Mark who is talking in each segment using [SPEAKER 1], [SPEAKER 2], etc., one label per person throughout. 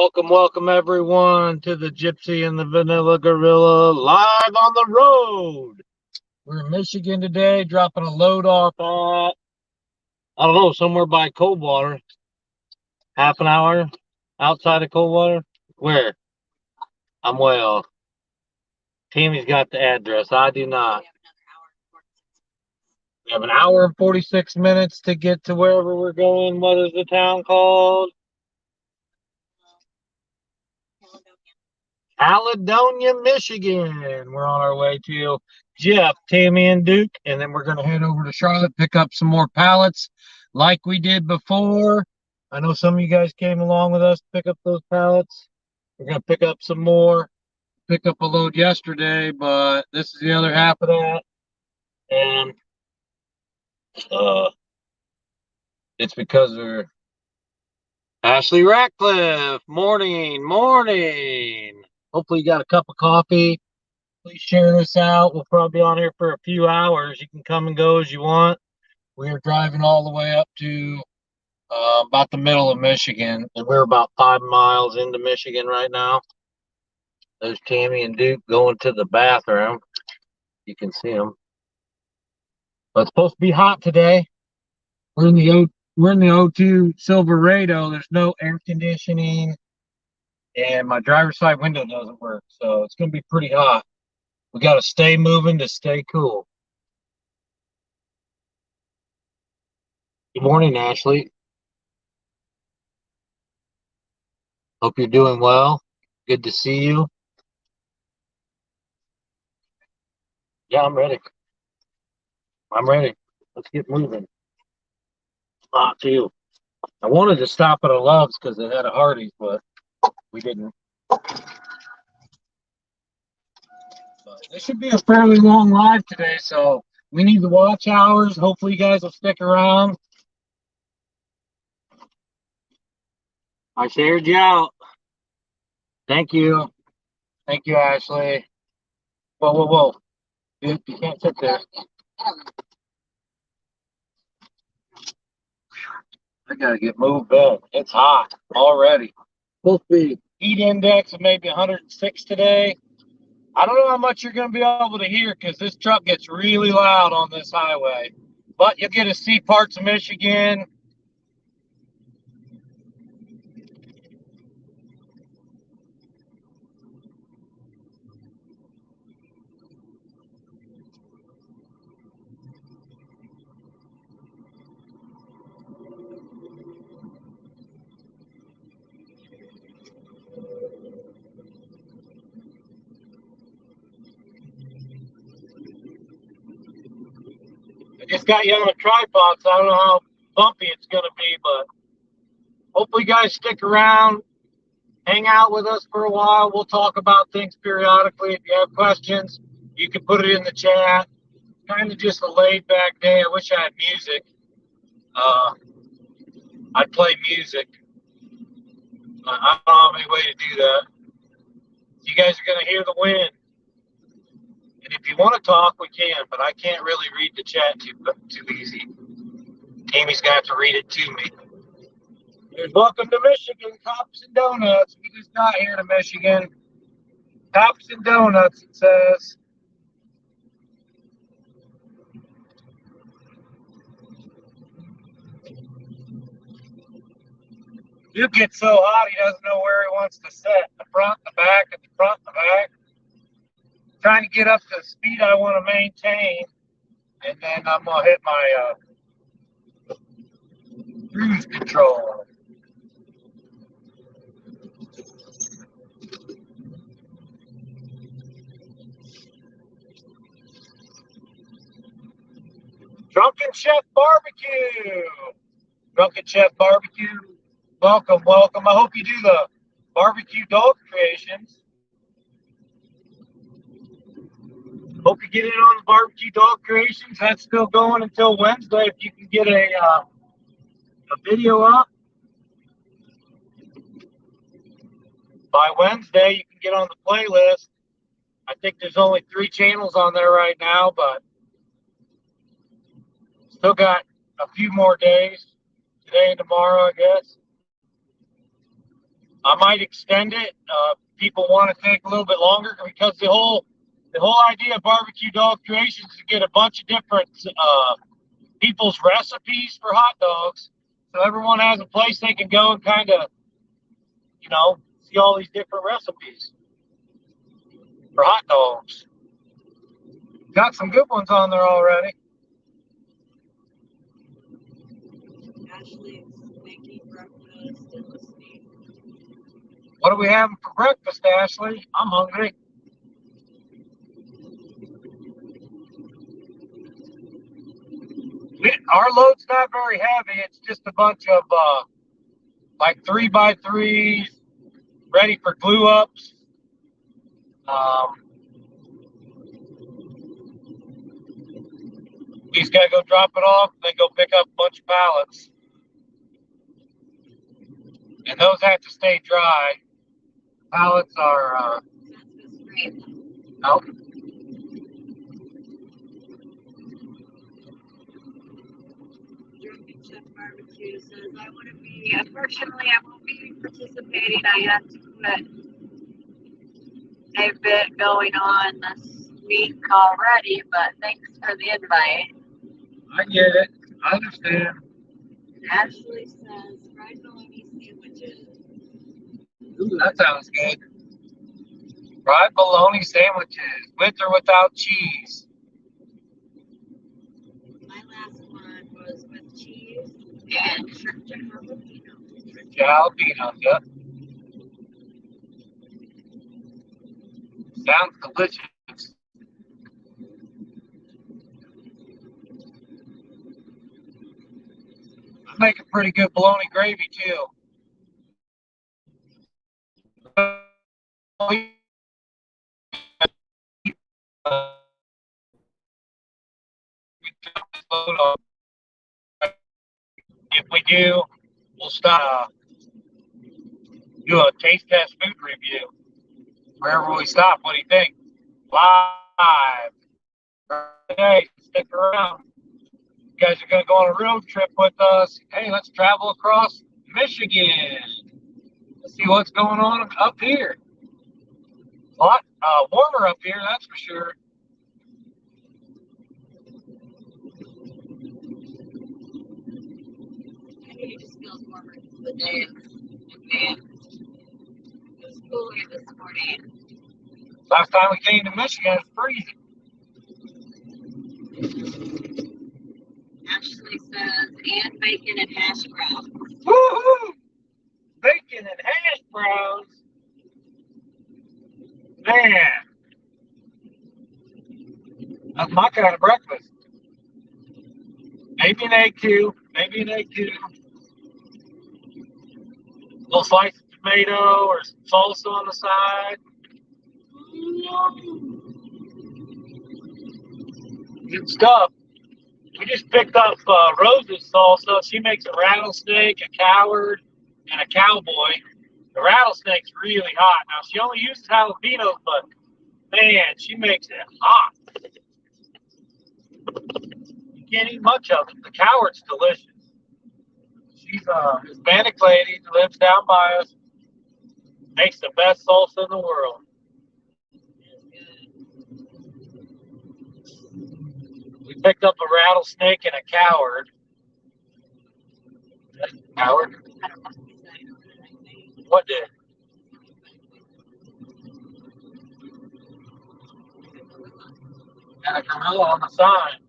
[SPEAKER 1] Welcome everyone to the Gypsy and the Vanilla Gorilla live on the road. We're in Michigan today, dropping a load off at, I don't know, somewhere by Coldwater. Half an hour outside of Coldwater. Where? I'm way off. Tammy's got the address. I do not. We have an hour and 46 minutes to get to wherever we're going. What is the town called? Caledonia, Michigan. We're on our way to Jeff, Tammy, and Duke, and then we're going to head over to Charlotte, pick up some more pallets like we did before. I know some of you guys came along with us to pick up those pallets. We're going to pick up some more, pick up a load yesterday, but this is the other half of that. And it's because we're Ashley Ratcliffe. Morning. Hopefully you got a cup of coffee. Please share this out. We'll probably be on here for a few hours. You can come and go as you want. We are driving all the way up to about the middle of Michigan, and we're about 5 miles into Michigan right now. There's Tammy and Duke going to the bathroom. You can see them. But it's supposed to be hot today. We're in the O2 Silverado. There's no air conditioning, and my driver's side window doesn't work, so it's going to be pretty hot. We got to stay moving to stay cool. Good morning, Ashley. Hope you're doing well. Good to see you. Yeah, I'm ready. Let's get moving. Hot too. I wanted to stop at a Love's because they had a Hardee's, but we didn't. But this should be a fairly long live today, so we need the watch hours. Hopefully you guys will stick around. I shared you out. Thank you. Thank you, Ashley. Whoa. You can't sit there. I gotta get moved up. It's hot already. Supposed to be heat index of maybe 106 today. I don't know how much you're going to be able to hear because this truck gets really loud on this highway. But you'll get to see parts of Michigan. I just got you on a tripod, so I don't know how bumpy it's going to be, but hopefully you guys stick around, hang out with us for a while. We'll talk about things periodically. If you have questions, you can put it in the chat. Kind of just a laid-back day. I wish I had music. I'd play music. I don't have any way to do that. You guys are going to hear the wind. And if you want to talk, we can, but I can't really read the chat too easy. Tammy's going to have to read it to me. There's welcome to Michigan, Cops and Donuts. We just got here to Michigan. Cops and Donuts, it says. You get so hot, he doesn't know where he wants to sit. The front, the back, at the front, the back. Trying to get up to the speed I want to maintain. And then I'm going to hit my cruise control. Drunken Chef Barbecue. Drunken Chef Barbecue. Welcome. I hope you do the barbecue dog creations. Hope you get in on the barbecue dog creations. That's still going until Wednesday. If you can get a video up by Wednesday, you can get on the playlist. I think there's only 3 channels on there right now, but still got a few more days. Today and tomorrow, I guess. I might extend it. People want to take a little bit longer because the whole idea of barbecue dog creations is to get a bunch of different people's recipes for hot dogs, so everyone has a place they can go and kind of, see all these different recipes for hot dogs. Got some good ones on there already.
[SPEAKER 2] Ashley's making breakfast and listening.
[SPEAKER 1] What are we having for breakfast, Ashley? I'm hungry. Our load's not very heavy. It's just a bunch of like 3x3s ready for glue ups. We just gotta go drop it off, then go pick up a bunch of pallets. And those have to stay dry. Pallets are out.
[SPEAKER 2] Drunken Chef Barbecue says, unfortunately, I won't be participating. I have to quit. They've been going on this week already, but thanks for the invite.
[SPEAKER 1] I get it. I understand.
[SPEAKER 2] Ashley says, fried bologna sandwiches.
[SPEAKER 1] Ooh, that sounds good. Fried bologna sandwiches, with or without cheese.
[SPEAKER 2] My last one was with cheese and shrimp jalapeno.
[SPEAKER 1] Jalapeno, yep. Sounds delicious. I make a pretty good bologna gravy too. If we do, we'll stop. Do a taste test food review. Wherever we stop, what do you think? Live. Hey, stick around. You guys are going to go on a road trip with us. Hey, let's travel across Michigan. Let's see what's going on up here. A lot warmer up here, that's for sure.
[SPEAKER 2] It just feels warmer the day advanced. It was cooler this morning.
[SPEAKER 1] Last time we came to Michigan, it was freezing.
[SPEAKER 2] Ashley says, and bacon and hash browns.
[SPEAKER 1] Woohoo! Bacon and hash browns. Man. That's my kind of breakfast. Maybe an egg too. Maybe an egg too. A little slice of tomato or some salsa on the side. Good stuff. We just picked up Rose's salsa. She makes a rattlesnake, a coward, and a cowboy. The rattlesnake's really hot. Now, she only uses jalapenos, but, man, she makes it hot. You can't eat much of it. The coward's delicious. She's a Hispanic lady who lives down by us. Makes the best salsa in the world. We picked up a rattlesnake and a coward. Coward? What did? And a gorilla on the sign.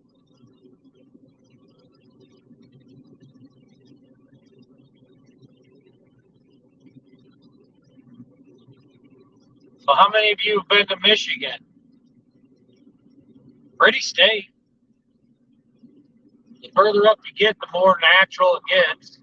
[SPEAKER 1] So how many of you have been to Michigan? Pretty state. The further up you get, the more natural it gets.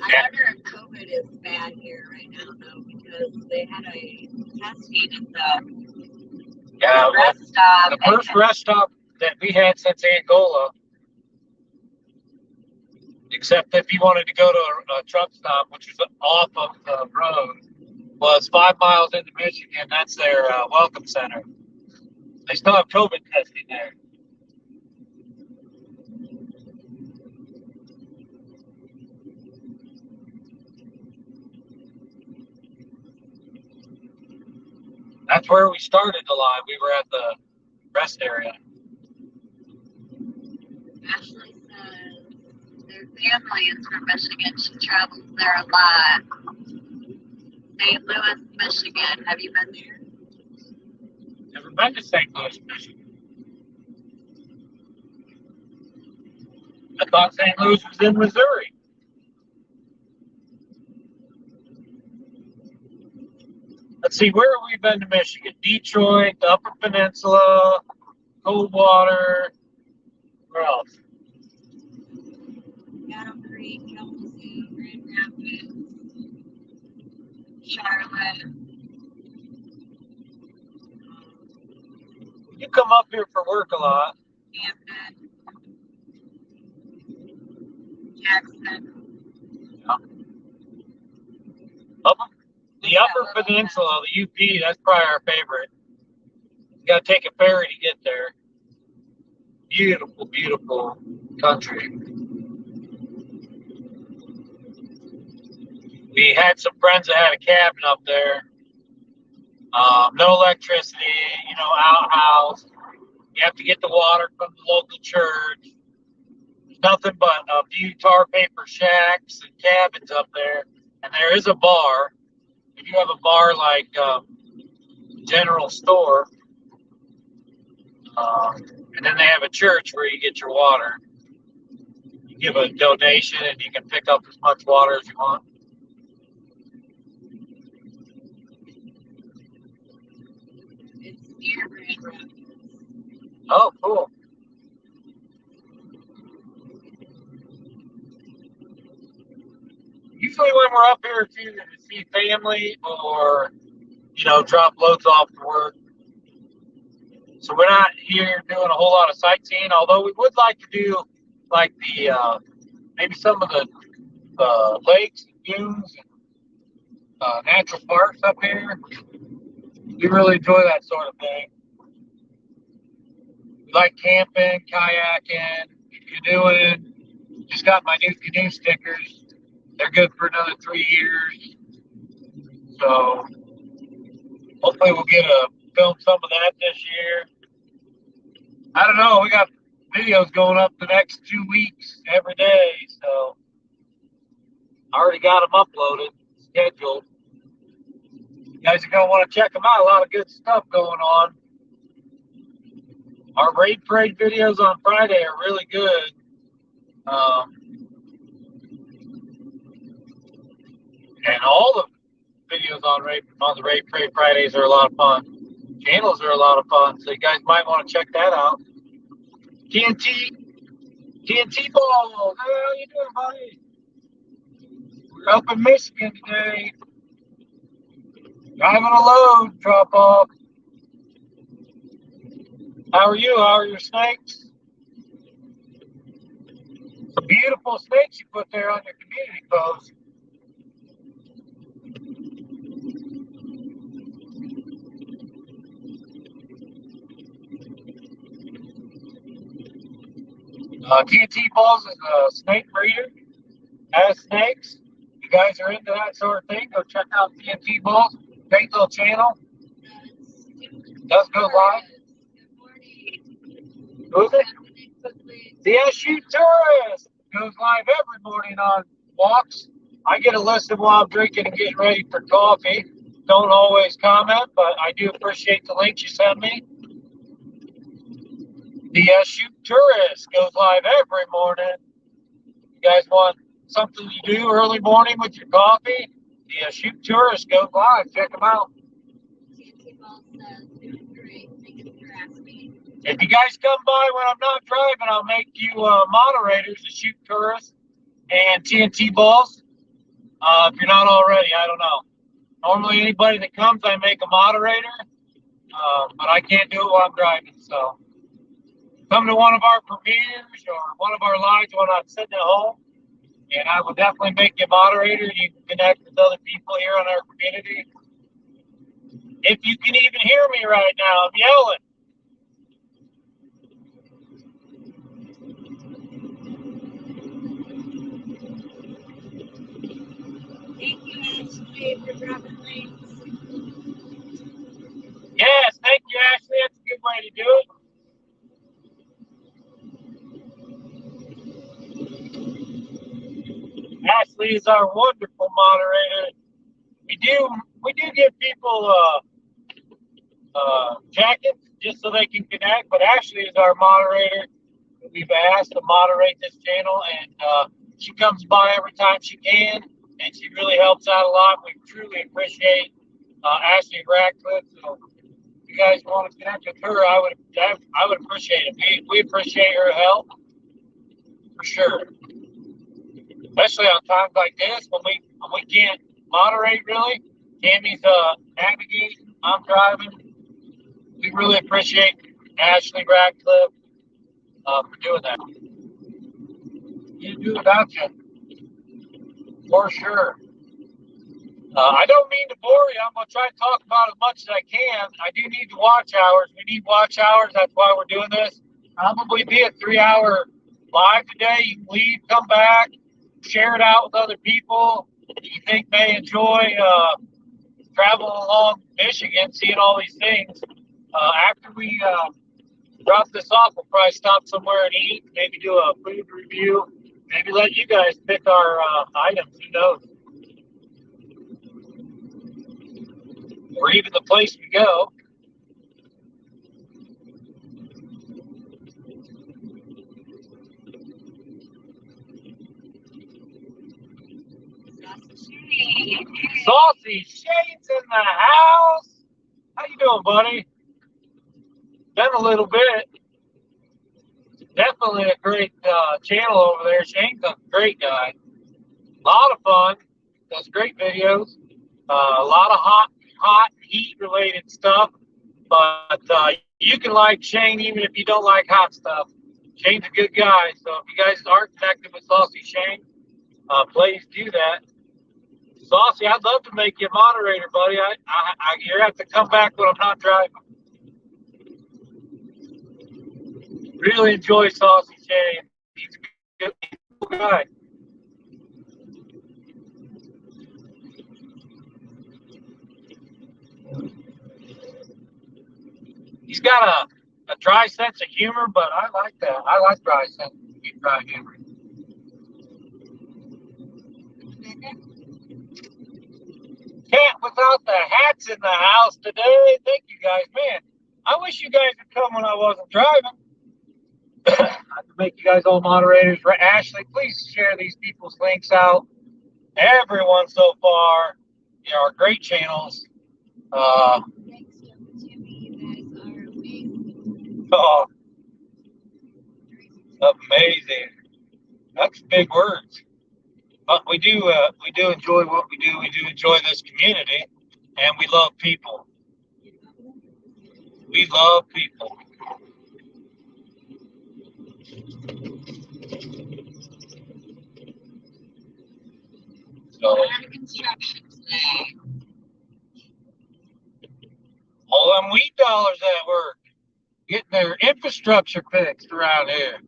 [SPEAKER 2] I wonder if COVID is bad here right now, though, because they had a testing at the rest stop.
[SPEAKER 1] The first rest stop that we had since Angola, except if you wanted to go to a truck stop, which was off of the road, was 5 miles into Michigan. That's their welcome center. They still have COVID testing there. That's where we started the live. We were at the rest area.
[SPEAKER 2] Ashley says their family is from Michigan. She travels there a lot. St. Louis, Michigan. Have you been there?
[SPEAKER 1] Never been to St. Louis, Michigan. I thought St. Louis was in Missouri. Let's see, where have we been to Michigan? Detroit, the Upper Peninsula, Coldwater. Where else?
[SPEAKER 2] Battle Creek, Kalamazoo, Grand Rapids, Charlotte.
[SPEAKER 1] You come up here for work a lot.
[SPEAKER 2] Hampton, Jackson.
[SPEAKER 1] Yeah. The Upper Peninsula, the UP, that's probably our favorite. You got to take a ferry to get there. Beautiful, beautiful country. We had some friends that had a cabin up there. No electricity, outhouse. You have to get the water from the local church. There's nothing but a few tar paper shacks and cabins up there. And there is a bar. If you have a bar like General Store, and then they have a church where you get your water. You give a donation and you can pick up as much water as you want.
[SPEAKER 2] It's near Grand Rapids.
[SPEAKER 1] Oh, cool. Usually when we're up here, it's either to see family or, drop loads off to work. So we're not here doing a whole lot of sightseeing, although we would like to do like maybe some of the lakes, dunes, and natural parks up here. We really enjoy that sort of thing. We like camping, kayaking, canoeing. Just got my new canoe stickers. They're good for another 3 years. So hopefully we'll get to film some of that this year. I don't know. We got videos going up the next 2 weeks every day. So I already got them uploaded, scheduled. You guys are going to want to check them out. A lot of good stuff going on. Our raid parade videos on Friday are really good. And all the videos on the raid parade Fridays are a lot of fun. Channels are a lot of fun, so you guys might want to check that out. TNT Balls, how you doing, buddy? We're up in Michigan today. Driving a load drop off. How are you? How are your snakes? Some beautiful snakes you put there on your community post. TNT Balls is a snake breeder. Has snakes. You guys are into that sort of thing, go check out TNT Balls. Great little channel. Does go live.
[SPEAKER 2] Good morning.
[SPEAKER 1] Who is it? The SU Tourist goes live every morning on walks. I get a listen while I'm drinking and getting ready for coffee. Don't always comment, but I do appreciate the links you send me. The SU Tourist goes live every morning. You guys want something to do early morning with your coffee? The SU Tourist goes live. Check them out.
[SPEAKER 2] TNT Ball says, doing great. Thank you for asking.
[SPEAKER 1] If you guys come by when I'm not driving, I'll make you moderators to Shoot Tourists and TNT Balls. If you're not already, I don't know. Normally, anybody that comes, I make a moderator, but I can't do it while I'm driving. So come to one of our premieres or one of our lives when I'm sitting at home, and I will definitely make you a moderator. You can connect with other people here in our community. If you can even hear me right now, I'm yelling.
[SPEAKER 2] dropping links.
[SPEAKER 1] Yes, thank you, Ashley. That's a good way to do it. Ashley is our wonderful moderator. We do give people jackets just so they can connect, but Ashley is our moderator. We've asked to moderate this channel, and she comes by every time she can, and she really helps out a lot. We truly appreciate Ashley Radcliffe. So if you guys want to connect with her, I would appreciate it. We appreciate her help for sure, especially on times like this when we can't moderate really. Tammy's navigating, I'm driving. We really appreciate Ashley Radcliffe for doing that. You do without you, for sure. I don't mean to bore you. I'm going to try to talk about as much as I can. I do need the watch hours. We need watch hours. That's why we're doing this. Probably be a 3-hour live today. You can leave, come back, share it out with other people you think may enjoy traveling along Michigan, seeing all these things. After we drop this off, we'll probably stop somewhere and eat, maybe do a food review, maybe let you guys pick our items. Who knows? Or even the place we go. Saucy Shane's in the house. How you doing, buddy? Been a little bit. Definitely a great channel over there. Shane's a great guy. A lot of fun. Does great videos. A lot of hot heat related stuff. But you can like Shane even if you don't like hot stuff. Shane's a good guy. So if you guys aren't connected with Saucy Shane, please do that. Saucy, I'd love to make you a moderator, buddy. You're going to have to come back when I'm not driving. Really enjoy Saucy Shane. He's a good guy. He's got a dry sense of humor, but I like that. I like dry humor. Can't without the hats in the house today. Thank you guys, man. I wish you guys would come when I wasn't driving. I could make you guys all moderators. Ashley, please share these people's links out. Everyone so far, are great channels.
[SPEAKER 2] Thanks, Jimmy. You guys are amazing.
[SPEAKER 1] Oh, amazing. That's big words. But we do enjoy what we do. We do enjoy this community, and we love people. We love people. So,
[SPEAKER 2] construction today.
[SPEAKER 1] all them weed dollars at work, getting their infrastructure fixed around here.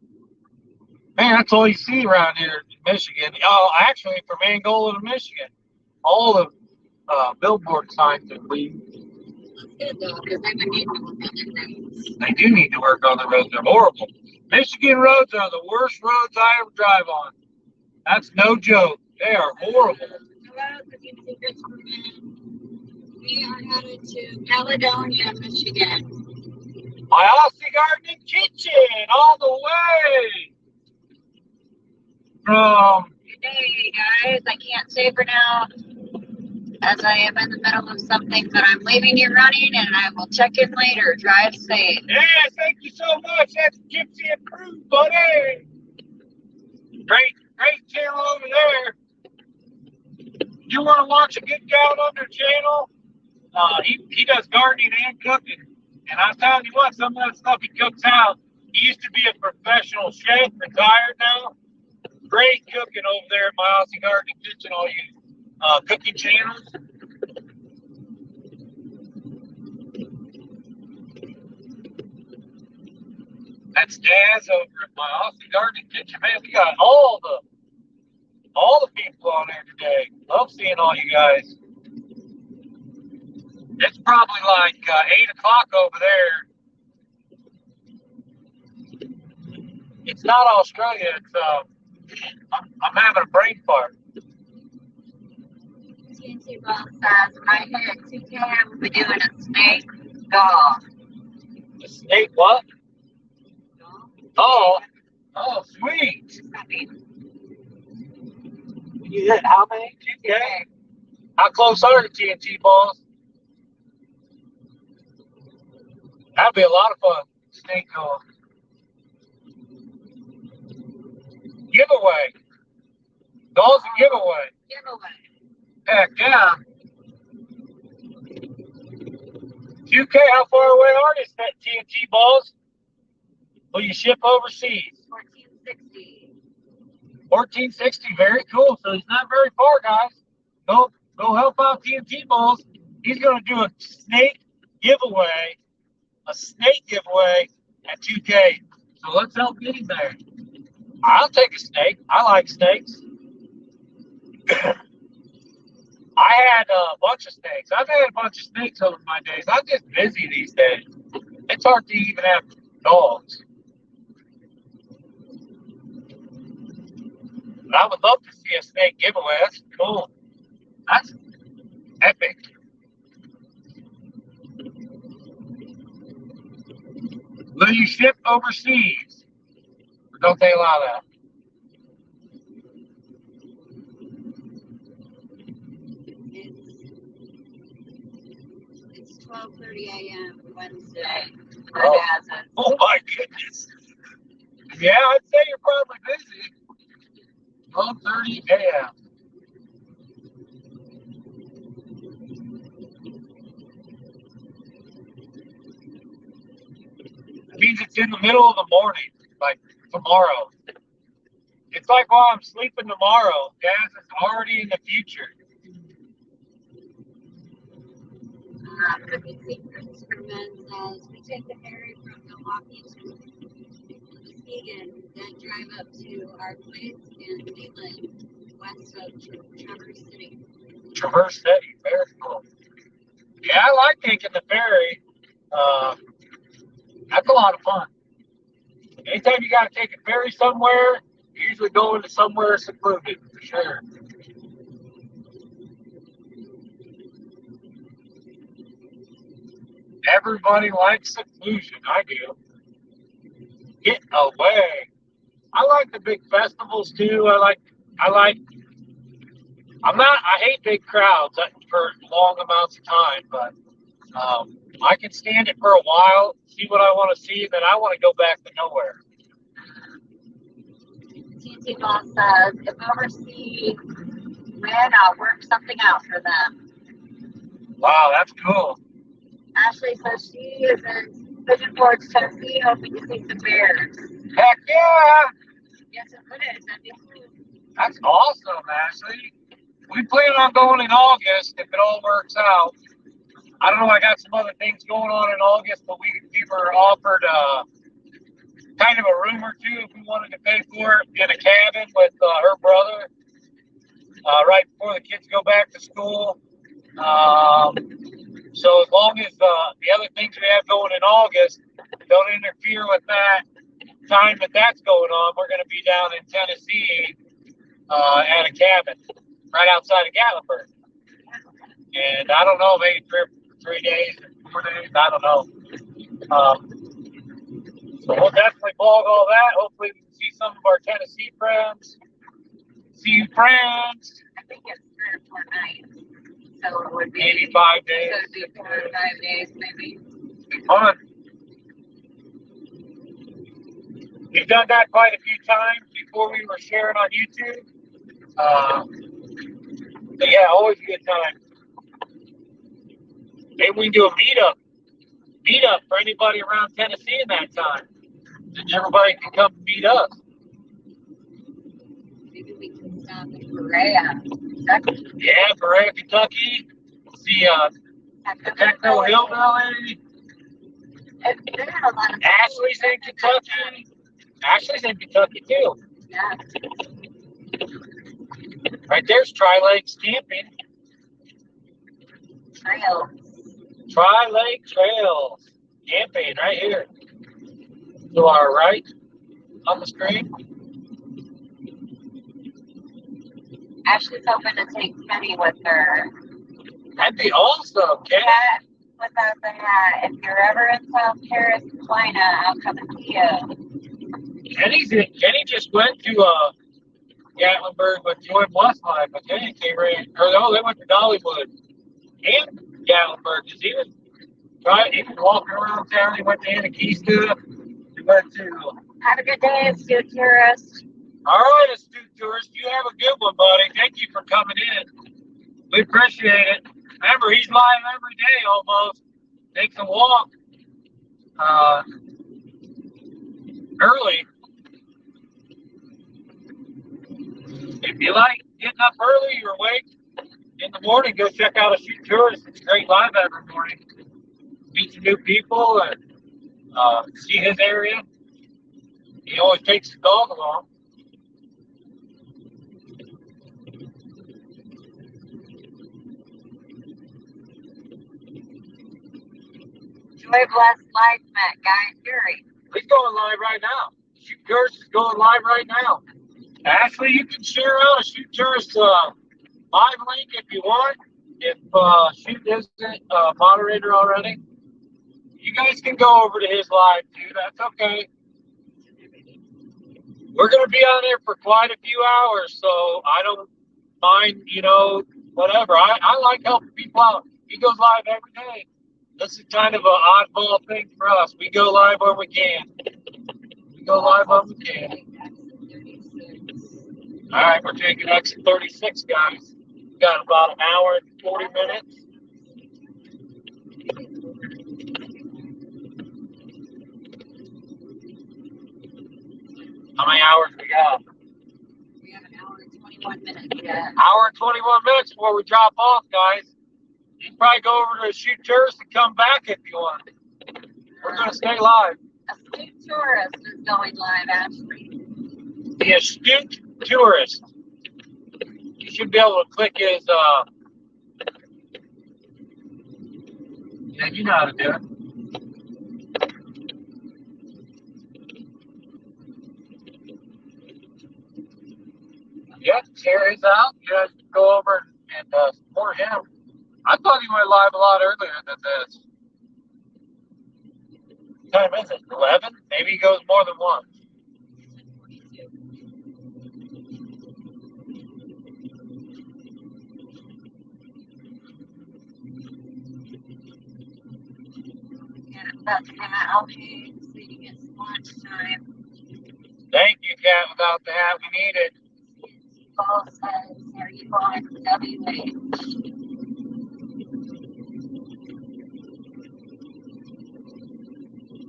[SPEAKER 1] Man, that's all you see around here in Michigan. Oh, actually, from Angola to Michigan, all the billboard signs are weed.
[SPEAKER 2] That's good though, because they would need to work on their roads.
[SPEAKER 1] They do need to work on the roads. They're horrible. Michigan roads are the worst roads I ever drive on. That's no joke. They are horrible.
[SPEAKER 2] Hello, Cooking Secrets from Men. We are headed to Caledonia, Michigan.
[SPEAKER 1] My Aussie Gardening Kitchen, all the way from.
[SPEAKER 2] Good day, guys. I can't say for now, as I am in the middle of something, but I'm leaving you running, and I will check in later. Drive safe.
[SPEAKER 1] Yeah, thank you so much. That's Gypsy approved, buddy. Great channel over there. You want to watch a good down under channel? He does gardening and cooking. And I'm telling you what, some of that stuff he cooks out. He used to be a professional chef, retired now. Great cooking over there at my Aussie Gardening Kitchen, all you cooking channels. That's Daz over at my Aussie Gardening Kitchen. Man, we got all the people on there today. Love seeing all you guys. It's probably like 8 o'clock over there. It's not Australia. It's I'm having a brain fart.
[SPEAKER 2] TNT Ball says, when I hit 2K, I will be doing a snake golf.
[SPEAKER 1] A snake what?
[SPEAKER 2] Golf.
[SPEAKER 1] Oh, sweet. You hit how many? 2K? How close are the TNT balls? That'd be a lot of fun. Snake golf. Giveaway. Golf's a giveaway.
[SPEAKER 2] Giveaway.
[SPEAKER 1] Heck yeah. 2K, how far away are these TNT balls? Will you ship overseas?
[SPEAKER 2] 1460.
[SPEAKER 1] 1460, very cool. So he's not very far, guys. Go help out TNT balls. He's gonna do a snake giveaway at 2K. So let's help get him there. I'll take a snake. I like snakes. I had a bunch of snakes. I've had a bunch of snakes over my days. I'm just busy these days. It's hard to even have dogs. But I would love to see a snake giveaway. That's cool. That's epic. Will you ship overseas? Or don't they allow that?
[SPEAKER 2] It's 12:30 a.m. Wednesday.
[SPEAKER 1] Oh my goodness. Yeah, I'd say you're probably busy. 12:30 a.m. It means it's in the middle of the morning, like tomorrow. It's like while I'm sleeping tomorrow, gas is already in the future.
[SPEAKER 2] Cookie Secrets from Men says, we take the ferry from Milwaukee to Muskegon, then drive up to our place in Leland, west of Traverse City.
[SPEAKER 1] Traverse City, very cool. Yeah, I like taking the ferry. That's a lot of fun. Anytime you got to take a ferry somewhere, you usually go into somewhere secluded, for sure. Everybody likes seclusion. I do. Get away. I like the big festivals too. I hate big crowds for long amounts of time, but I can stand it for a while, see what I want to see, then I want to go back to nowhere.
[SPEAKER 2] TNT Ball says, if overseas win, I'll work something out for them.
[SPEAKER 1] Wow, that's cool.
[SPEAKER 2] Ashley says she is in Pigeon Forge, Tennessee, hoping to see the Bears.
[SPEAKER 1] Heck yeah!
[SPEAKER 2] Yes, it is. That'd be cool.
[SPEAKER 1] That's awesome, Ashley. We plan on going in August if it all works out. I don't know, I got some other things going on in August, but we were offered kind of a room or two if we wanted to pay for it in a cabin with her brother right before the kids go back to school. So as long as the other things we have going in August don't interfere with that time that's going on, we're going to be down in Tennessee at a cabin right outside of Gatlinburg. And I don't know, maybe 3 days, 4 days, I don't know. So we'll definitely vlog all that. Hopefully we can see some of our Tennessee friends. See you, friends.
[SPEAKER 2] I think it's 3 or 4 nights. So it would be
[SPEAKER 1] maybe 5 days.
[SPEAKER 2] So it'd be 4 or 5 days, maybe.
[SPEAKER 1] Fun. We've done that quite a few times before we were sharing on YouTube. But yeah, always a good time. Maybe we can do a meetup for anybody around Tennessee in that time. And everybody can come meet us.
[SPEAKER 2] Maybe we can stop in Berea, Kentucky.
[SPEAKER 1] Yeah, Berea, Kentucky. See the Techno Hillbilly. Ashley's in Kentucky. Ashley's in Kentucky too.
[SPEAKER 2] Yeah.
[SPEAKER 1] Right there's Tri-Lakes Camping.
[SPEAKER 2] Trails.
[SPEAKER 1] Tri-Lake Trails camping right here to our right on the screen.
[SPEAKER 2] Ashley's hoping to take Kenny with her.
[SPEAKER 1] That'd be awesome, Kenny.
[SPEAKER 2] Hat without the hat. If you're ever in South Carolina, I'll come and see you.
[SPEAKER 1] Kenny just went to Gatlinburg with Joy Westline, but Kenny came in, they went to Dollywood and Gatlinburg. Because he was walking around town. He went to Anakista. He went to.
[SPEAKER 2] Have a good day, astute tourist.
[SPEAKER 1] All right, astute tourist. You have a good one, buddy. Thank you for coming in. We appreciate it. Remember, he's live every day almost. Takes a walk early. If you like getting up early, you're awake in the morning, go check out Astute Tourist. It's great live every morning. Meet some new people and see his area. He always takes his dog along.
[SPEAKER 2] Joy Bless Life met Guy and Fury.
[SPEAKER 1] He's going live right now. Astute Tourist is going live right now. Ashley, you can share out Astute Tourist live link if you want. If Astute isn't a moderator already, you guys can go over to his live too. That's okay. We're going to be on there for quite a few hours, so I don't mind, whatever. I like helping people out. He goes live every day. This is kind of an oddball thing for us. We go live when we can. All right, we're taking exit 36, guys. We got about an hour and 40 minutes. How many hours we got?
[SPEAKER 2] We have an hour and 21 minutes yet.
[SPEAKER 1] Hour and 21 minutes before we drop off, guys. You can probably go over to Astute Tourist and come back if you want. We're going to stay live.
[SPEAKER 2] Astute Tourist is going live, Ashley.
[SPEAKER 1] The Astute Tourist. You should be able to click his, yeah, you know how to do it. Yeah, share his out. You guys can go over and support him. I thought he went live a lot earlier than this. What time is it? 11? Maybe he goes more than once.
[SPEAKER 2] Yeah, that's kind of algae, so you get some lunch time.
[SPEAKER 1] Thank you, Cat. Without the hat, we need it.
[SPEAKER 2] Paul says, are you going to WH?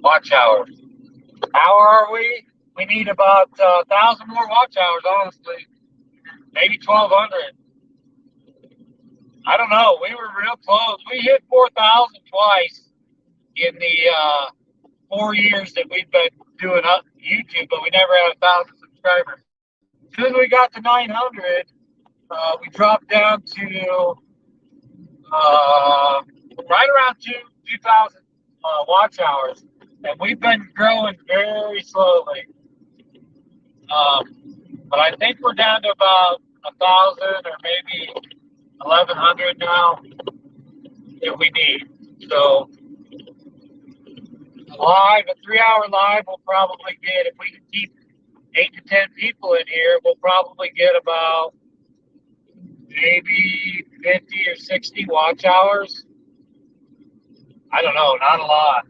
[SPEAKER 1] Watch hours. How are we? We need about 1,000 more watch hours, honestly. Maybe 1,200. I don't know. We were real close. We hit 4,000 twice in the 4 years that we've been doing YouTube, but we never had 1,000 subscribers. As soon as we got to 900, we dropped down to right around 2,000 watch hours. And we've been growing very slowly. But I think we're down to about 1,000 or maybe 1,100 now that we need. So a 3-hour live will probably get, if we can keep 8 to 10 people in here, we'll probably get about maybe 50 or 60 watch hours. I don't know, not a lot.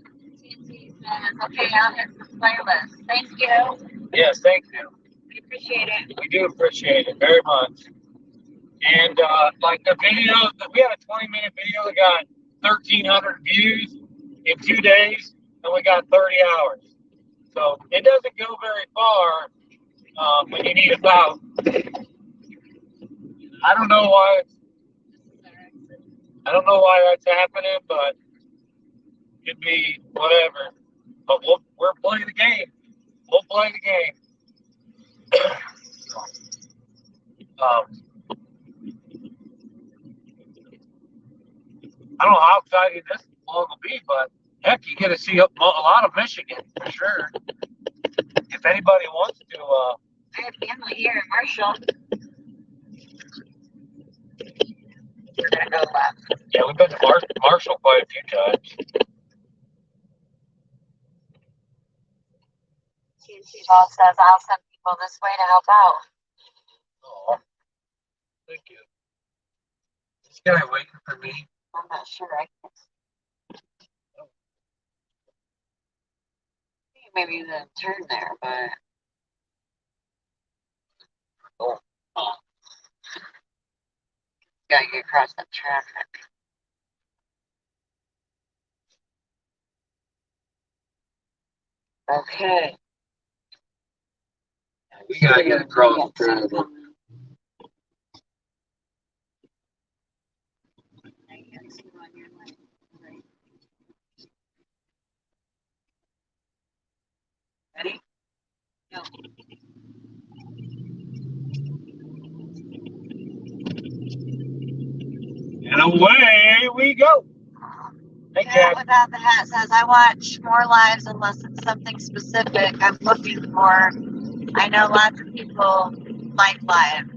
[SPEAKER 2] Okay, I'll hit the playlist. Thank you.
[SPEAKER 1] Yes, thank you.
[SPEAKER 2] We appreciate it.
[SPEAKER 1] We do appreciate it very much. And like the video, we had a 20-minute video that got 1,300 views in 2 days, and we got 30 hours. So it doesn't go very far when you need about. I don't know why that's happening, but it could be whatever. But we're playing the game. We'll play the game. I don't know how exciting this long will be, but heck, you get to see a lot of Michigan for sure. If anybody wants to,
[SPEAKER 2] I have family here in Marshall. We're gonna go left.
[SPEAKER 1] yeah, we've been to Marshall quite a few times.
[SPEAKER 2] Paul says I'll send people this way to help out.
[SPEAKER 1] Oh, thank you. This guy waiting for me.
[SPEAKER 2] I'm not sure. I can. Maybe the turn there, but
[SPEAKER 1] Oh,
[SPEAKER 2] gotta get across that traffic. Okay.
[SPEAKER 1] we gotta get across the traffic.
[SPEAKER 2] Ready? Go.
[SPEAKER 1] And away we go. Hey,
[SPEAKER 2] Cat
[SPEAKER 1] Jack.
[SPEAKER 2] without the hat says, I watch more lives unless it's something specific I'm looking for. I know lots of people like lives.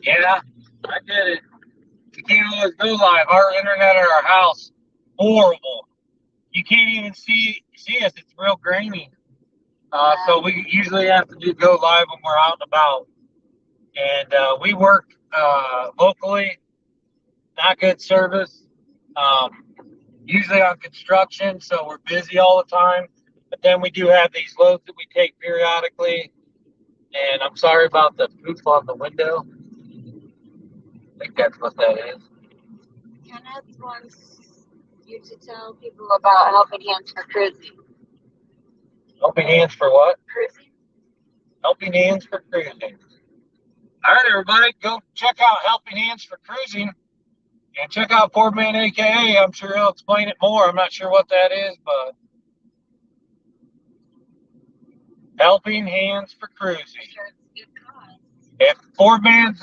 [SPEAKER 1] Yeah, I get it. You can't always go live. Our internet at our house, horrible. You can't even see us. It's real grainy. So we usually have to go live when we're out and about. And we work locally, not good service. Usually on construction, so we're busy all the time. But then we do have these loads that we take periodically. And I'm sorry about the poof on the window. I think that's what that is.
[SPEAKER 2] Kenneth wants you to tell people about Helping Hands for Cruising.
[SPEAKER 1] Helping Hands for what?
[SPEAKER 2] Cruising?
[SPEAKER 1] Helping Hands for Cruising. All right, everybody, go check out Helping Hands for Cruising. And check out Ford Man AKA. I'm sure he'll explain it more. I'm not sure what that is, but Helping Hands for Cruising.
[SPEAKER 2] Sure, it's a good cause.
[SPEAKER 1] If Ford Man's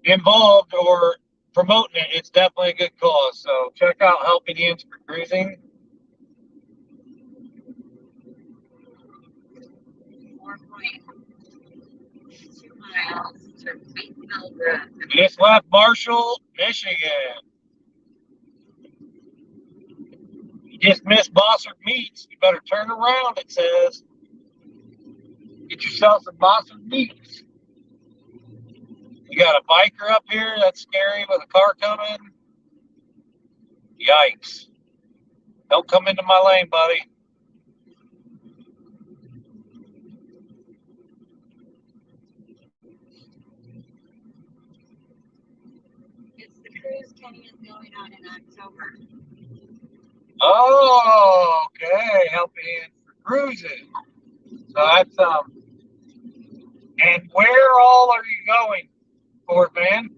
[SPEAKER 1] involved or promoting it, it's definitely a good cause. So check out Helping Hands for Cruising.
[SPEAKER 2] 4.2 miles to Millbrook.
[SPEAKER 1] We just left Marshall, Michigan. You just missed Bossard Meats. You better turn around, it says. Get yourself some Bossard Meats. You got a biker up here. That's scary with a car coming. Yikes. Don't come into my lane, buddy.
[SPEAKER 2] It's the cruise Kenny is going on in October.
[SPEAKER 1] Oh, okay. Helping Hands for Cruising. So that's and where all are you going, Ford Man?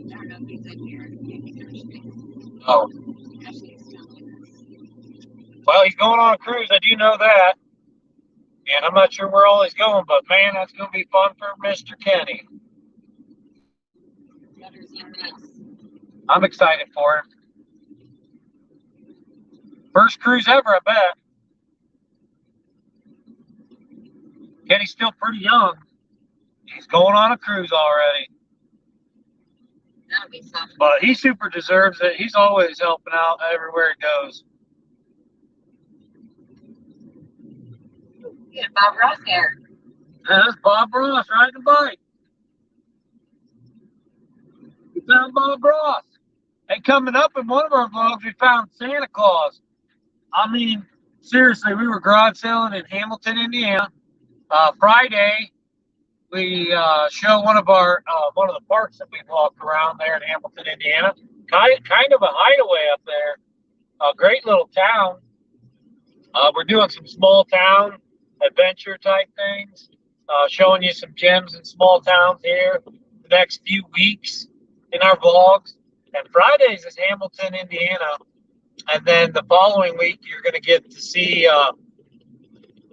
[SPEAKER 2] I don't know if he's in here. Maybe Thursday.
[SPEAKER 1] Oh,
[SPEAKER 2] Ashley's telling us.
[SPEAKER 1] well, he's going on a cruise. I do know that. And I'm not sure where all he's going, but man, that's going to be fun for Mr. Kenny. I'm excited for him. First cruise ever, I bet. Kenny's still pretty young. He's going on a cruise already.
[SPEAKER 2] That'll be fun.
[SPEAKER 1] But he super deserves it. He's always helping out everywhere he goes.
[SPEAKER 2] Yeah, Bob Ross here.
[SPEAKER 1] That's Bob Ross riding a bike. We found Bob Ross. And coming up in one of our vlogs, we found Santa Claus. I mean, seriously, we were garage selling in Hamilton, Indiana. Friday, we show one of the parks that we walked around there in Hamilton, Indiana. Kind of a hideaway up there. A great little town. We're doing some small town adventure type things, showing you some gems in small towns here the next few weeks in our vlogs. And Fridays is Hamilton, Indiana. And then the following week, you're going to get to see,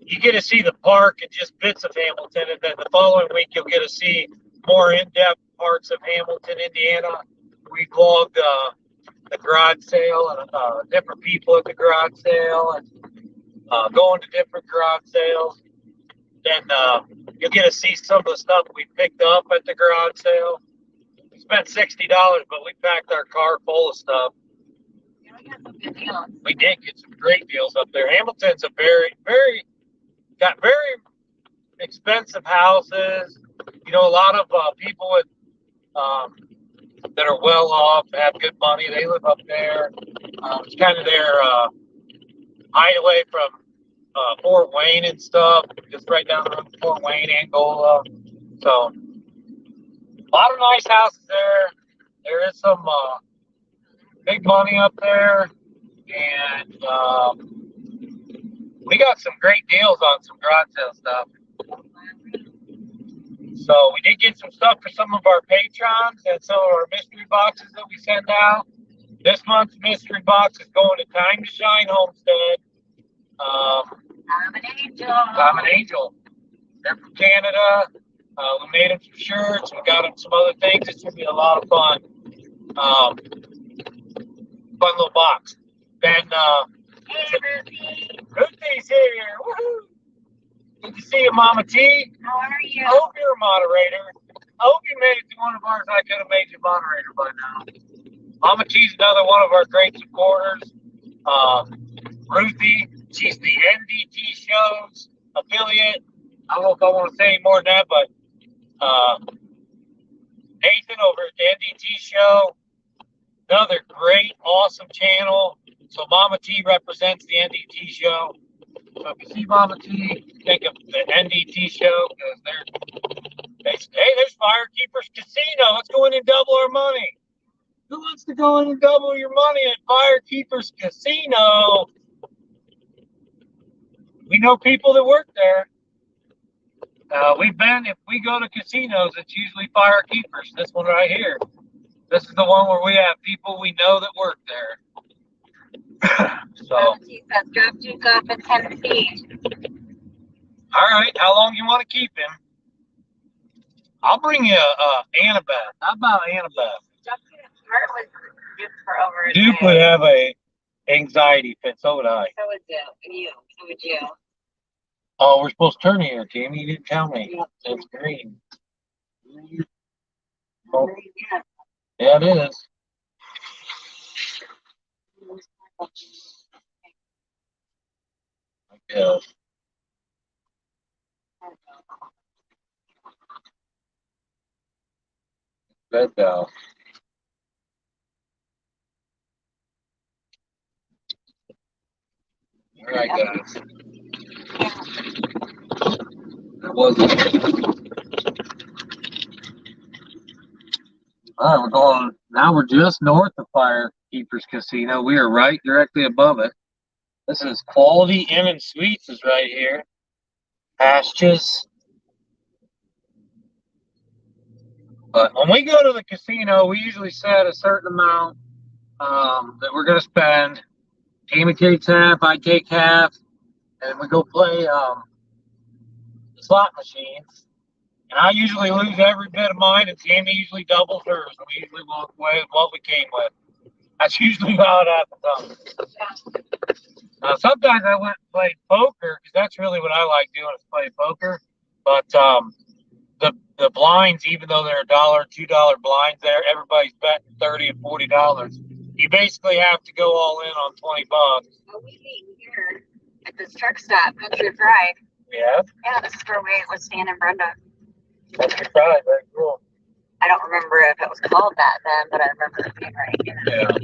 [SPEAKER 1] you get to see the park and just bits of Hamilton. And then the following week, you'll get to see more in-depth parts of Hamilton, Indiana. we vlogged the garage sale and different people at the garage sale and going to different garage sales. Then you'll get to see some of the stuff we picked up at the garage sale. We spent $60, but we packed our car full of stuff.
[SPEAKER 2] Yeah, we got some good deals.
[SPEAKER 1] We did get some great deals up there. Hamilton's a got very expensive houses. You know, a lot of people with that are well off, have good money. They live up there. It's kind of their hideaway from Fort Wayne and stuff, just right down the road from Fort Wayne, Angola. So, a lot of nice houses there. There is some big money up there, and we got some great deals on some garage sale stuff. So we did get some stuff for some of our patrons and some of our mystery boxes that we send out. This month's mystery box is going to Time to Shine Homestead.
[SPEAKER 2] I'm an angel.
[SPEAKER 1] I'm an angel. They're from Canada. We made them some shirts. We got them some other things. It's going to be a lot of fun. Fun little box. Then,
[SPEAKER 2] Hey, Ruthie.
[SPEAKER 1] Ruthie's here. Woohoo! Good to see you, Mama T.
[SPEAKER 2] How are you?
[SPEAKER 1] I hope you're a moderator. I hope you made it to one of ours. I could have made you moderator by now. Mama T's another one of our great supporters. Ruthie, she's the NDT Show's affiliate. I don't know if I want to say any more than that, but Nathan over at the NDT Show, another great, awesome channel. So Mama T represents the NDT Show. So if you see Mama T, think of the NDT Show because there's Firekeepers Casino. Let's go in and double our money. Who wants to go in and double your money at Firekeepers Casino? We know people that work there. If we go to casinos, it's usually Firekeepers. This one right here. This is the one where we have people we know that work there. So.
[SPEAKER 2] She says, drop Duke off in Tennessee.
[SPEAKER 1] All right. How long you want to keep him? I'll bring you Annabeth. How about Annabeth?
[SPEAKER 2] Duke for over a
[SPEAKER 1] Duke
[SPEAKER 2] day.
[SPEAKER 1] would have a anxiety fit. So would I.
[SPEAKER 2] So would you. So would you.
[SPEAKER 1] Oh, we're supposed to turn here, Tammy. You didn't tell me.
[SPEAKER 2] Yep.
[SPEAKER 1] It's green.
[SPEAKER 2] Oh.
[SPEAKER 1] Yeah, it is. I guess. Bed down. All right, guys. That wasn't. All right, we're going. Now we're just north of Firekeepers Casino. We are right directly above it. This is Quality Inn and Suites is right here. Pastures. But when we go to the casino, we usually set a certain amount that we're going to spend. Tammy takes half, I take half, and we go play slot machines. And I usually lose every bit of mine, and Tammy usually doubles hers. And we usually walk away with what we came with. That's usually how it happens. Sometimes I went and played poker, because that's really what I like doing is play poker. But the blinds, even though they're $1, $2 blinds there, everybody's betting $30 and $40. You basically have to go all in on $20.
[SPEAKER 2] Oh, we meet here at this truck stop, Country Fried.
[SPEAKER 1] Yeah.
[SPEAKER 2] Yeah, this is where we was Stan and Brenda.
[SPEAKER 1] Country Fried, very cool.
[SPEAKER 2] I don't remember if it was called that then, but I remember it being right here.
[SPEAKER 1] Yeah.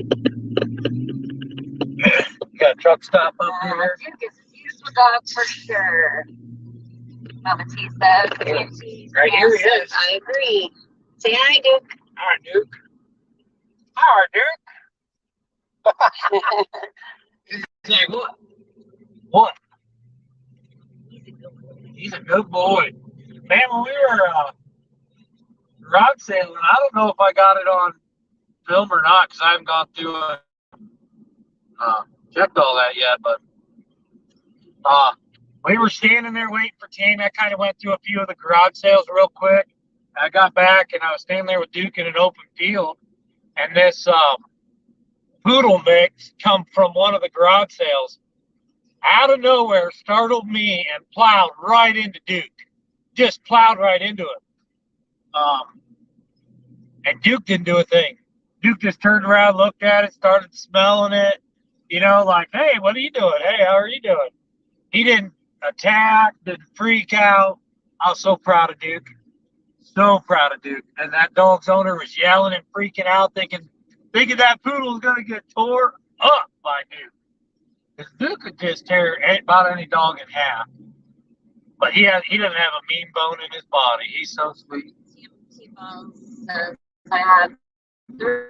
[SPEAKER 1] You got a truck stop up here.
[SPEAKER 2] Duke is a beautiful dog for sure. Mama T says.
[SPEAKER 1] Yeah. Right here he is.
[SPEAKER 2] I agree. Say hi, Duke.
[SPEAKER 1] All right, Duke. All right, Duke. He's like, what? What? He's a good boy. Man, when we were garage sailing, I don't know if I got it on film or not because I haven't gone through it, checked all that yet. But we were standing there waiting for Tammy. I kind of went through a few of the garage sales real quick. I got back and I was standing there with Duke in an open field. and this poodle mix come from one of the garage sales out of nowhere, startled me and plowed right into Duke. Just plowed right into him. And Duke didn't do a thing. Duke just turned around, looked at it, started smelling it, like, hey, what are you doing? Hey, how are you doing? He didn't attack, didn't freak out. I was so proud of Duke. So proud of Duke. And that dog's owner was yelling and freaking out, thinking that poodle was going to get tore up by Duke. Because Duke could just tear about any dog in half. But he doesn't have a mean bone in his body. He's so sweet.
[SPEAKER 2] T-Balls says, I have 3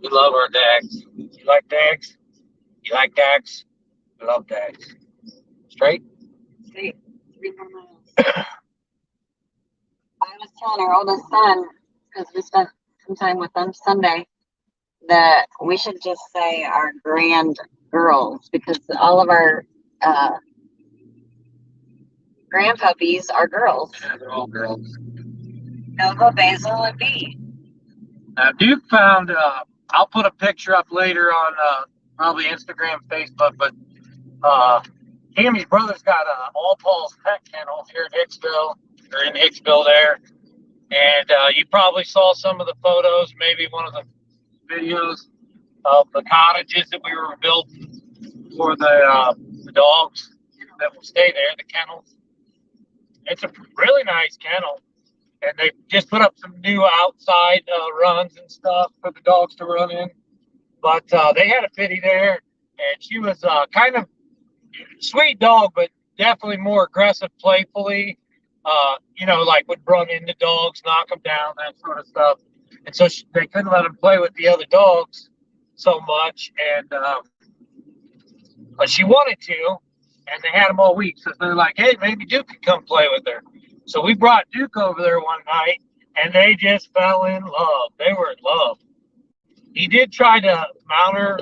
[SPEAKER 1] We love our dags. You like dags? You like dags? We love dags. Straight?
[SPEAKER 2] Straight. 3 more miles. I was telling our oldest son, because we spent some time with them Sunday, that we should just say our grand girls, because all of our grand puppies are girls.
[SPEAKER 1] Yeah, they're all girls.
[SPEAKER 2] Nova, Basil, and Bee.
[SPEAKER 1] Now, Duke found, I'll put a picture up later on probably Instagram, Facebook, but Tammy's brother's got All Paul's Pet Kennel here in Hicksville, or in Hicksville there. And you probably saw some of the photos, maybe one of the videos of the cottages that we were building for the dogs that will stay there, the kennels. It's a really nice kennel. And they just put up some new outside runs and stuff for the dogs to run in. But they had a fitty there, and she was kind of sweet dog, but definitely more aggressive playfully. Like would run into dogs, knock them down, that sort of stuff. And so they couldn't let him play with the other dogs so much. And but she wanted to, and they had him all week. So they're like, hey, maybe Duke could come play with her. So we brought Duke over there one night, and they just fell in love. They were in love. He did try to mount her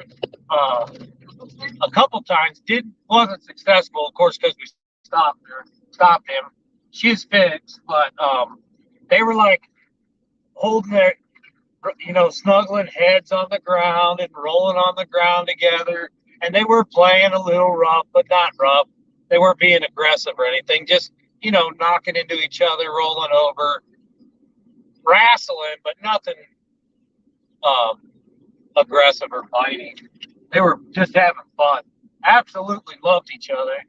[SPEAKER 1] a couple times. Wasn't successful, of course, because we stopped him. She's fixed, but they were like holding their, snuggling heads on the ground and rolling on the ground together. And they were playing a little rough, but not rough. They weren't being aggressive or anything. Just, knocking into each other, rolling over, wrestling, but nothing aggressive or fighting. They were just having fun. Absolutely loved each other.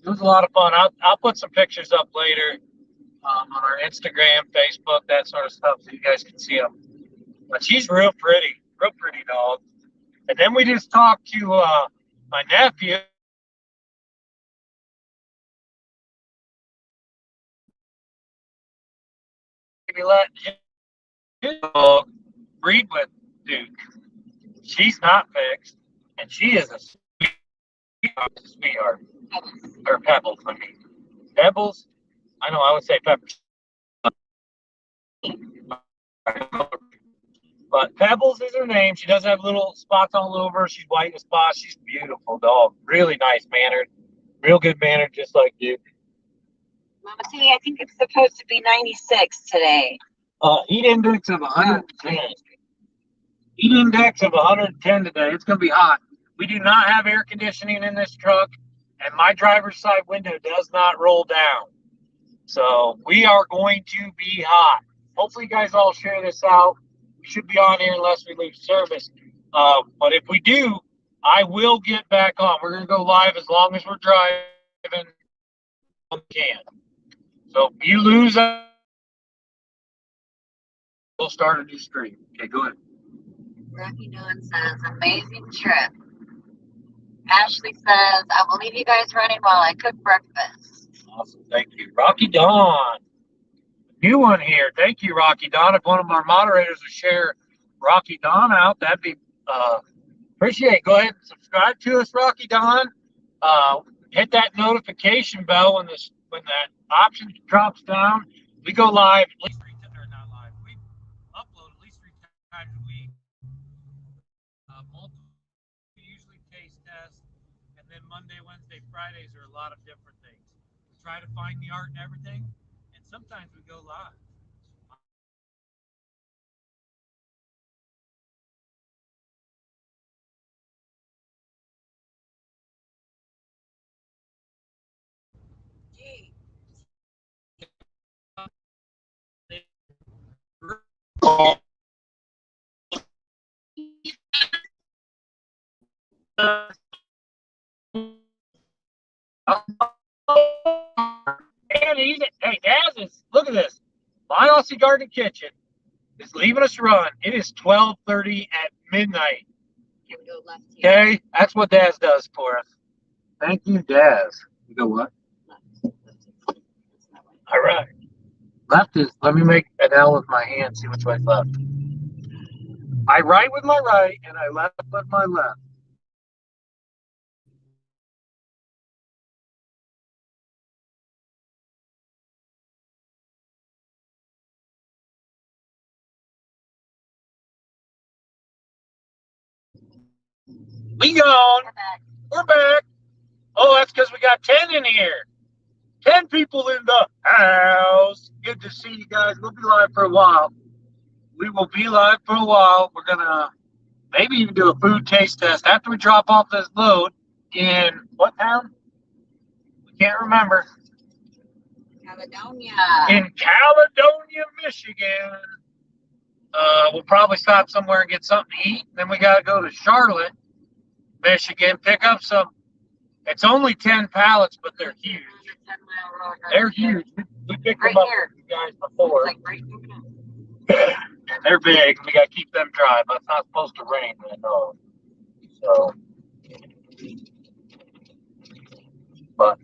[SPEAKER 1] It was a lot of fun. I'll put some pictures up later on our Instagram, Facebook, that sort of stuff, so you guys can see them. But she's real pretty dog. And then we just talked to my nephew. Maybe let his dog breed with Duke. She's not fixed, and she is a sweetheart. Or Pebbles, I mean. Pebbles? I know, I would say Peppers. But Pebbles is her name. She does have little spots all over. She's white in spots. She's a beautiful dog. Really nice mannered. Real good mannered, just like you.
[SPEAKER 2] Mama T, I think it's supposed to be 96 today.
[SPEAKER 1] Heat index of 110. Heat index of 110 today. It's going to be hot. We do not have air conditioning in this truck, and my driver's side window does not roll down. So we are going to be hot. Hopefully you guys all share this out. We should be on here unless we leave service. But if we do, I will get back on. We're going to go live as long as we're driving. We can. So if you lose, we'll start a new stream. Okay, go ahead.
[SPEAKER 2] Rocky Dawn says, amazing trip. Ashley says, I will leave you guys running while I cook breakfast.
[SPEAKER 1] Awesome. Thank you. Rocky Dawn. New one here. Thank you, Rocky Dawn. If one of our moderators would share Rocky Dawn out, that'd be appreciate it. Go ahead and subscribe to us, Rocky Dawn. Hit that notification bell when that option drops down. We go live at least 3 times, or not live. We upload at least 3 times a week. Multiple usually taste tests. And then Monday, Wednesday, Fridays are a lot of different things. We try to find the art and everything, and sometimes we go live.
[SPEAKER 2] Gee,
[SPEAKER 1] And hey, Daz is, look at this. My Aussie Garden Kitchen is leaving us run. It is 12:30 at midnight.
[SPEAKER 2] can we go left here?
[SPEAKER 1] Okay, that's what Daz does for us. Thank you, Daz. You go what?
[SPEAKER 2] Left. That's not right.
[SPEAKER 1] All right. Left is, let me make an L with my hand, see which way's left. I right with my right, and I left with my left. We gone.
[SPEAKER 2] We're back.
[SPEAKER 1] We're back. Oh, that's because we got 10 in here. 10 people in the house. Good to see you guys. We'll be live for a while. We will be live for a while. We're going to maybe even do a food taste test after we drop off this load in what town? We can't remember.
[SPEAKER 2] Caledonia.
[SPEAKER 1] In Caledonia, Michigan. We'll probably stop somewhere and get something to eat. Then we got to go to Charlotte, Michigan, pick up some. It's only 10 pallets, but they're huge.
[SPEAKER 2] 10-mile road.
[SPEAKER 1] They're huge. We picked
[SPEAKER 2] Right
[SPEAKER 1] them up
[SPEAKER 2] here.
[SPEAKER 1] with you guys before.
[SPEAKER 2] It's like right here.
[SPEAKER 1] They're big. We got to keep them dry, but it's not supposed to rain. I know. So, but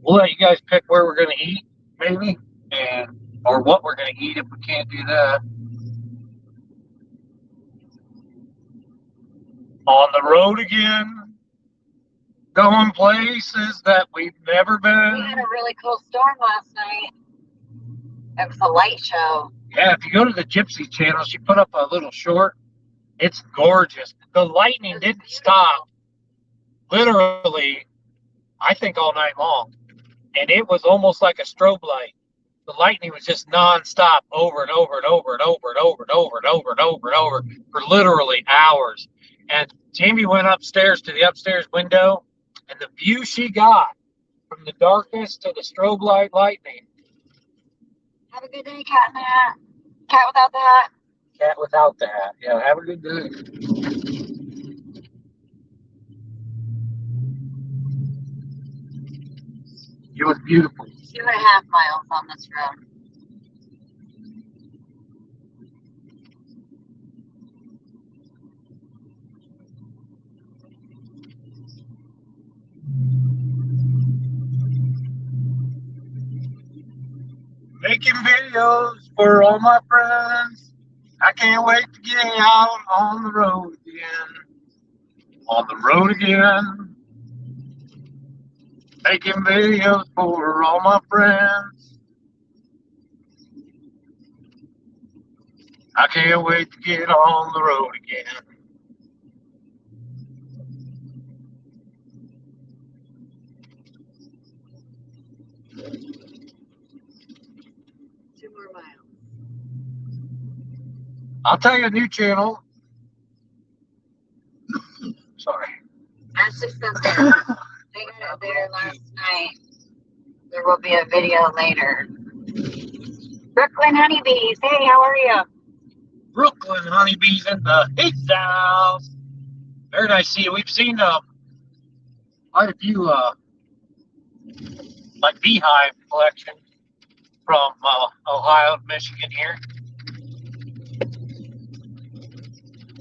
[SPEAKER 1] we'll let you guys pick where we're going to eat, maybe, and or what we're going to eat if we can't do that. On the road again, going places that we've never been.
[SPEAKER 2] We had a really cool storm last night. It was a light show.
[SPEAKER 1] Yeah, if you go to the Gypsy channel, she put up a little short. It's gorgeous. The lightning didn't stop, literally, I think all night long. And it was almost like a strobe light. The lightning was just nonstop over and over and over and over and over and over and over and over and over for literally hours. And Jamie went upstairs to the upstairs window, and the view she got from the darkness to the strobe light lightning.
[SPEAKER 2] Have a good day, Cat in the Hat. Cat without the hat.
[SPEAKER 1] Cat without the hat. Yeah, have a good day. It was beautiful.
[SPEAKER 2] 2.5 miles on this road.
[SPEAKER 1] Making videos for all my friends. I can't wait to get out on the road again. On the road again. Making videos for all my friends. I can't wait to get on the road again.
[SPEAKER 2] Two more miles.
[SPEAKER 1] I'll tell you a new channel. Sorry.
[SPEAKER 2] Ashley said that they got it there last night. There will be a video later. Brooklyn Honeybees. Hey, how are you?
[SPEAKER 1] Brooklyn honeybees in the house. Very nice to see you. We've seen quite a few like beehive collection from Ohio and Michigan here.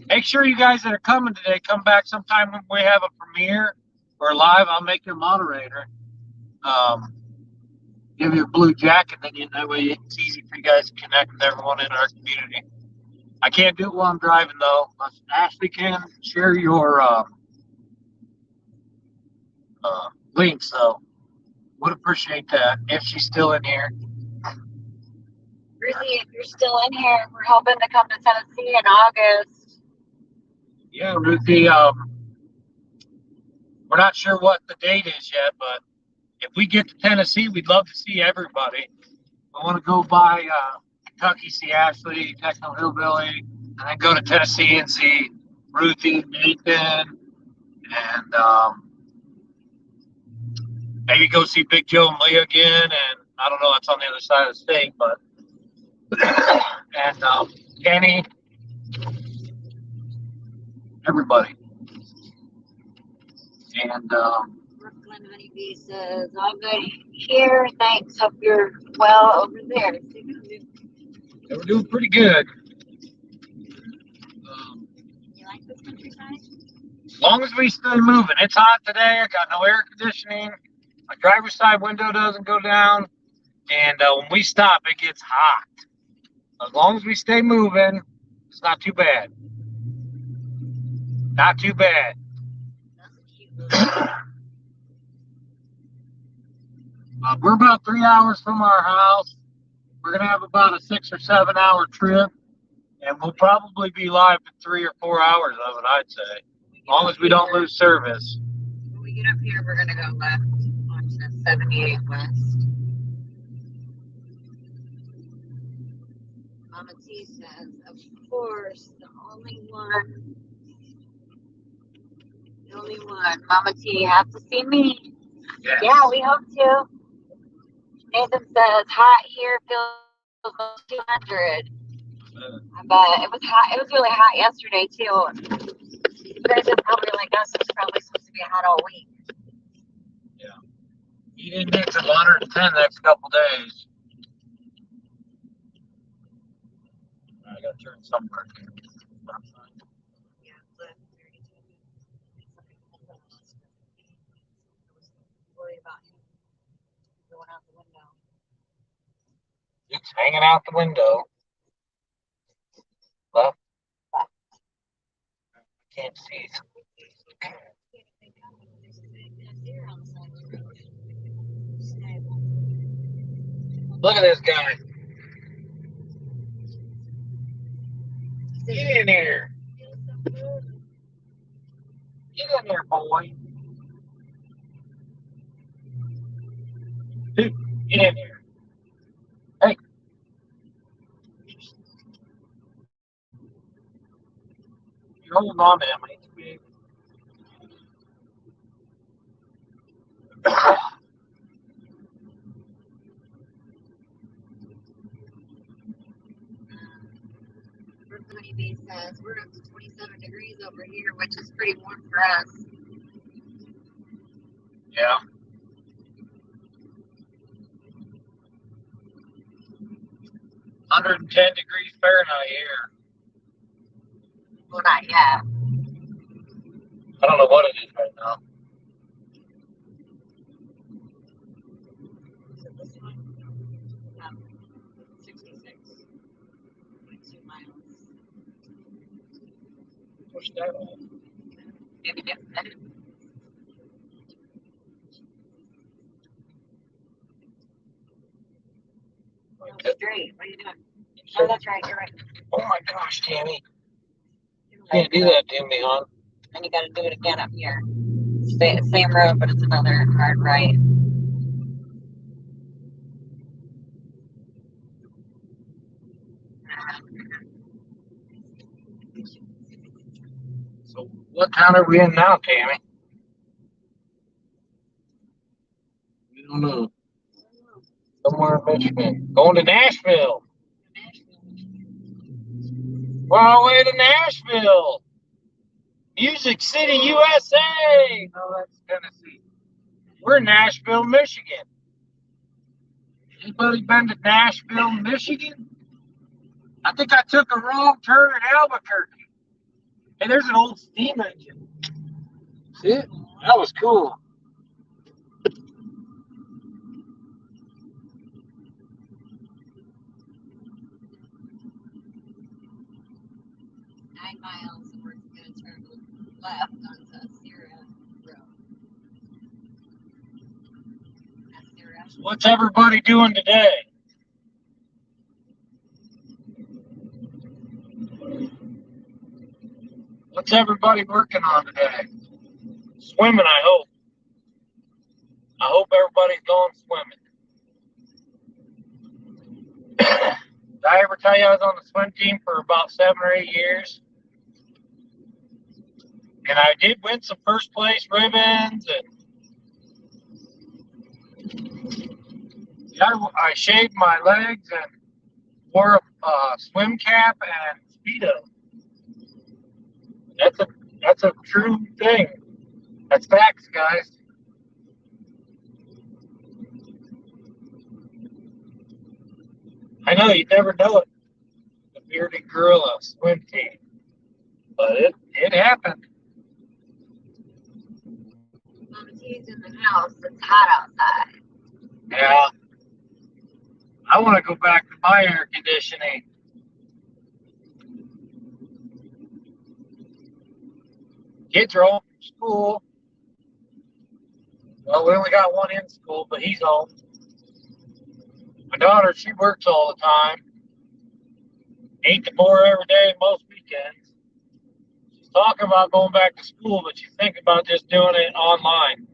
[SPEAKER 1] Make sure you guys that are coming today come back sometime when we have a premiere or live. I'll make you a moderator. Give you a blue jacket, then that way it's easy for you guys to connect with everyone in our community. I can't do it while I'm driving though. Ashley can share your links though. Would appreciate that if she's still in here.
[SPEAKER 2] Ruthie, if you're still in here, we're hoping to come to Tennessee in August.
[SPEAKER 1] Yeah, Ruthie. We're not sure what the date is yet, but if we get to Tennessee, we'd love to see everybody. I want to go by Kentucky, see Ashley, Techno Hillbilly, and then go to Tennessee and see Ruthie, Nathan, and maybe go see Big Joe and Leah again. And I don't know, that's on the other side of the state, but and Kenny, everybody. And
[SPEAKER 2] Brooklyn Honeybee says, all good here. Thanks. Hope you're well over there.
[SPEAKER 1] they were doing pretty good.
[SPEAKER 2] You like this countryside?
[SPEAKER 1] As long as we stay moving. It's hot today. I got no air conditioning. My driver's side window doesn't go down. And when we stop, it gets hot. As long as we stay moving, it's not too bad. Not too bad. We're about 3 hours from our house. We're going to have about a 6 or 7 hour trip. And we'll probably be live in 3 or 4 hours of it, I'd say. As long as we don't lose service.
[SPEAKER 2] When we get up here, we're going to go left onto 78 West. Mama T says, of course, the only one. Mama T, you have to see me.
[SPEAKER 1] Yes.
[SPEAKER 2] Yeah, we hope to. Nathan says, hot here, feels 200. But it was hot. It was really hot yesterday, too. You guys are probably like us. It's probably supposed to be hot all week.
[SPEAKER 1] Yeah. Heat index of 110 the next couple days. I got to turn somewhere.
[SPEAKER 2] Yeah, but worry about him going out the window.
[SPEAKER 1] It's hanging out the window. Left. I can't see. Look at this guy. Get in here. Get in there, boy. Dude, get in here. Hey. You're holding on to him. I need to be
[SPEAKER 2] Honeybee says we're up to 27 degrees over here, which is pretty warm for us.
[SPEAKER 1] Yeah. $110 degrees Fahrenheit here.
[SPEAKER 2] Well, not yet.
[SPEAKER 1] I don't know what it is right now.
[SPEAKER 2] So this one, 66.2 miles.
[SPEAKER 1] Push that off.
[SPEAKER 2] Maybe get that. Straight. What are you doing? Oh, that's right. You're right.
[SPEAKER 1] Oh my gosh, Tammy. You can't do that to me, hon.
[SPEAKER 2] And you got to do it again up here. Same road, but it's another hard right.
[SPEAKER 1] So what town are we in now, Tammy? We don't know. Somewhere in Michigan. Going to Nashville. We're on our way to Nashville. Music City, USA. No, that's Tennessee. We're in Nashville, Michigan. Anybody been to Nashville, Michigan? I think I took a wrong turn in Albuquerque. Hey, there's an old steam engine. See it? That was cool.
[SPEAKER 2] 9 miles, and we're going to turn left onto Sierra Road.
[SPEAKER 1] What's everybody doing today? What's everybody working on today? Swimming, I hope. I hope everybody's going swimming. Did I ever tell you I was on the swim team for about 7 or 8 years? And I did win some first place ribbons, and I shaved my legs and wore a swim cap and Speedo. That's a true thing. That's facts, guys. I know you never know it. The bearded gorilla swim team, but it happened.
[SPEAKER 2] He's in the house. It's hot outside.
[SPEAKER 1] Yeah. I want to go back to my air conditioning. Kids are home from school. Well, we only got one in school, but he's home. My daughter, she works all the time. 8 to 4 every day, most weekends. She's talking about going back to school, but she's thinking about just doing it online.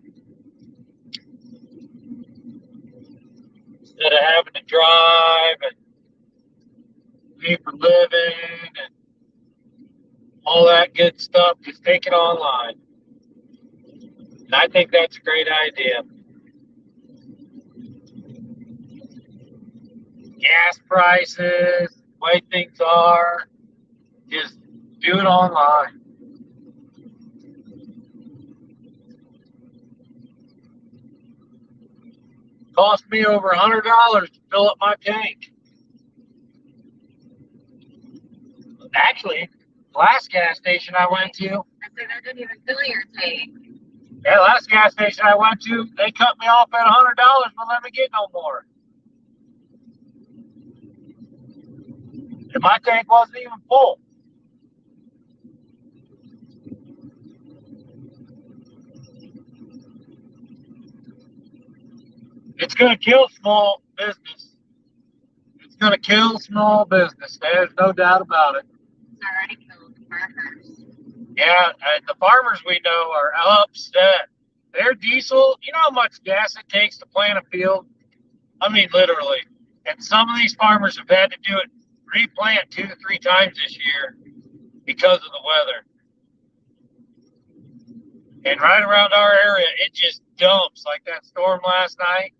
[SPEAKER 1] Instead of having to drive and pay for living and all that good stuff, just take it online. And I think that's a great idea. Gas prices, the way things are, just do it online. Cost me over $100 to fill up my tank. Actually, last gas station I went to.
[SPEAKER 2] I said, that didn't even fill your tank.
[SPEAKER 1] Yeah, last gas station I went to, they cut me off at $100, but let me get no more. And my tank wasn't even full. It's going to kill small business. It's going to kill small business. There's no doubt about it.
[SPEAKER 2] It's already killed the farmers.
[SPEAKER 1] Yeah, the farmers we know are upset. Their diesel, you know how much gas it takes to plant a field? I mean, literally. And some of these farmers have had to do it, replant 2 to 3 times this year because of the weather. And right around our area, it just dumps like that storm last night,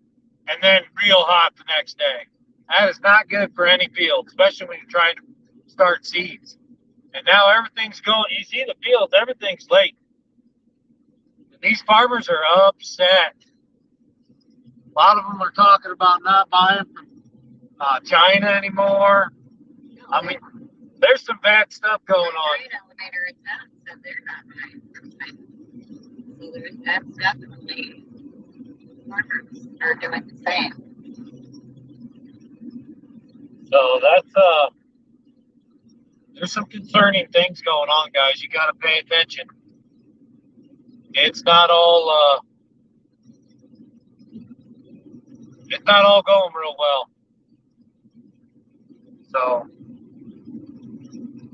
[SPEAKER 1] and then real hot the next day. That is not good for any field, especially when you're trying to start seeds. And now everything's going, you see the fields, everything's late. And these farmers are upset. A lot of them are talking about not buying from China anymore. I mean, there's some bad stuff going on.
[SPEAKER 2] Elevator in town said they're not buying from China. So that's definitely farmers are doing the same.
[SPEAKER 1] So that's there's some concerning things going on, guys. You got to pay attention. It's not all going real well. So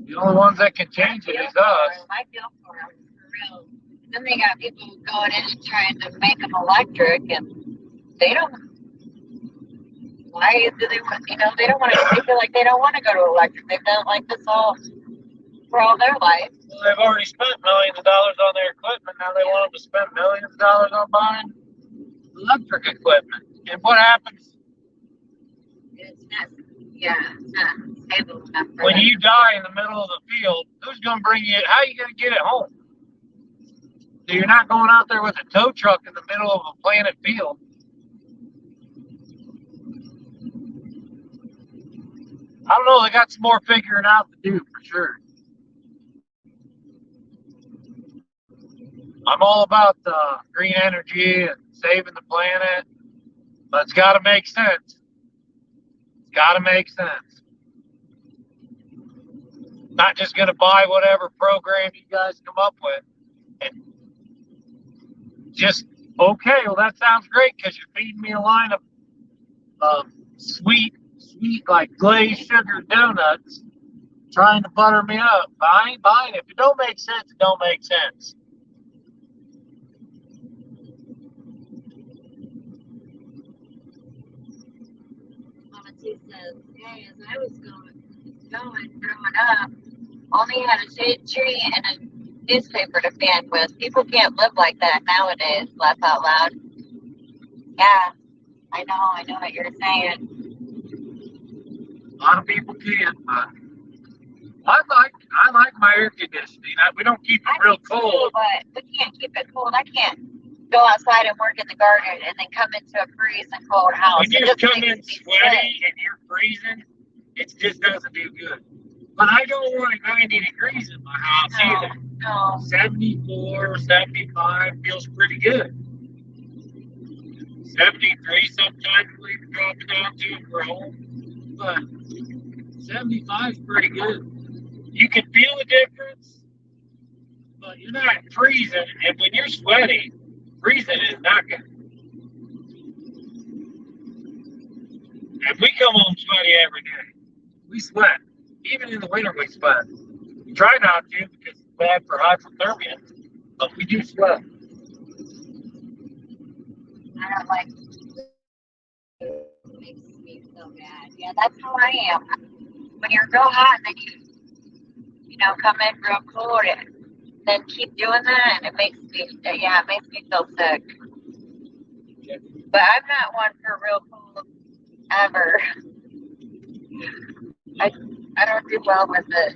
[SPEAKER 1] the only ones that can change it is us.
[SPEAKER 2] I feel for them, for real. Then they got people going in and trying to make them electric, and they don't. Why do they want? They don't want to. They feel like they don't want to go to electric. They've done like this for all their life.
[SPEAKER 1] Well, they've already spent millions of dollars on their equipment. Now they want them to spend millions of dollars on buying electric equipment. And what happens?
[SPEAKER 2] It's not. Yeah, it's not stable enough.
[SPEAKER 1] When you die in the middle of the field, who's going to bring you? How are you going to get it home? So you're not going out there with a tow truck in the middle of a planted field. I don't know. They got some more figuring out to do for sure. I'm all about green energy and saving the planet, but it's got to make sense. It's got to make sense. Not just going to buy whatever program you guys come up with and just, okay, well, that sounds great because you're feeding me a line of sweet, like glazed sugar donuts, trying to butter me up. But I ain't buying it. If it don't make sense, it don't make sense.
[SPEAKER 2] says, hey, as I was going growing up, only had a shade tree and a newspaper to fan with. People can't live like that nowadays. Laugh out loud. Yeah, I know what you're saying.
[SPEAKER 1] A lot of people can't, but I like my air conditioning. We don't keep it real cold.
[SPEAKER 2] Too, but we can't keep it cold. I can't go outside and work in the garden and then come into a freezing cold house.
[SPEAKER 1] When you come in sweaty and you're freezing, it just doesn't do good. But I don't want 90 degrees in my house either.
[SPEAKER 2] No.
[SPEAKER 1] 74, 75 feels pretty good. 73 sometimes we drop it down to for home. But 75 is pretty good. You can feel the difference, but you're not freezing. And when you're sweaty, freezing is not good. And we come home sweaty every day. We sweat. Even in the winter, we sweat. We try not to because it's bad for hypothermia, but we do sweat.
[SPEAKER 2] I don't like it. Makes me so bad. Yeah, that's how I am. When you're real hot and then you come in real cool and then keep doing that, and it makes me feel sick.
[SPEAKER 1] Yeah.
[SPEAKER 2] But I'm not one for real cold ever. I don't do well with it.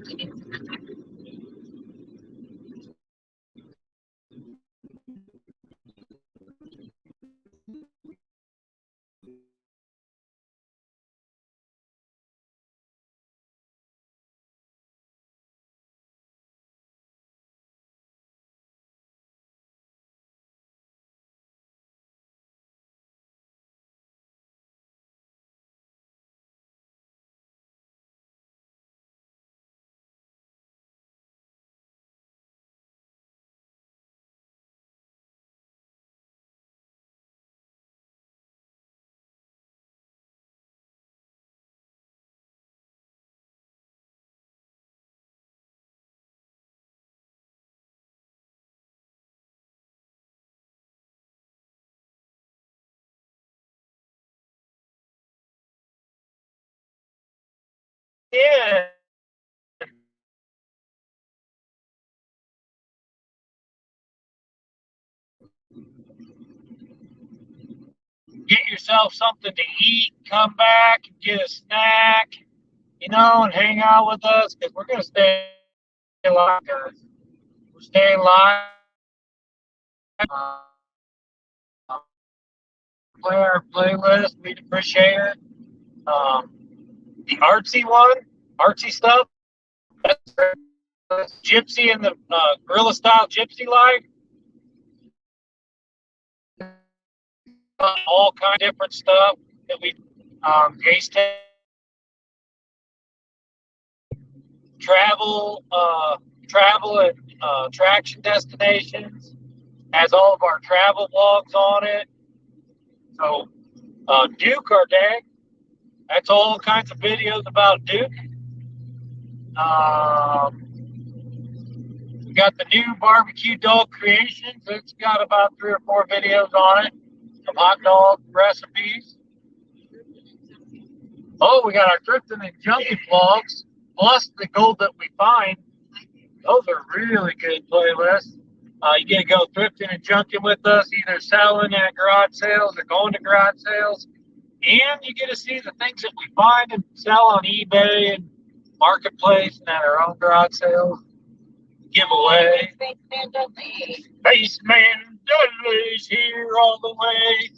[SPEAKER 1] Yeah. Get yourself something to eat, come back, and get a snack, and hang out with us because we're going to stay live, guys. We're staying live. Uh, Play our playlist. We'd appreciate it. The artsy stuff. That's gypsy and the guerrilla style gypsy life. All kind of different stuff that we taste travel and attraction destinations. Has all of our travel vlogs on it. So Duke, our dad, that's all kinds of videos about Duke. We got the new barbecue dog creations. It's got about 3 or 4 videos on it of hot dog recipes. Oh, we got our drifting and junking vlogs, plus the gold that we find. Those are really good playlists. You get to go thrifting and junking with us, either selling at garage sales or going to garage sales. And you get to see the things that we find and sell on eBay and Marketplace and at our own garage sales. Giveaway.
[SPEAKER 2] Spaceman Dudley.
[SPEAKER 1] Spaceman Dudley's here all the way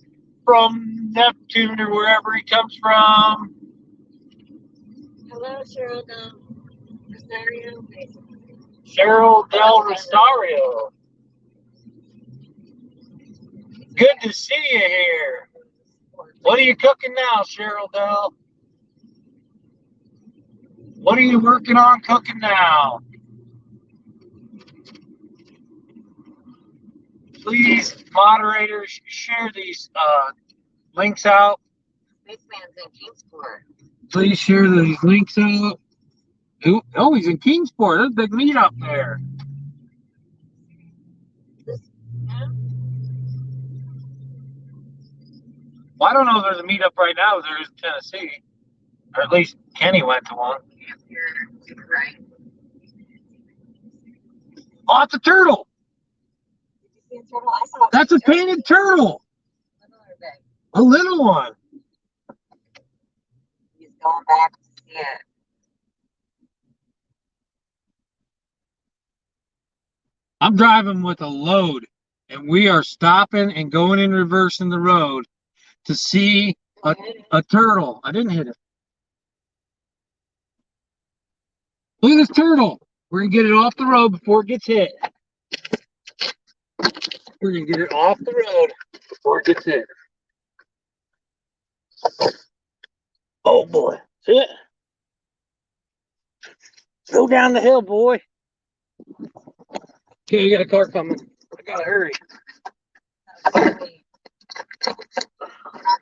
[SPEAKER 1] from Neptune or wherever he comes from.
[SPEAKER 2] Hello, Cheryl Del Rosario.
[SPEAKER 1] Cheryl Del Rosario. Good to see you here. What are you cooking now, Cheryl Del? What are you working on cooking now? Please, moderators, share these links out.
[SPEAKER 2] Spaceman's in Kingsport.
[SPEAKER 1] Please share these links out. Oh, he's in Kingsport. There's a big meet up there. Well, I don't know if there's a meetup right now as there is in Tennessee. Or at least Kenny went to one.
[SPEAKER 2] You're right.
[SPEAKER 1] Oh, it's a turtle.
[SPEAKER 2] Did you see a turtle? I saw
[SPEAKER 1] That's a painted turtle.
[SPEAKER 2] Little or big?
[SPEAKER 1] A little one.
[SPEAKER 2] He's going back to see it.
[SPEAKER 1] I'm driving with a load, and we are stopping and going in reverse in the road to see a turtle. I didn't hit it. Look at this turtle. We're going to get it off the road before it gets hit. We're going to get it off the road before it gets hit. Oh, boy. See it? Go down the hill, boy. Okay, you got a car coming. I got to hurry.
[SPEAKER 2] My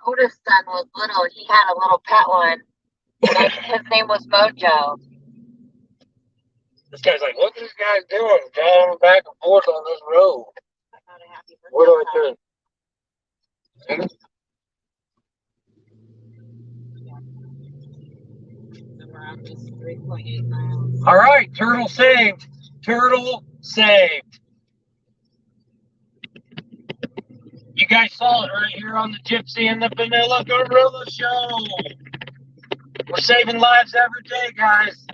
[SPEAKER 2] oldest son was little. He had a little pet one. And his name was Mojo.
[SPEAKER 1] This guy's like, what's this guy doing? Driving back and forth on this road. Where do I turn?
[SPEAKER 2] We're on just 3.8 miles.
[SPEAKER 1] All right, turtle saved. Turtle saved. You guys saw it right here on the Gypsy and the Vanilla Gorilla Show. We're saving lives every day, guys.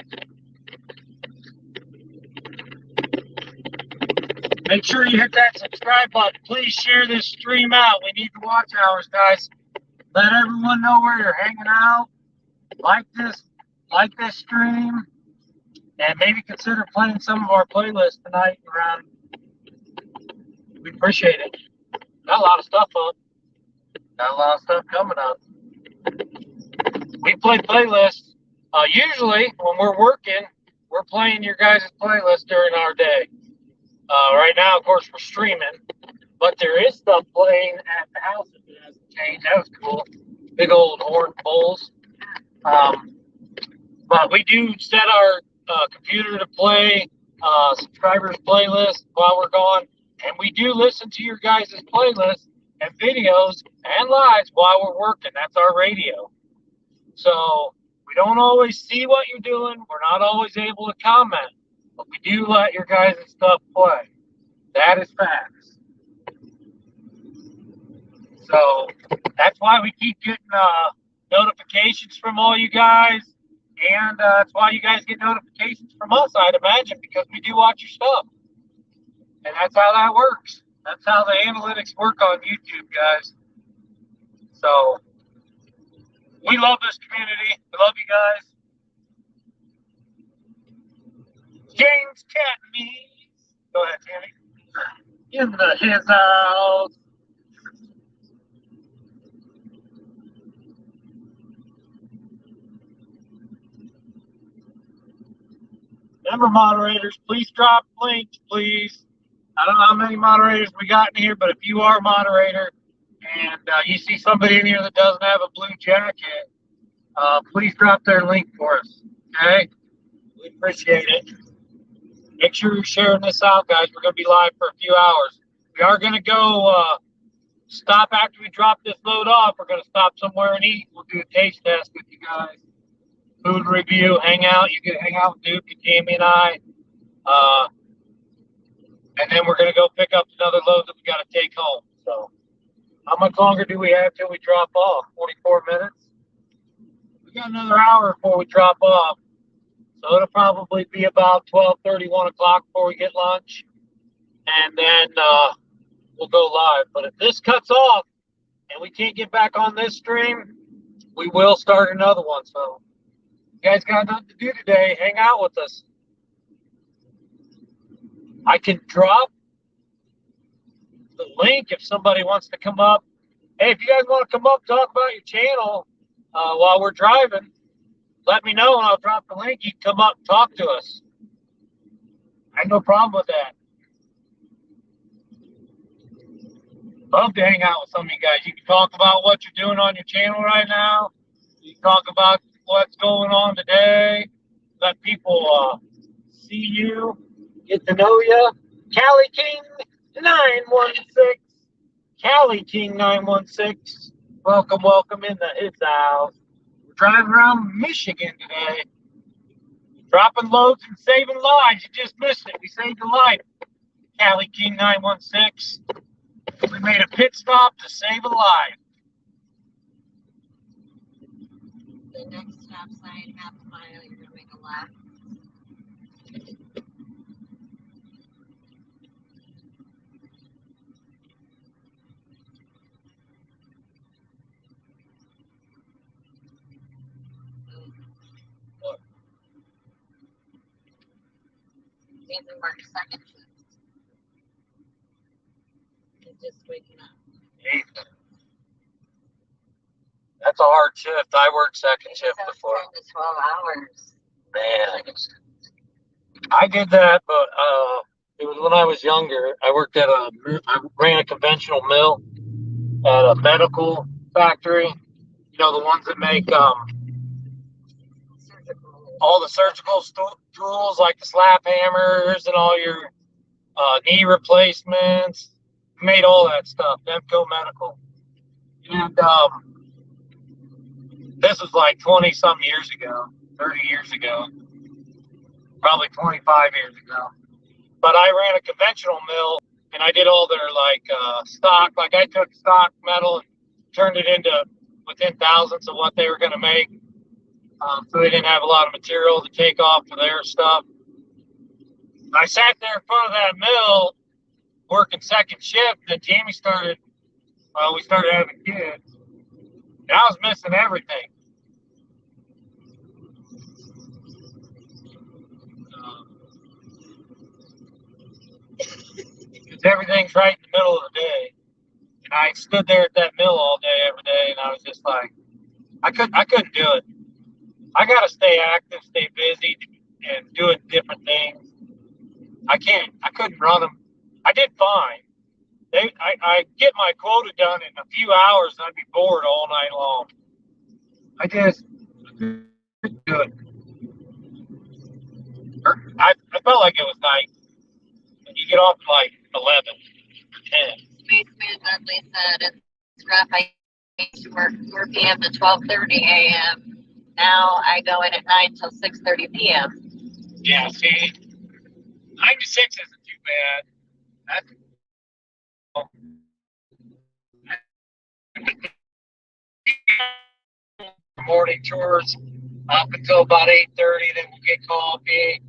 [SPEAKER 1] Make sure you hit that subscribe button. Please share this stream out. We need the watch hours, guys. Let everyone know where you're hanging out. Like this stream, and maybe consider playing some of our playlists tonight around. We appreciate it. Got a lot of stuff up. Got a lot of stuff coming up. We play playlists. Usually, when we're working, we're playing your guys' playlist during our day. Right now, of course, we're streaming, but there is stuff playing at the house if it hasn't changed. That was cool. Big old horn bowls. But we do set our computer to play subscribers playlist while we're gone, and we do listen to your guys' playlists and videos and lives while we're working. That's our radio. So we don't always see what you're doing. We're not always able to comment, but we do let your guys' stuff play. That is facts. So that's why we keep getting notifications from all you guys. And that's why you guys get notifications from us, I'd imagine, because we do watch your stuff. And that's how that works. That's how the analytics work on YouTube, guys. So we love this community. We love you guys. James Catney. Go ahead, Tammy. In his house. Remember, moderators, please drop links, please. I don't know how many moderators we got in here, but if you are a moderator and you see somebody in here that doesn't have a blue jacket, please drop their link for us, okay? We appreciate it. Make sure you're sharing this out, guys. We're going to be live for a few hours. We are going to go stop after we drop this load off. We're going to stop somewhere and eat. We'll do a taste test with you guys. Food review, hang out. You can hang out with Duke and Tammy and I. And then we're going to go pick up another load that we got to take home. So how much longer do we have till we drop off? 44 minutes? We got another hour before we drop off. So it'll probably be about 12:30, 1 o'clock before we get lunch. And then we'll go live. But if this cuts off and we can't get back on this stream, we will start another one. So you guys got nothing to do today. Hang out with us. I can drop the link if somebody wants to come up. Hey, if you guys want to come up, talk about your channel while we're driving, let me know and I'll drop the link. You can come up and talk to us. I have no problem with that. Love to hang out with some of you guys. You can talk about what you're doing on your channel right now. You can talk about what's going on today. Let people see you, get to know you. Cali King 916. Cali King 916. Welcome in his house. We're driving around Michigan today, dropping loads and saving lives. You just missed it. We saved a life. Cali King 916. We made a pit stop to save a life.
[SPEAKER 2] The next stop sign, half a mile, you're going to make a left. Means we work second shift. He's just waking up.
[SPEAKER 1] Hey, that's a hard shift. I worked second shift before.
[SPEAKER 2] 10 to 12 hours.
[SPEAKER 1] Man, I did that, but it was when I was younger. I ran a conventional mill at a medical factory. You know, the ones that make all the surgical tools, like the slap hammers and all your knee replacements. Made all that stuff. Demco Medical. And this was like 20 some years ago, 30 years ago, probably 25 years ago. But I ran a conventional mill, and I did all their stock. Like I took stock metal and turned it into within thousandths of what they were going to make. So they didn't have a lot of material to take off for their stuff. I sat there in front of that mill working second shift, and Jamie we started having kids. And I was missing everything. Because everything's right in the middle of the day. And I stood there at that mill all day, every day, and I was just like, I couldn't do it. I got to stay active, stay busy, and doing different things. I couldn't run them. I did fine. I get my quota done in a few hours, and I'd be bored all night long. I just couldn't do it. I felt like it was night. You get off at like 11 or 10.
[SPEAKER 2] Spaceman Dudley said it's rough. I used to work 4 p.m. to 12:30 a.m. Now I go in at 9 till 6:30 p.m.
[SPEAKER 1] Yeah, see, 9 to 6 isn't too bad. Morning chores up until about 8:30. Then we'll get coffee,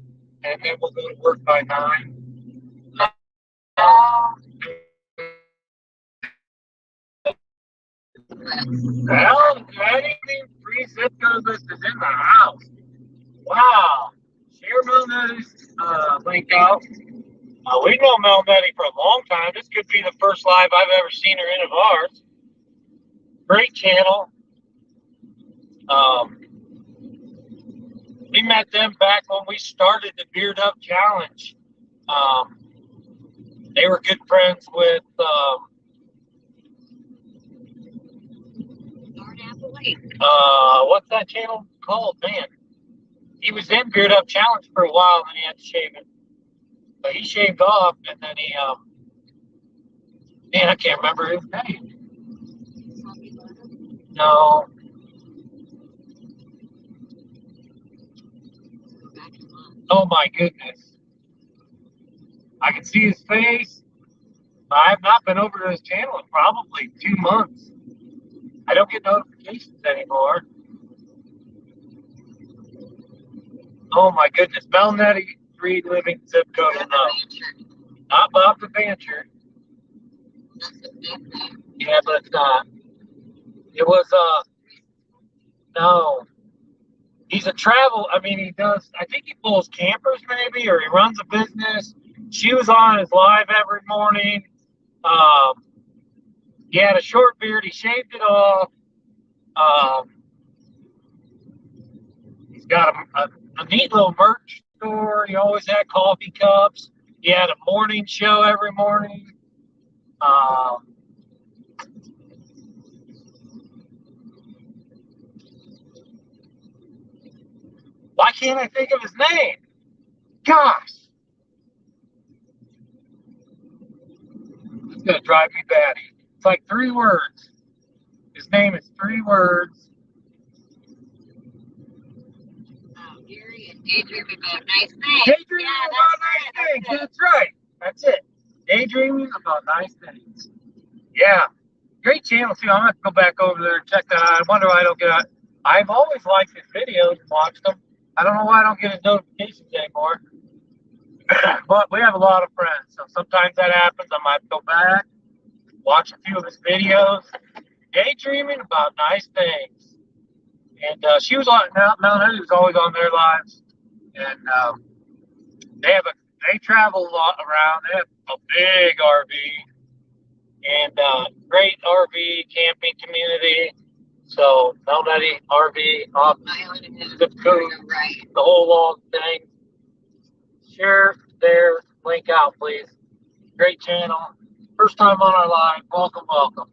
[SPEAKER 1] and then we'll go to work by 9. Well, anything free zip code list is in the house. Wow. Share Melnetti's link out. We've known Melnetti for a long time. This could be the first live I've ever seen her in of ours. Great channel. We met them back when we started the Beard Up Challenge. They were good friends with what's that channel called? Man, he was in Beard Up Challenge for a while, and then he had to shave it. But he shaved off, and then he man, I can't remember his name. No. Oh my goodness. I can see his face. I have not been over to his channel in probably 2 months. I don't get notifications anymore. Oh my goodness. Melnetti, 3 living zip code. Not Bob the Bancher. Yeah, but it's not. It was, no. He's a travel, he does, I think he pulls campers maybe, or he runs a business. She was on his live every morning. He had a short beard. He shaved it off. He's got a neat little merch store. He always had coffee cups. He had a morning show every morning. Why can't I think of his name? Gosh. It's going to drive me batty. It's like 3 words. His name is 3 words.
[SPEAKER 2] Daydreaming about nice things.
[SPEAKER 1] Daydreaming about nice things. That's right. That's it. Daydreaming about nice things. Yeah. Great channel too. I'm gonna have to go back over there and check that out. I wonder why I don't get out. I've always liked his videos and watched them. I don't know why I don't get his notifications anymore. But we have a lot of friends, so sometimes that happens. I might go back, watch a few of his videos, daydreaming about nice things. And she was on Mount was always on their lives, and they travel a lot around. They have a big RV and great RV camping community. So Melnetty RV off zip code,
[SPEAKER 2] Right.
[SPEAKER 1] the whole long thing. Share their link out, please. Great channel. First time on our live. Welcome, welcome.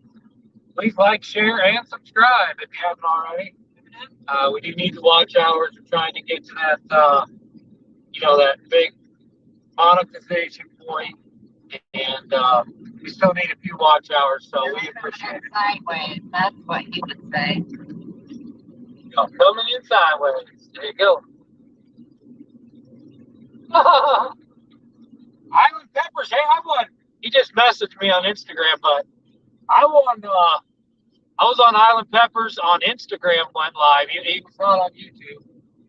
[SPEAKER 1] Please like, share, and subscribe if you haven't already. We do need the watch hours. We're trying to get to that, that big monetization point, and we still need a few watch hours, so we appreciate it.
[SPEAKER 2] Sideways, that's what you would say.
[SPEAKER 1] Coming in sideways. There you go. Island Peppers. Hey, I won. He just messaged me on Instagram, but I won. I was on Island Peppers on Instagram. Went live. He was not on YouTube.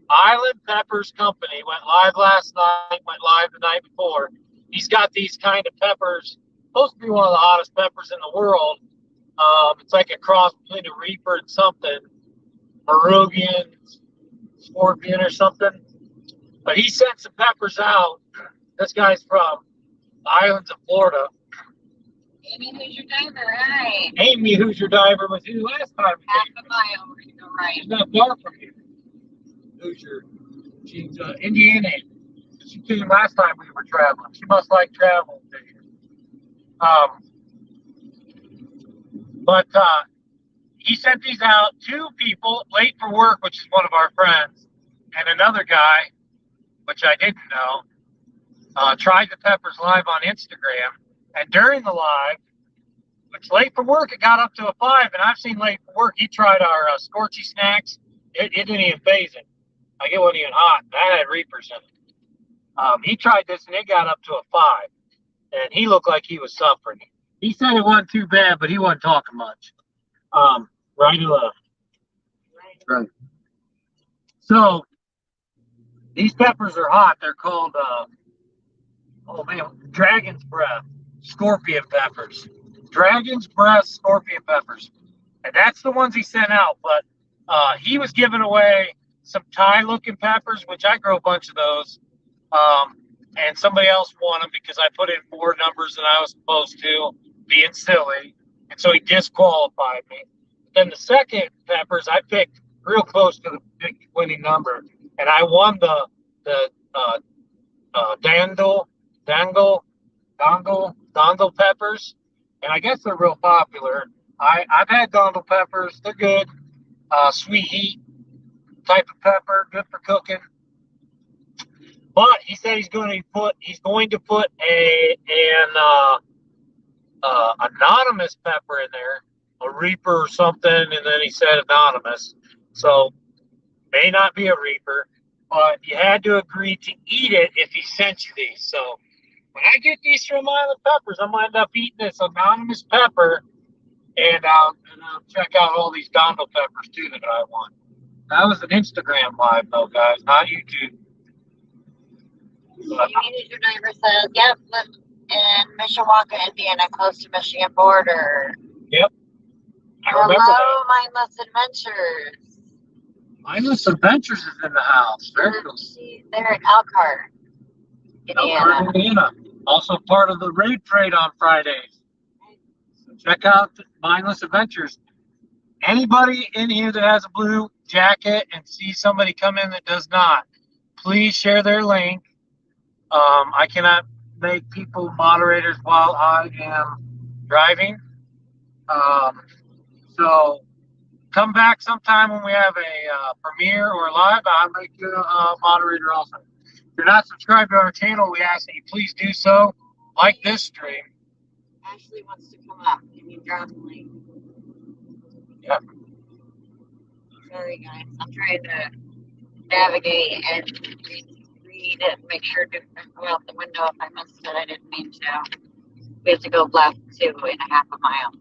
[SPEAKER 1] Island Peppers Company went live last night. Went live the night before. He's got these kind of peppers. Supposed to be one of the hottest peppers in the world. It's like a cross between a Reaper and something, Peruvian, Scorpion or something. But he sent some peppers out. This guy's from the islands of Florida.
[SPEAKER 2] Amy, who's your diver? Right.
[SPEAKER 1] Amy, who's your diver, was who last time?
[SPEAKER 2] Half a mile over to the right.
[SPEAKER 1] She's not far from you. She's Indiana. She came last time we were traveling. She must like traveling. But he sent these out. Two people late for work, which is one of our friends, and another guy, which I didn't know, tried the peppers live on Instagram. And during the live, which late for work, it got up to a 5. And I've seen late for work, he tried our Scorchy snacks. It didn't even phase him. Like, it wasn't even hot. That had Reapers in it. He tried this, and it got up to a 5. And he looked like he was suffering. He said it wasn't too bad, but he wasn't talking much. Right or left? Right. So, these peppers are hot. They're called, Dragon's Breath Scorpion peppers. Dragon's Breath Scorpion peppers. And that's the ones he sent out. But he was giving away some Thai-looking peppers, which I grow a bunch of those. And somebody else won them because I put in more numbers than I was supposed to, being silly. And so he disqualified me. Then the second peppers, I picked real close to the big winning number. And I won the Dangle peppers. And I guess they're real popular. I've had Dangle peppers. They're good. Sweet heat type of pepper, good for cooking. But he said he's going to put an anonymous pepper in there, a Reaper or something, and then he said anonymous. So may not be a Reaper, but you had to agree to eat it if he sent you these. So when I get these from Island Peppers, I'm gonna end up eating this anonymous pepper, and I'll check out all these Dondo peppers too that I want. That was an Instagram live though, guys, not YouTube.
[SPEAKER 2] Your neighbor says, yep, live in Mishawaka, Indiana, close to Michigan border.
[SPEAKER 1] Yep. I remember that.
[SPEAKER 2] Hello, Mindless Adventures.
[SPEAKER 1] Mindless Adventures is in the house. Very cool.
[SPEAKER 2] They're in Elkhart, Indiana.
[SPEAKER 1] Indiana. Also part of the raid trade on Fridays. So check out Mindless Adventures. Anybody in here that has a blue jacket and sees somebody come in that does not, please share their link. I cannot make people moderators while I am driving. So come back sometime when we have a premiere or live. I'll make you a moderator also. If you're not subscribed to our channel, we ask that you please do so. Like this stream.
[SPEAKER 2] Ashley wants to come up. Can you drop the link?
[SPEAKER 1] Yep.
[SPEAKER 2] Sorry, guys. I'm trying to navigate and read it and make sure to go out the window if I missed it. I didn't mean to. We have to go left 2.5 miles.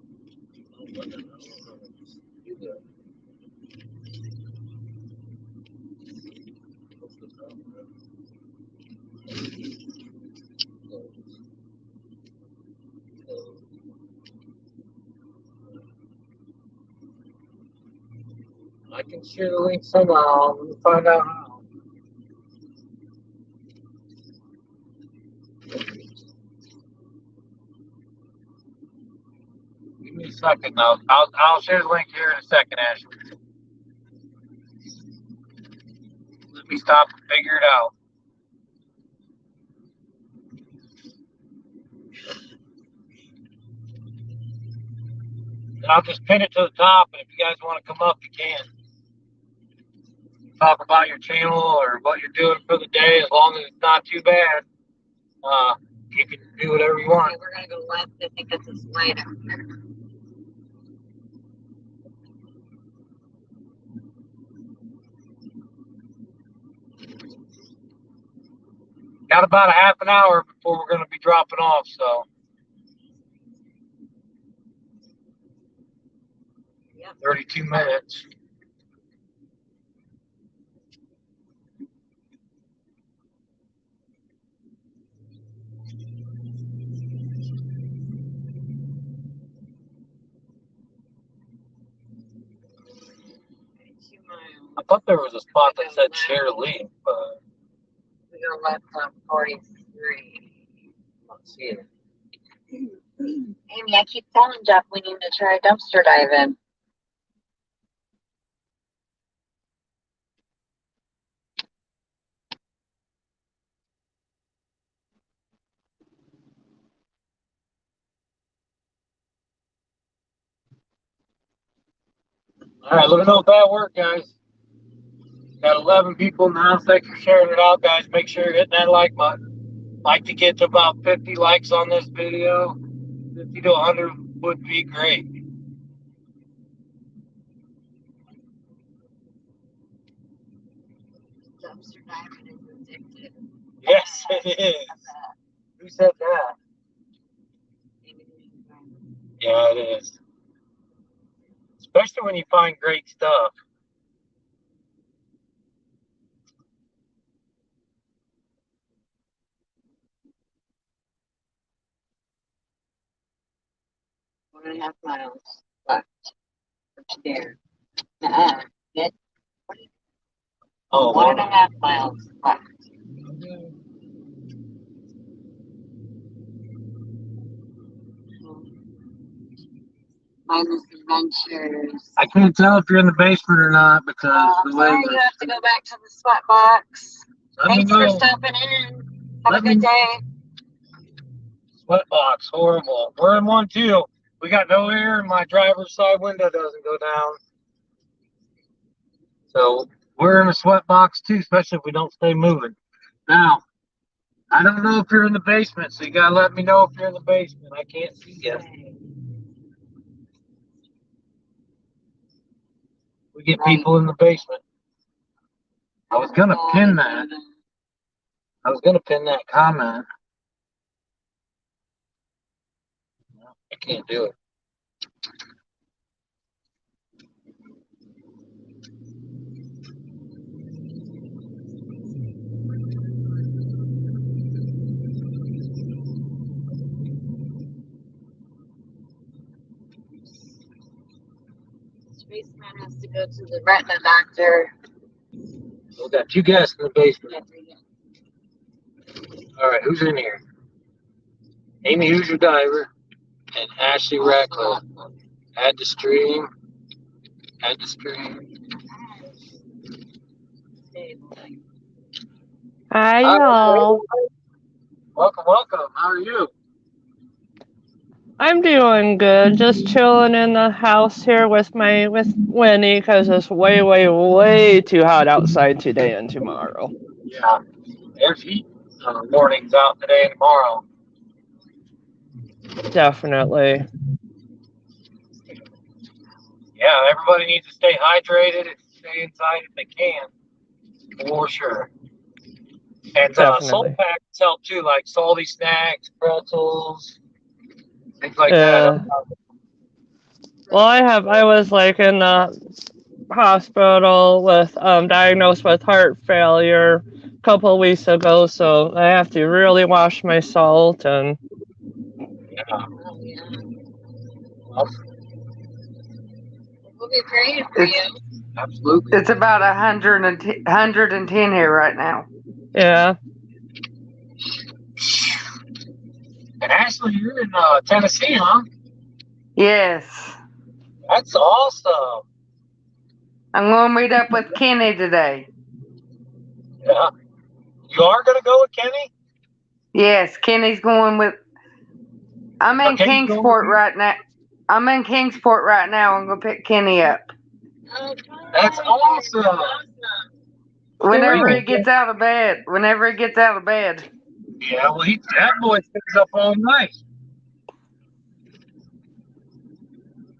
[SPEAKER 1] I can share the link somehow. Let me find out how. Give me a second. I'll share the link here in a second, Ashley. Let me stop and figure it out. And I'll just pin it to the top, and if you guys want to come up, you can. Talk about your channel or what you're doing for the day, as long as it's not too bad. You can do whatever you want.
[SPEAKER 2] Okay, we're going to go left. I think it's this light out there.
[SPEAKER 1] Got about a half an hour before we're going to be dropping off, so.
[SPEAKER 2] Yep.
[SPEAKER 1] 32 minutes. I thought there was a spot that said share link, but
[SPEAKER 2] we go left on 43.
[SPEAKER 1] I'm not seeing it.
[SPEAKER 2] Amy, I keep telling Jeff we need to try dumpster diving.
[SPEAKER 1] All right, let me know if that worked, guys. Got 11 people now. Thanks for sharing it out, guys. Make sure you're hitting that like button. Like to get to about 50 likes on this video. 50 to 100 would be great.
[SPEAKER 2] Dumpster diving is addictive.
[SPEAKER 1] Yes, it is. Who said that? Yeah, it is. Especially when you find great stuff.
[SPEAKER 2] One and a half miles left from there. Get
[SPEAKER 1] Oh,
[SPEAKER 2] one and a half miles left. Minus Adventures.
[SPEAKER 1] I can't tell if you're in the basement or not because the way.
[SPEAKER 2] Sorry, you have to go back to the sweat box. Thanks for
[SPEAKER 1] know.
[SPEAKER 2] stopping in. Have a good day.
[SPEAKER 1] Sweat box, horrible. We're in one too. We got no air and my driver's side window doesn't go down. So we're in a sweat box too, especially if we don't stay moving. Now, I don't know if you're in the basement, so you gotta let me know if you're in the basement. I can't see you. We get people in the basement. I was gonna pin that. I was gonna pin that comment. I can't do it.
[SPEAKER 2] Spaceman has to go to the retina doctor.
[SPEAKER 1] We got two guests in the basement. All right, who's in here? Amy, who's your diver? And Ashley Ratcliffe. Add the stream. Add the stream.
[SPEAKER 3] Hi, y'all.
[SPEAKER 1] Welcome, welcome. How are you?
[SPEAKER 3] I'm doing good. Just chilling in the house here with Winnie because it's way, way, way too hot outside today and tomorrow.
[SPEAKER 1] Yeah, there's heat mornings out today and tomorrow.
[SPEAKER 3] Definitely.
[SPEAKER 1] Yeah, everybody needs to stay hydrated and stay inside if they can. For sure. And salt
[SPEAKER 3] Definitely.
[SPEAKER 1] packs help too, like salty snacks, pretzels, things like that.
[SPEAKER 3] Yeah. Well, I was like in the hospital with diagnosed with heart failure a couple of weeks ago, so I have to really watch my salt and
[SPEAKER 1] Yeah.
[SPEAKER 2] Oh, yeah.
[SPEAKER 1] Well,
[SPEAKER 2] We'll be praying for
[SPEAKER 4] It's
[SPEAKER 2] you.
[SPEAKER 1] absolutely.
[SPEAKER 4] it's about 110 here right now.
[SPEAKER 3] yeah.
[SPEAKER 1] And Ashley, you're in Tennessee, huh?
[SPEAKER 4] Yes.
[SPEAKER 1] That's awesome.
[SPEAKER 4] I'm going to meet up with Kenny today.
[SPEAKER 1] Yeah. You are going to go with Kenny?
[SPEAKER 4] Yes, Kenny's going with. I'm in
[SPEAKER 1] Kenny's going with
[SPEAKER 4] Kingsport
[SPEAKER 1] you?
[SPEAKER 4] right now. I'm in Kingsport right now. I'm going to pick Kenny up.
[SPEAKER 2] Oh,
[SPEAKER 1] That's awesome.
[SPEAKER 4] Whenever
[SPEAKER 3] Cool.
[SPEAKER 4] he gets out of bed. Whenever he gets out of bed.
[SPEAKER 1] Yeah, well, that boy stays up all night.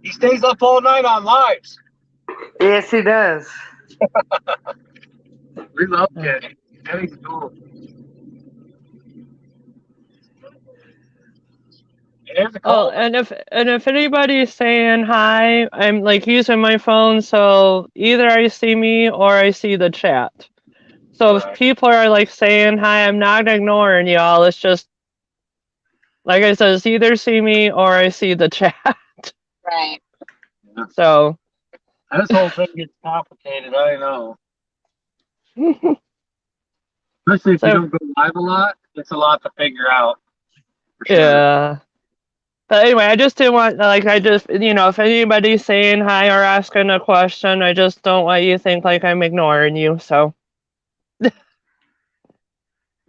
[SPEAKER 1] He stays up all night on lives.
[SPEAKER 4] Yes, he does.
[SPEAKER 1] We love Kenny. Kenny's cool. And there's a
[SPEAKER 3] Oh,
[SPEAKER 1] call.
[SPEAKER 3] and if anybody's saying hi, I'm like using my phone, so either I see me or I see the chat. So if
[SPEAKER 1] Right.
[SPEAKER 3] people are like saying hi, I'm not ignoring y'all. It's just like I said, it's either see me or I see the chat.
[SPEAKER 2] Right.
[SPEAKER 3] So
[SPEAKER 1] This whole thing gets complicated, I know. Especially if you
[SPEAKER 3] so
[SPEAKER 1] don't go live a lot, it's a lot to figure out. For sure.
[SPEAKER 3] yeah. But anyway, I just didn't want like I just if anybody's saying hi or asking a question, I just don't want you to think like I'm ignoring you. So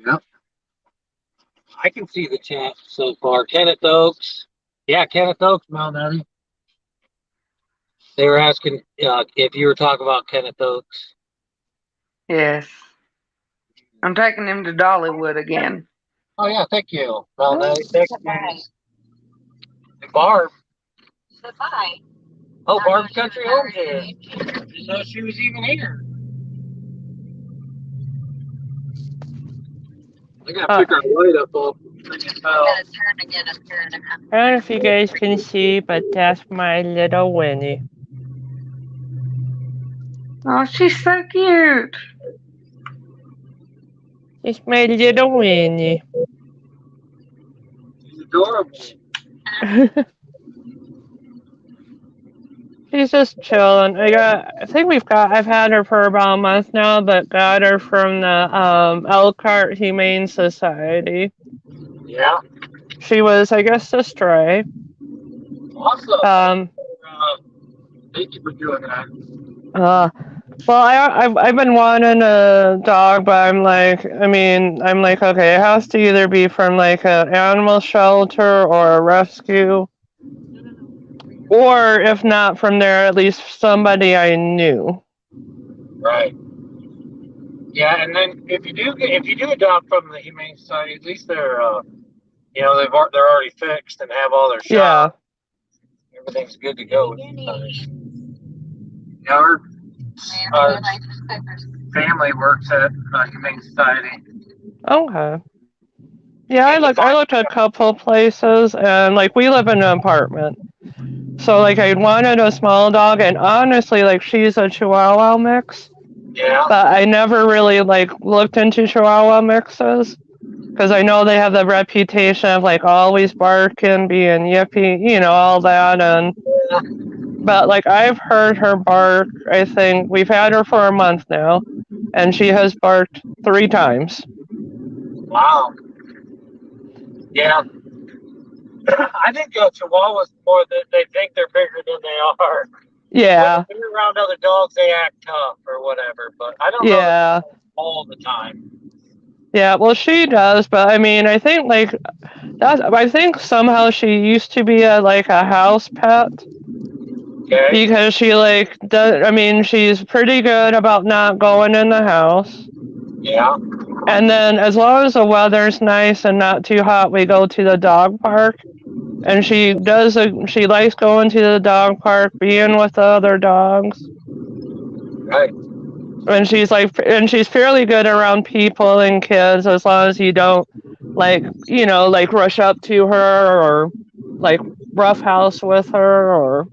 [SPEAKER 1] Yep. I can see the chat so far. Kenneth Oaks. Yeah, Kenneth Oaks, Mount Daddy. They were asking if you were talking about Kenneth Oaks.
[SPEAKER 4] Yes. I'm taking him to Dollywood again.
[SPEAKER 1] Oh, yeah, thank you. Mount Daddy.
[SPEAKER 2] Bye.
[SPEAKER 1] Thanks, and Barb.
[SPEAKER 2] Bye.
[SPEAKER 1] Oh,
[SPEAKER 2] Not
[SPEAKER 1] Barb
[SPEAKER 2] know she
[SPEAKER 1] Country
[SPEAKER 2] was
[SPEAKER 1] Home's
[SPEAKER 2] already
[SPEAKER 1] here. Didn't know she was even here. I gotta pick our light up off the freaking
[SPEAKER 2] I
[SPEAKER 1] bell.
[SPEAKER 2] gotta turn again up here in a half.
[SPEAKER 3] I don't know if you guys can see, but that's my little Winnie.
[SPEAKER 4] Oh, she's so cute.
[SPEAKER 3] It's my little Winnie.
[SPEAKER 1] She's adorable.
[SPEAKER 3] She's just chilling. I've had her for about a month now, but got her from the Elkhart Humane Society.
[SPEAKER 1] Yeah.
[SPEAKER 3] She was, I guess, a stray.
[SPEAKER 1] Awesome. Thank you for doing that.
[SPEAKER 3] Well, I've been wanting a dog, but I'm like, okay, it has to either be from like an animal shelter or a rescue, or if not from there, at least somebody I knew.
[SPEAKER 1] Right. Yeah, and then if you do adopt from the Humane Society, at least they're they're already fixed and have all their shots.
[SPEAKER 3] Yeah.
[SPEAKER 1] Everything's good to go. Our family works at Humane Society.
[SPEAKER 3] Okay. Yeah, I looked at a couple places, and like we live in an apartment, so like I wanted a small dog, and honestly, like she's a Chihuahua mix.
[SPEAKER 1] Yeah.
[SPEAKER 3] But I never really like looked into Chihuahua mixes because I know they have the reputation of like always barking, being yippy, all that, and but like I've heard her bark. I think we've had her for a month now, and she has barked 3 times.
[SPEAKER 1] Wow. Yeah. I think Chihuahuas more that they think they're bigger than they are.
[SPEAKER 3] Yeah.
[SPEAKER 1] When they're around other dogs, they act tough or whatever. But I don't know
[SPEAKER 3] Yeah.
[SPEAKER 1] all the time.
[SPEAKER 3] Yeah. Well, she does, but I mean, I think like I think somehow she used to be a house pet.
[SPEAKER 1] Okay.
[SPEAKER 3] Because she she's pretty good about not going in the house.
[SPEAKER 1] Yeah.
[SPEAKER 3] And then as long as the weather's nice and not too hot, we go to the dog park. And she likes going to the dog park, being with the other dogs.
[SPEAKER 1] Right.
[SPEAKER 3] And she's fairly good around people and kids as long as you don't like rush up to her or like roughhouse with her or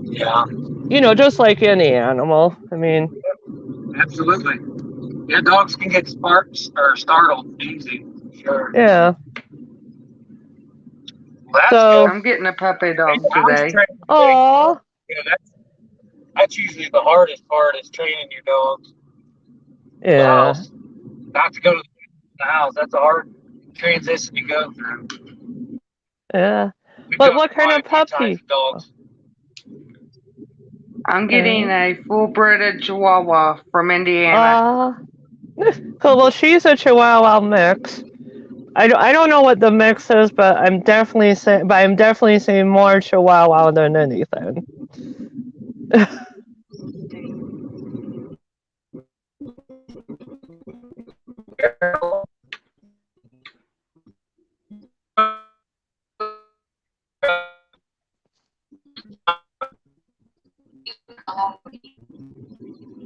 [SPEAKER 1] Yeah,
[SPEAKER 3] just like any animal. I mean,
[SPEAKER 1] absolutely. Yeah, dogs can get sparks or startled easy. Sure.
[SPEAKER 3] yeah.
[SPEAKER 1] Well, that's
[SPEAKER 3] So,
[SPEAKER 1] good.
[SPEAKER 4] I'm getting a puppy dog
[SPEAKER 1] House
[SPEAKER 4] today.
[SPEAKER 1] training thing.
[SPEAKER 3] oh,
[SPEAKER 1] Yeah, that's usually the hardest part is training your dogs in the
[SPEAKER 3] yeah,
[SPEAKER 1] house. Not to go to the house. That's a hard transition to go through.
[SPEAKER 3] yeah.
[SPEAKER 1] We've
[SPEAKER 3] But
[SPEAKER 1] done
[SPEAKER 3] what
[SPEAKER 1] it
[SPEAKER 3] kind
[SPEAKER 1] quite
[SPEAKER 3] of
[SPEAKER 1] a few times
[SPEAKER 3] puppy?
[SPEAKER 1] with dogs.
[SPEAKER 4] I'm getting a full-blooded Chihuahua from Indiana.
[SPEAKER 3] Cool. Well, she's a Chihuahua mix. I don't know what the mix is, but I'm definitely seeing more Chihuahua than anything.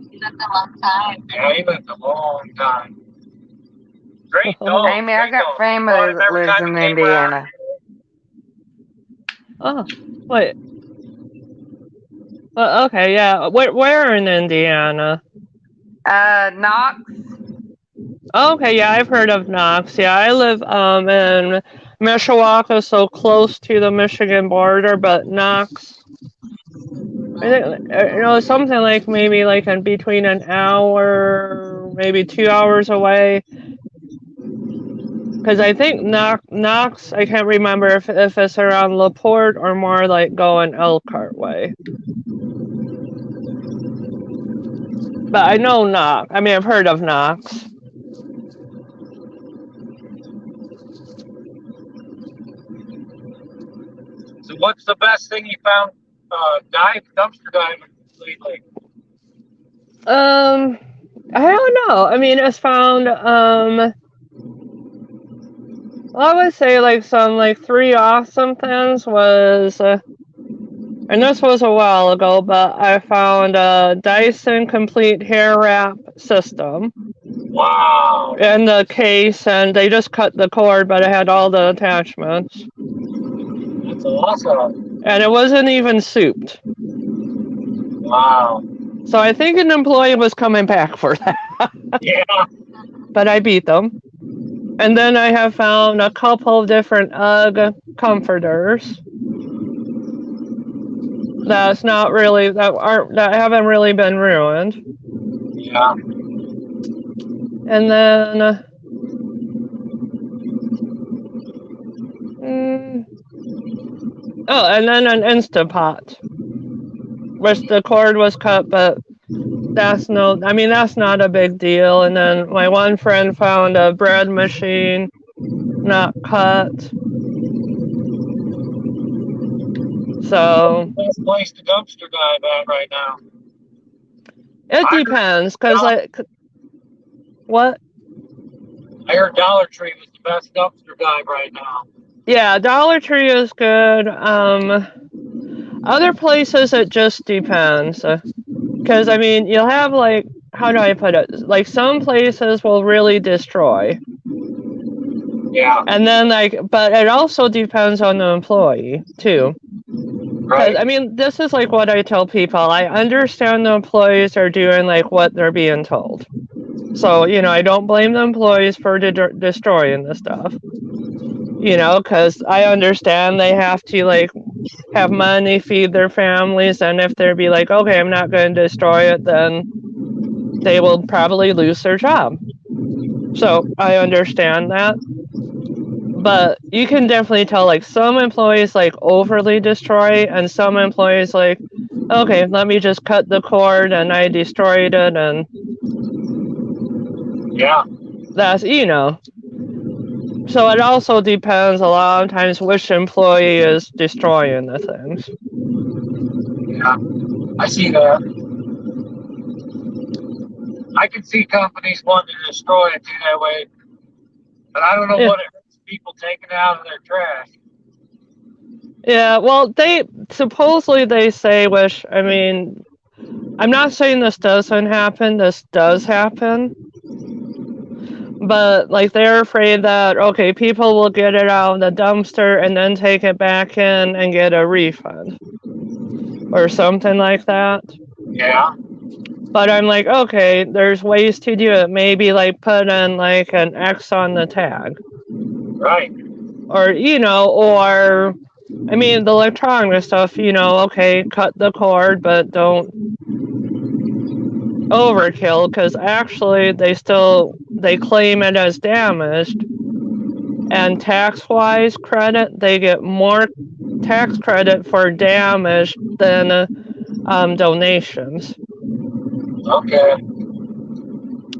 [SPEAKER 2] You lived a long time.
[SPEAKER 1] Yeah, he lived a long time. Great dog.
[SPEAKER 4] Amy, I
[SPEAKER 1] Great
[SPEAKER 4] got
[SPEAKER 1] dog.
[SPEAKER 4] family
[SPEAKER 1] Him
[SPEAKER 4] that
[SPEAKER 1] every
[SPEAKER 4] lives
[SPEAKER 1] time
[SPEAKER 4] in
[SPEAKER 1] he came around.
[SPEAKER 4] Indiana.
[SPEAKER 3] Oh, wait. Well, okay, yeah. Where in Indiana?
[SPEAKER 4] Knox.
[SPEAKER 3] Okay, yeah, I've heard of Knox. Yeah, I live in Mishawaka, so close to the Michigan border, but Knox. I think something like maybe like in between an hour, maybe 2 hours away. Because I think Knox, I can't remember if it's around LaPorte or more like going Elkhart way. But I know Knox. I mean, I've heard of Knox.
[SPEAKER 1] So, what's the best thing you found dumpster diving lately?
[SPEAKER 3] I don't know. I mean, it's found I would say like some like three awesome things was, and this was a while ago, but I found a Dyson Complete Hair Wrap System
[SPEAKER 1] Wow.
[SPEAKER 3] in the case, and they just cut the cord, but it had all the attachments,
[SPEAKER 1] That's awesome.
[SPEAKER 3] and it wasn't even souped.
[SPEAKER 1] Wow.
[SPEAKER 3] So I think an employee was coming back for that,
[SPEAKER 1] Yeah.
[SPEAKER 3] but I beat them. And then I have found a couple different UGG comforters that haven't really been ruined.
[SPEAKER 1] Yeah.
[SPEAKER 3] And then and then an Instapot, which the cord was cut, but that's not a big deal. And then my one friend found a bread machine not cut. So
[SPEAKER 1] Best place to dumpster dive at right now.
[SPEAKER 3] it depends, because what?
[SPEAKER 1] I heard Dollar Tree was the best dumpster dive right now.
[SPEAKER 3] Yeah, Dollar Tree is good. Other places it just depends. Because I mean, you'll have like, how do I put it? Like some places will really destroy.
[SPEAKER 1] Yeah.
[SPEAKER 3] And then but it also depends on the employee too.
[SPEAKER 1] Right.
[SPEAKER 3] I mean, this is like what I tell people. I understand the employees are doing like what they're being told. So, I don't blame the employees for destroying the stuff. Because I understand they have to like have money, feed their families, and if they'd be like, okay, I'm not going to destroy it, then they will probably lose their job. So I understand that. But you can definitely tell like some employees like overly destroy, and some employees like, okay, let me just cut the cord and I destroyed it, and
[SPEAKER 1] yeah,
[SPEAKER 3] that's So it also depends a lot of times which employee is destroying the things.
[SPEAKER 1] Yeah, I see that. I can see companies wanting to destroy it that way, but I don't know what it hurts people taking it out of their trash.
[SPEAKER 3] Yeah, well, they supposedly they say, which I mean, I'm not saying this doesn't happen. This does happen. But, like, they're afraid that, okay, people will get it out of the dumpster and then take it back in and get a refund. Or something like that.
[SPEAKER 1] Yeah.
[SPEAKER 3] But I'm like, okay, there's ways to do it. Maybe, like, put in, like, an X on the tag.
[SPEAKER 1] Right.
[SPEAKER 3] Or, or, I mean, the electronic stuff, okay, cut the cord, but don't overkill, because actually they claim it as damaged. And tax-wise credit, they get more tax credit for damage than donations.
[SPEAKER 1] Okay.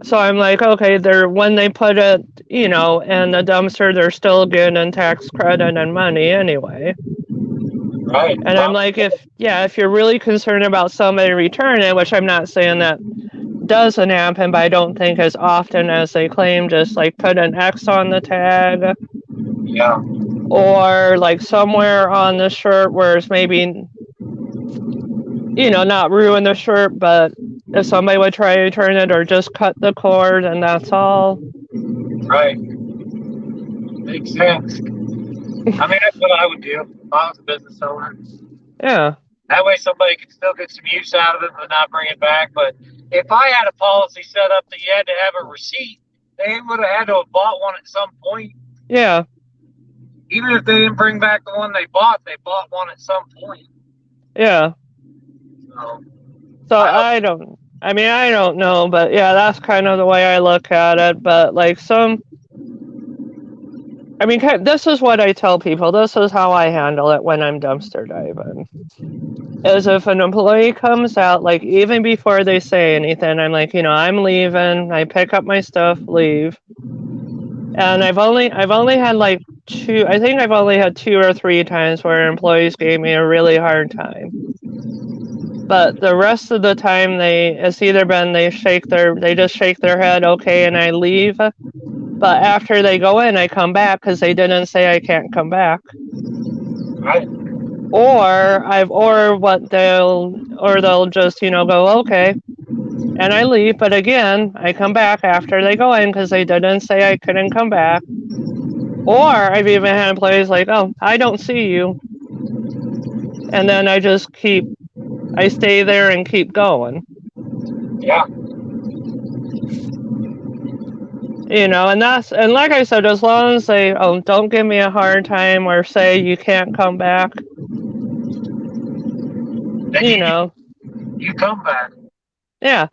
[SPEAKER 3] So I'm like, okay, when they put it, in the dumpster, they're still getting tax credit and money anyway.
[SPEAKER 1] Right.
[SPEAKER 3] And I'm like, if you're really concerned about somebody returning it, which I'm not saying that doesn't happen, but I don't think as often as they claim, just like put an X on the tag.
[SPEAKER 1] Yeah.
[SPEAKER 3] Or like somewhere on the shirt where it's maybe, not ruin the shirt, but if somebody would try to return it, or just cut the cord and that's all.
[SPEAKER 1] Right. Makes sense. I mean, that's what I would do if I was a business owner.
[SPEAKER 3] Yeah.
[SPEAKER 1] That way somebody could still get some use out of it but not bring it back. But if I had a policy set up that you had to have a receipt, they would have had to have bought one at some point.
[SPEAKER 3] Yeah.
[SPEAKER 1] Even if they didn't bring back the one they bought one at some point.
[SPEAKER 3] Yeah.
[SPEAKER 1] So
[SPEAKER 3] I don't know, but yeah, that's kind of the way I look at it. But like this is what I tell people. This is how I handle it when I'm dumpster diving. Is if an employee comes out, like even before they say anything, I'm like, I'm leaving. I pick up my stuff, leave. And I've only had like two. I think I've only had 2 or 3 times where employees gave me a really hard time. But the rest of the time, it's either been they just shake their head, okay, and I leave. But after they go in, I come back because they didn't say I can't come back.
[SPEAKER 1] right.
[SPEAKER 3] They'll just, go, okay, and I leave. But again, I come back after they go in because they didn't say I couldn't come back. Or I've even had employees like, oh, I don't see you. And then I stay there and keep going.
[SPEAKER 1] Yeah.
[SPEAKER 3] And like I said, as long as they don't give me a hard time or say you can't come back,
[SPEAKER 1] you come back.
[SPEAKER 3] Yeah.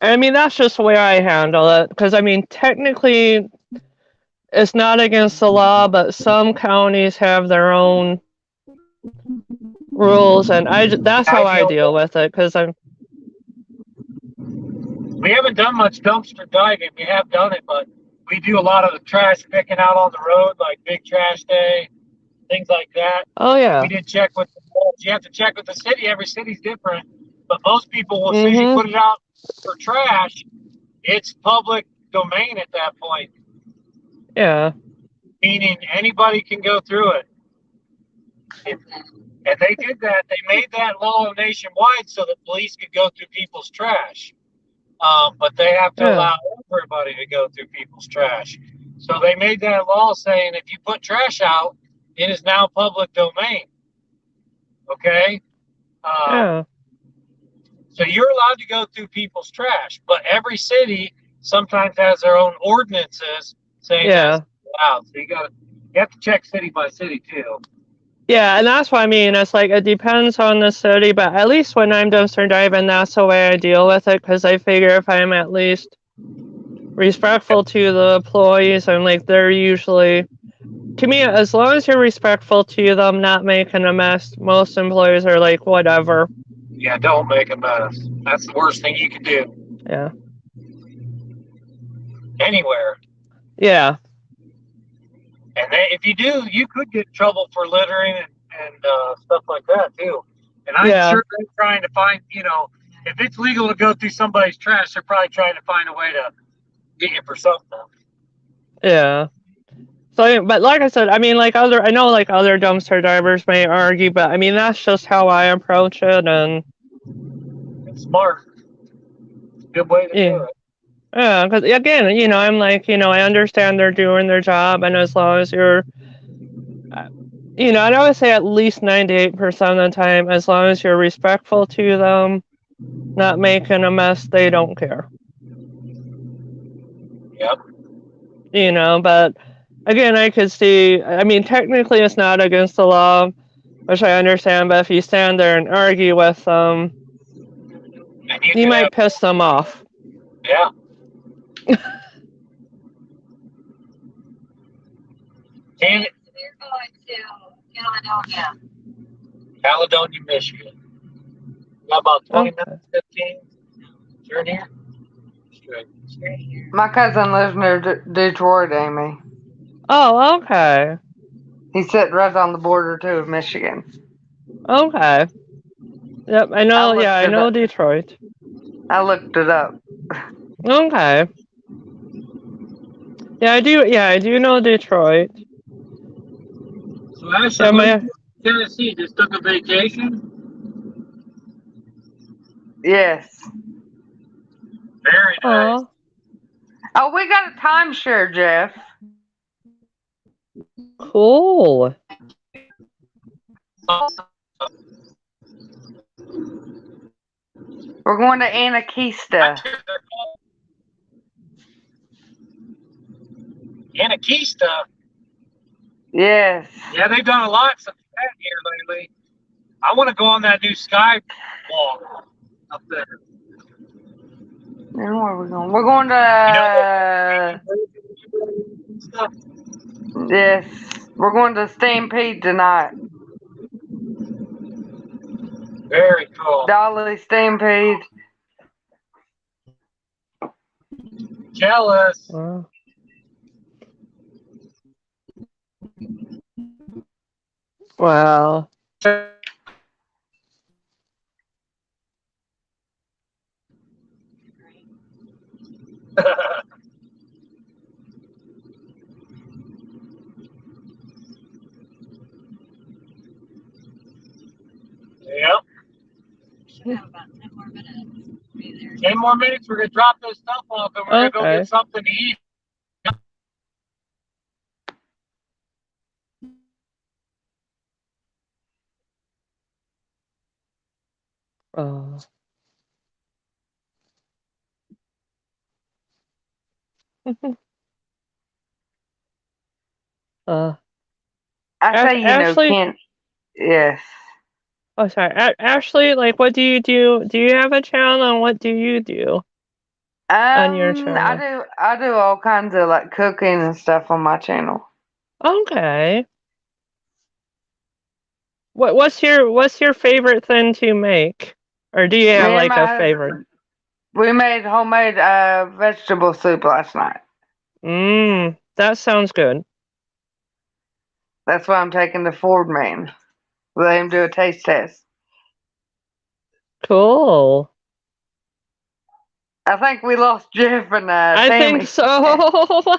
[SPEAKER 3] I mean, that's just the way I handle it. Because, technically, it's not against the law, but some counties have their own rules, and that's how I deal with it. Because
[SPEAKER 1] we haven't done much dumpster diving. We have done it, but we do a lot of the trash picking out on the road, like big trash day, things like that.
[SPEAKER 3] Oh, yeah.
[SPEAKER 1] We did check with you have to check with the city. Every city's different. But most people will, as soon as you put it out for trash, it's public domain at that point.
[SPEAKER 3] Yeah.
[SPEAKER 1] Meaning anybody can go through it. And they did that. They made that law nationwide so that police could go through people's trash. But they have to allow everybody to go through people's trash. So they made that law saying if you put trash out, it is now public domain. Okay? So you're allowed to go through people's trash, but every city sometimes has their own ordinances saying that's allowed. So you have to check city by city too.
[SPEAKER 3] Yeah, and that's what I mean. It's like it depends on the city, but at least when I'm dumpster diving, that's the way I deal with it. Because I figure if I'm at least respectful to the employees, I'm like they're usually, to me, as long as you're respectful to them, not making a mess, most employees are like whatever.
[SPEAKER 1] Yeah, don't make a mess. That's the worst thing you can do.
[SPEAKER 3] Yeah.
[SPEAKER 1] Anywhere.
[SPEAKER 3] Yeah.
[SPEAKER 1] And if you do, you could get in trouble for littering and stuff like that too. And I'm sure they're trying to find, if it's legal to go through somebody's trash, they're probably trying to find a way to get you for something.
[SPEAKER 3] Yeah. So, but like I said, I know other dumpster divers may argue, but I mean, that's just how I approach it. And
[SPEAKER 1] Smart. Good way to do
[SPEAKER 3] Yeah.
[SPEAKER 1] it.
[SPEAKER 3] Yeah, because again, I'm like, I understand they're doing their job, and as long as you're, I'd always say at least 98% of the time, as long as you're respectful to them, not making a mess, they don't care.
[SPEAKER 1] Yep.
[SPEAKER 3] But again, I could see, I mean, technically it's not against the law, which I understand, but if you stand there and argue with them,
[SPEAKER 1] And
[SPEAKER 3] you
[SPEAKER 1] could
[SPEAKER 3] might piss them off.
[SPEAKER 1] Yeah. Can it?
[SPEAKER 2] We're going to Caledonia.
[SPEAKER 1] Caledonia, Michigan. Got about 20
[SPEAKER 3] Okay.
[SPEAKER 1] minutes, 15. Turn here. Straight.
[SPEAKER 2] Straight here.
[SPEAKER 4] My cousin lives near Detroit, Amy.
[SPEAKER 3] Oh, okay.
[SPEAKER 4] He's sitting right on the border too of Michigan.
[SPEAKER 3] Okay. Yep, I know.
[SPEAKER 4] looked
[SPEAKER 3] Yeah, I
[SPEAKER 4] it
[SPEAKER 3] know
[SPEAKER 4] up.
[SPEAKER 3] Detroit.
[SPEAKER 4] I looked it up.
[SPEAKER 3] Okay. Yeah, I do. Yeah, I do know Detroit.
[SPEAKER 1] So, Ashley,
[SPEAKER 3] Yeah,
[SPEAKER 1] what are you
[SPEAKER 3] my.
[SPEAKER 1] doing in Tennessee? Just took a vacation?
[SPEAKER 4] Yes.
[SPEAKER 1] Very nice.
[SPEAKER 3] Oh,
[SPEAKER 4] Oh, we got a timeshare, Jeff.
[SPEAKER 3] cool.
[SPEAKER 4] We're going to Anakista.
[SPEAKER 1] Anakista.
[SPEAKER 4] Yes.
[SPEAKER 1] Yeah, they've done a lot of that here lately. I want to go on that new sky walk up there.
[SPEAKER 4] And where are we going? We're going to
[SPEAKER 1] Stuff.
[SPEAKER 4] yes. We're going to Stampede tonight.
[SPEAKER 1] Very cool.
[SPEAKER 4] Dolly Stampede.
[SPEAKER 1] Jealous.
[SPEAKER 3] Wow. Wow.
[SPEAKER 1] Yep.
[SPEAKER 2] Should have about 10 more minutes. Be there.
[SPEAKER 1] 10 more minutes. We're going to drop this stuff off and we're going to go
[SPEAKER 3] Okay.
[SPEAKER 1] get something to eat.
[SPEAKER 3] Oh. uh.
[SPEAKER 4] I say,
[SPEAKER 3] Ashley.
[SPEAKER 4] Ken. Yes.
[SPEAKER 3] Oh, sorry. Ashley, like, what do you do? Do you have a channel? And what do you do on your channel?
[SPEAKER 4] I do all kinds of like cooking and stuff on my channel.
[SPEAKER 3] Okay. What's your favorite thing to make? Or do you have
[SPEAKER 4] Me and
[SPEAKER 3] like a
[SPEAKER 4] my
[SPEAKER 3] favorite?
[SPEAKER 4] husband, we made homemade vegetable soup last night.
[SPEAKER 3] That sounds good.
[SPEAKER 4] That's why I'm taking the Ford man. Let him do a taste test.
[SPEAKER 3] Cool.
[SPEAKER 4] I think we lost Jeff and
[SPEAKER 3] I
[SPEAKER 4] Tammy.
[SPEAKER 3] think so.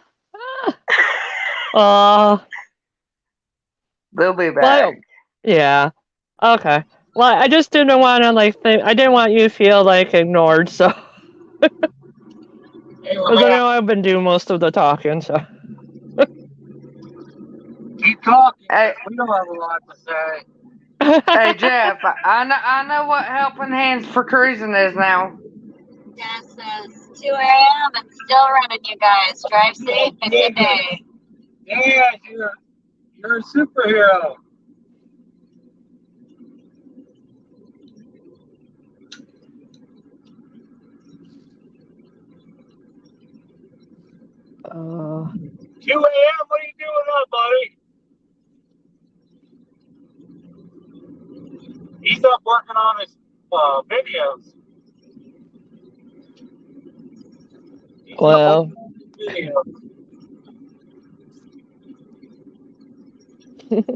[SPEAKER 4] They'll be back.
[SPEAKER 3] Well, yeah. Okay. Well, I just didn't want to like think. I didn't want you to feel like ignored. So, because I know I've been doing most of the talking. So.
[SPEAKER 1] Keep talking.
[SPEAKER 4] Hey,
[SPEAKER 1] We don't have a lot to say.
[SPEAKER 4] hey Jeff, I know what helping hands for cruising is now.
[SPEAKER 2] Jess says 2 a.m. and still running, you guys. Drive safe and good day.
[SPEAKER 1] Yeah, you're a superhero.
[SPEAKER 3] Uh,
[SPEAKER 1] 2 a.m. What are you doing up, buddy? He's up working on his videos. He's
[SPEAKER 3] well.
[SPEAKER 1] up working on his videos.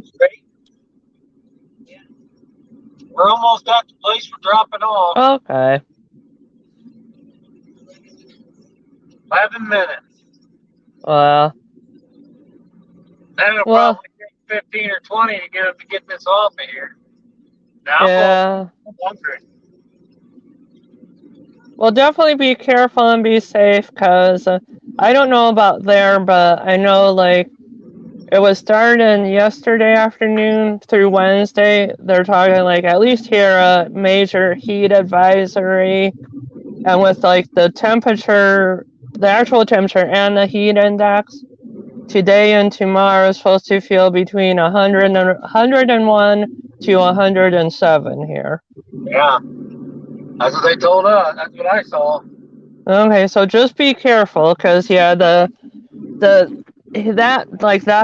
[SPEAKER 1] Straight. Yeah. We're almost at the place we're dropping off.
[SPEAKER 3] Okay.
[SPEAKER 1] 11 minutes.
[SPEAKER 3] Well.
[SPEAKER 1] Then it'll
[SPEAKER 3] Well.
[SPEAKER 1] probably take 15 or 20 to get this off of here. Now
[SPEAKER 3] Yeah.
[SPEAKER 1] I'm wondering.
[SPEAKER 3] Well, definitely be careful and be safe, because I don't know about there, but I know, like, it was starting yesterday afternoon through Wednesday. They're talking, like, at least here, a major heat advisory. And with, like, the actual temperature and the heat index, today and tomorrow is supposed to feel between 101 to 107 here.
[SPEAKER 1] Yeah, that's what they told us. That's what I saw.
[SPEAKER 3] Okay, so just be careful, because yeah, that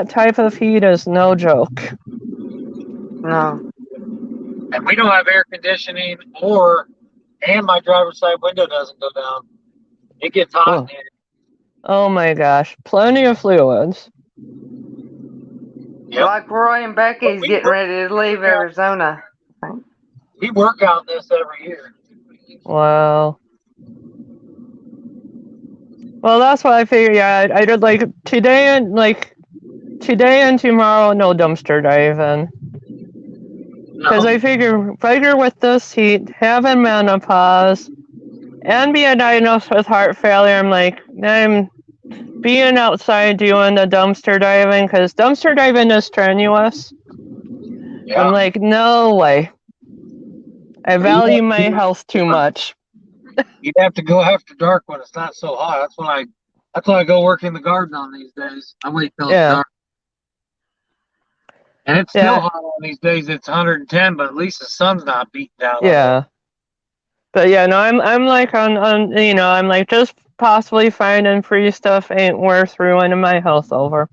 [SPEAKER 3] type of heat is no joke.
[SPEAKER 4] No.
[SPEAKER 1] And we don't have air conditioning, and my driver's side window doesn't go down. It gets hot
[SPEAKER 3] Oh.
[SPEAKER 1] in here.
[SPEAKER 3] Oh my gosh, plenty of fluids.
[SPEAKER 1] Yep.
[SPEAKER 4] Like Roy and Becky's getting ready to leave Arizona.
[SPEAKER 1] We work out this every year.
[SPEAKER 3] Wow. Well, that's what I figured. Yeah, I did like today and tomorrow, no dumpster diving. Because I figure with this heat, having menopause, and being diagnosed with heart failure, I'm being outside doing the dumpster diving, because dumpster diving is strenuous.
[SPEAKER 1] Yeah.
[SPEAKER 3] I'm like, no way. I value my health too much.
[SPEAKER 1] You'd have to go after dark when it's not so hot. That's when I go work in the garden on these days. I wait till it's dark. And it's still hot on these days. It's 110, but at least the sun's not beating down.
[SPEAKER 3] Yeah. But yeah, no, I'm like on I'm like, just possibly finding free stuff ain't worth ruining my health over.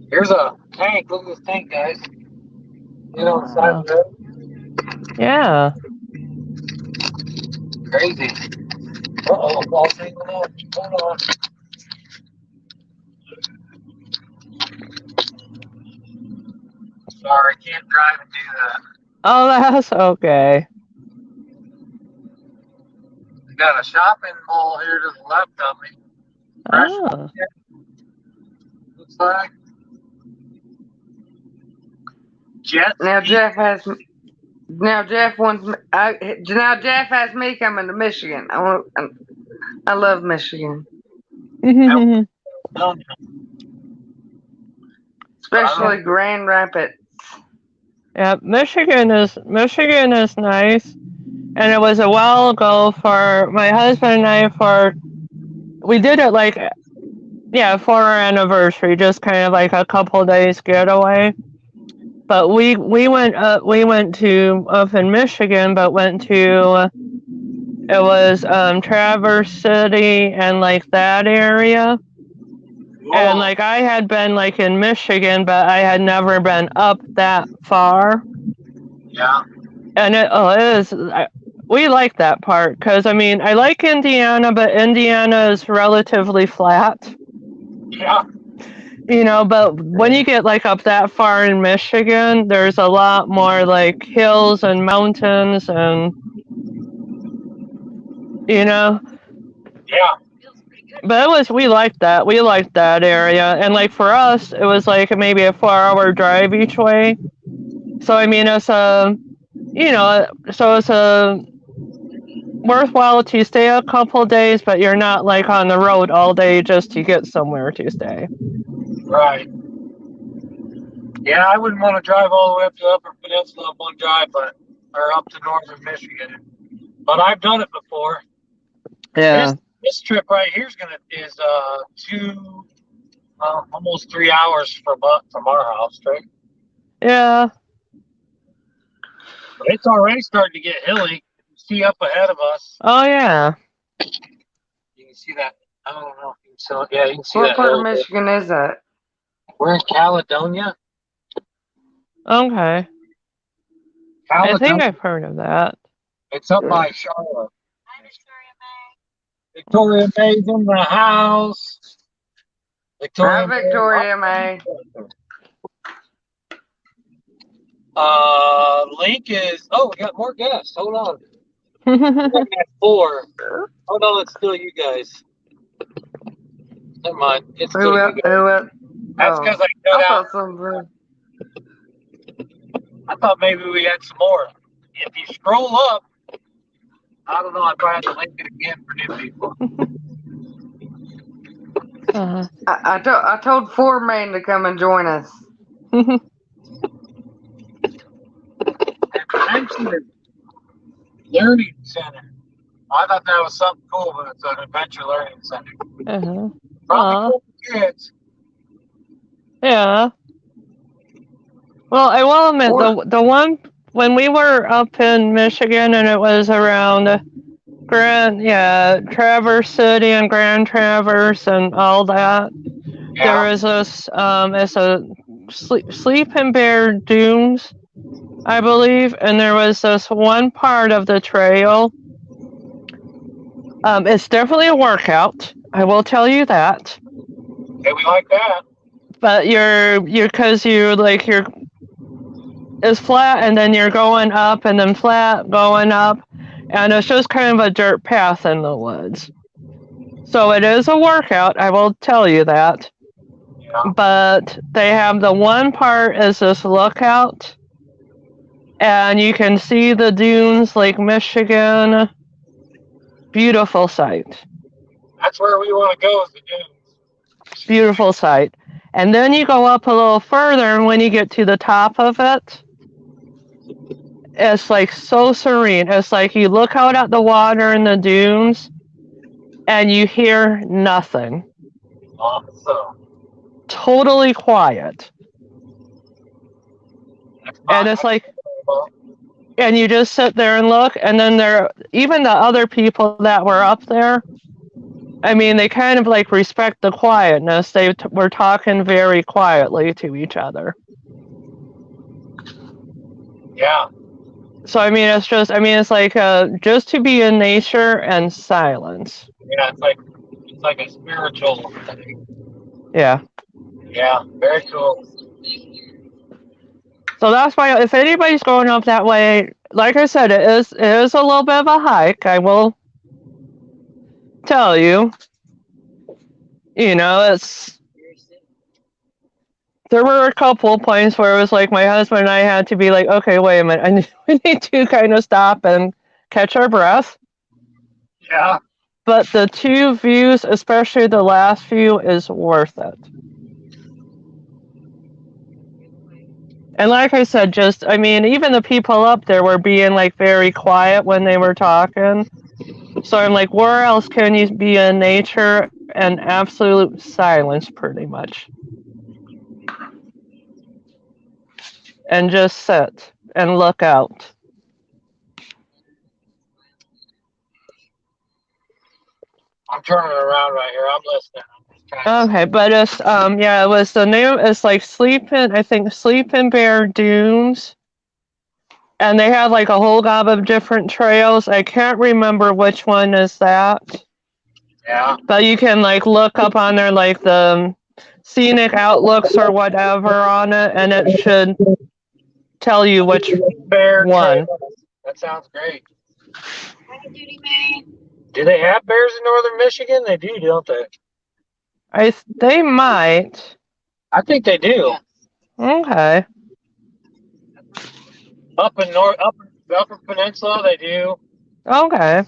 [SPEAKER 1] Here's a tank. Look at this tank, guys. You know, the side of the road.
[SPEAKER 3] Yeah.
[SPEAKER 1] Crazy. Uh-oh, ball single up. Hold on. Sorry, can't drive and do that.
[SPEAKER 3] Oh, that's okay.
[SPEAKER 1] We got a shopping mall here to the left of me.
[SPEAKER 3] Oh.
[SPEAKER 1] Looks like.
[SPEAKER 4] Now Jeff has me coming to Michigan. I love Michigan. Especially Grand Rapids.
[SPEAKER 3] Yeah, Michigan is nice. And it was a while ago for my husband and I, we did it like, for our anniversary, just kind of like a couple days getaway. But we went to up in Michigan, but went to, it was Traverse City and like that area. And like I had been like in Michigan, but I had never been up that far.
[SPEAKER 1] Yeah.
[SPEAKER 3] And it is. We like that part, because I mean, I like Indiana, but Indiana is relatively flat.
[SPEAKER 1] Yeah.
[SPEAKER 3] You know, but when you get like up that far in Michigan, there's a lot more like hills and mountains, and you know.
[SPEAKER 1] Yeah.
[SPEAKER 3] But we liked that. We liked that area, and like for us, it was like maybe a 4-hour drive each way. So I mean, it's worthwhile to stay a couple days, but you're not like on the road all day just to get somewhere to stay.
[SPEAKER 1] Right. Yeah, I wouldn't want to drive all the way up to the Upper Peninsula one drive, or up to northern Michigan. But I've done it before.
[SPEAKER 3] Yeah.
[SPEAKER 1] This trip right here is almost 3 hours from our house, right?
[SPEAKER 3] Yeah.
[SPEAKER 1] But it's already starting to get hilly. You see up ahead of us.
[SPEAKER 3] Oh yeah.
[SPEAKER 1] You can see that. I don't know if you can see. Yeah, you can see
[SPEAKER 4] What
[SPEAKER 1] that.
[SPEAKER 4] part of Michigan is that?
[SPEAKER 1] We're in Caledonia.
[SPEAKER 3] Okay.
[SPEAKER 1] Caledonia.
[SPEAKER 3] I think I've heard of that.
[SPEAKER 1] It's up by Charlotte. Victoria May's in the house.
[SPEAKER 4] Victoria May.
[SPEAKER 1] Link is. Oh, we got more guests. Hold on. We got 4. Hold on, it's still you guys. Never mind. It's still you guys. That's because I cut out. I thought maybe we had some more. If you scroll up, I don't know. I probably have to link it again for new people.
[SPEAKER 4] I told Foreman to come and join us.
[SPEAKER 1] Adventure Learning Center. I thought that was something cool, but it's an adventure learning center. Probably cool for kids.
[SPEAKER 3] Yeah. Well, I will admit, the one, when we were up in Michigan and it was around Traverse City and Grand Traverse and all that, there is this, it's a Sleeping Bear Dunes, I believe, and there was this one part of the trail. It's definitely a workout, I will tell you that.
[SPEAKER 1] Hey, we like that.
[SPEAKER 3] But it's flat and then you're going up and then flat, going up, and it's just kind of a dirt path in the woods. So it is a workout, I will tell you that.
[SPEAKER 1] Yeah.
[SPEAKER 3] But they have the one part is this lookout, and you can see the dunes, Lake Michigan. Beautiful sight.
[SPEAKER 1] That's where we want to go, is the dunes.
[SPEAKER 3] Beautiful sight. And then you go up a little further, and when you get to the top of it, it's like so serene. It's like you look out at the water in the dunes, and you hear nothing.
[SPEAKER 1] Awesome.
[SPEAKER 3] Totally quiet. And it's like, and you just sit there and look, and then even the other people that were up there, I mean, they kind of like respect the quietness. They were talking very quietly to each other.
[SPEAKER 1] Yeah.
[SPEAKER 3] So, I mean, it's like just to be in nature and silence.
[SPEAKER 1] Yeah, it's like a spiritual thing.
[SPEAKER 3] Yeah.
[SPEAKER 1] Yeah, very cool.
[SPEAKER 3] So that's why if anybody's going up that way, like I said, it is a little bit of a hike. I will tell you. You know, there were a couple of points where it was like my husband and I had to be like, okay, wait a minute, we need to kind of stop and catch our breath.
[SPEAKER 1] Yeah.
[SPEAKER 3] But the two views, especially the last view, is worth it. And like I said, even the people up there were being like very quiet when they were talking. So I'm like, where else can you be in nature and absolute silence, pretty much? And just sit and look out.
[SPEAKER 1] I'm turning around right here. I'm listening.
[SPEAKER 3] Okay, but it's it was the name. It's like Sleeping Bear Dunes, and they have like a whole gob of different trails. I can't remember which one is that.
[SPEAKER 1] Yeah.
[SPEAKER 3] But you can like look up on there like the scenic outlooks or whatever on it, and it should tell you which
[SPEAKER 1] Bear
[SPEAKER 3] one.
[SPEAKER 1] Trail. That sounds great. Do they have bears in northern Michigan? They do, don't they?
[SPEAKER 3] They might.
[SPEAKER 1] I think they do.
[SPEAKER 3] Okay.
[SPEAKER 1] Up in upper peninsula, they do.
[SPEAKER 3] Okay.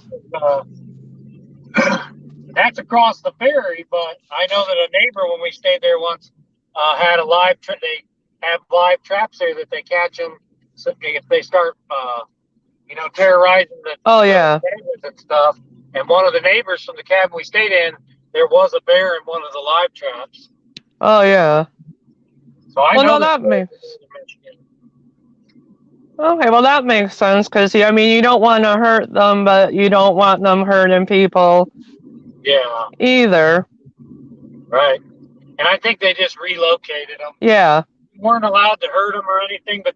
[SPEAKER 1] That's across the ferry, but I know that a neighbor, when we stayed there once, had a live they have live traps there that they catch them. So if they start, terrorizing the neighbors and stuff. And one of the neighbors from the cabin we stayed in, there was a bear in one of the live traps.
[SPEAKER 3] Oh yeah.
[SPEAKER 1] So I know that
[SPEAKER 3] makes. Okay, well that makes sense because you don't want to hurt them, but you don't want them hurting people. Yeah. Either.
[SPEAKER 1] Right. And I think they just relocated them.
[SPEAKER 3] Yeah.
[SPEAKER 1] They weren't allowed to hurt them or anything, but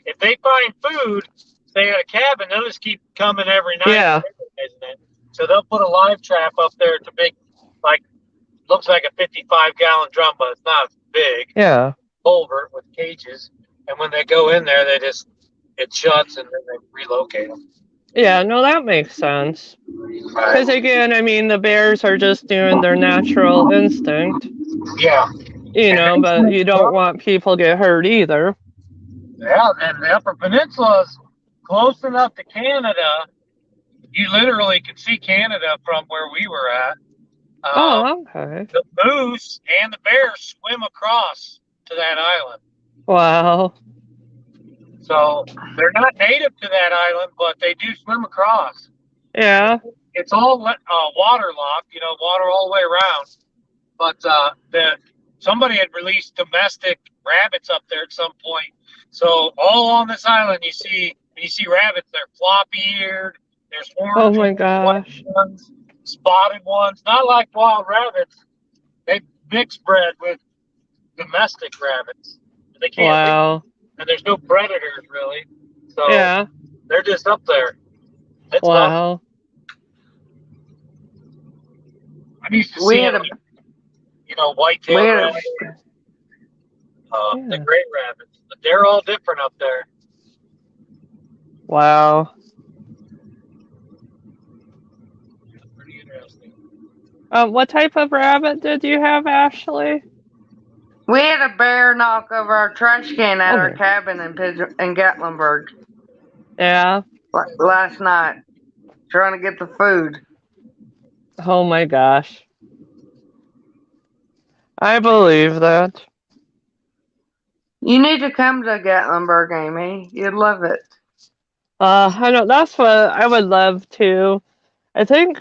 [SPEAKER 1] if they find food, stay at a cabin, they'll just keep coming every night.
[SPEAKER 3] Yeah.
[SPEAKER 1] Isn't it? So they'll put a live trap up there. It's a big, looks like a 55-gallon drum, but it's not big.
[SPEAKER 3] Yeah.
[SPEAKER 1] Culvert with cages. And when they go in there, it shuts and then they relocate them.
[SPEAKER 3] Yeah, no, that makes sense. Because again, the bears are just doing their natural instinct.
[SPEAKER 1] Yeah.
[SPEAKER 3] But you don't want people to get hurt either.
[SPEAKER 1] Yeah, and the Upper Peninsula is close enough to Canada. you literally could see Canada from where we were at.
[SPEAKER 3] Oh, okay.
[SPEAKER 1] The moose and the bears swim across to that island.
[SPEAKER 3] Wow.
[SPEAKER 1] So they're not native to that island, but they do swim across.
[SPEAKER 3] Yeah.
[SPEAKER 1] It's all waterlogged, water all the way around. But somebody had released domestic rabbits up there at some point. So all on this island, you see rabbits. They're floppy-eared. There's
[SPEAKER 3] Oh
[SPEAKER 1] orange
[SPEAKER 3] my
[SPEAKER 1] ones, white
[SPEAKER 3] gosh.
[SPEAKER 1] ones, spotted ones. Not like wild rabbits. They mix bred with domestic rabbits. They can't leave,
[SPEAKER 3] Wow.
[SPEAKER 1] and there's no predators really. So
[SPEAKER 3] Yeah.
[SPEAKER 1] they're just up there. It's fun.
[SPEAKER 3] Wow.
[SPEAKER 1] I'm used to
[SPEAKER 4] We
[SPEAKER 1] seeing,
[SPEAKER 4] had a
[SPEAKER 1] white-tailed
[SPEAKER 4] we had a
[SPEAKER 1] rabbits, the
[SPEAKER 3] Yeah.
[SPEAKER 1] gray rabbits, but they're all different up there.
[SPEAKER 3] Wow.
[SPEAKER 1] It's pretty interesting.
[SPEAKER 3] What type of rabbit did you have, Ashley?
[SPEAKER 4] we had a bear knock over our trash can at
[SPEAKER 3] Oh
[SPEAKER 4] our
[SPEAKER 3] my.
[SPEAKER 4] cabin in Gatlinburg
[SPEAKER 3] Yeah.
[SPEAKER 4] last night, trying to get the food.
[SPEAKER 3] Oh my gosh. I believe that.
[SPEAKER 4] You need to come to Gatlinburg, Amy. You'd love it.
[SPEAKER 3] I know that's what I would love to. I think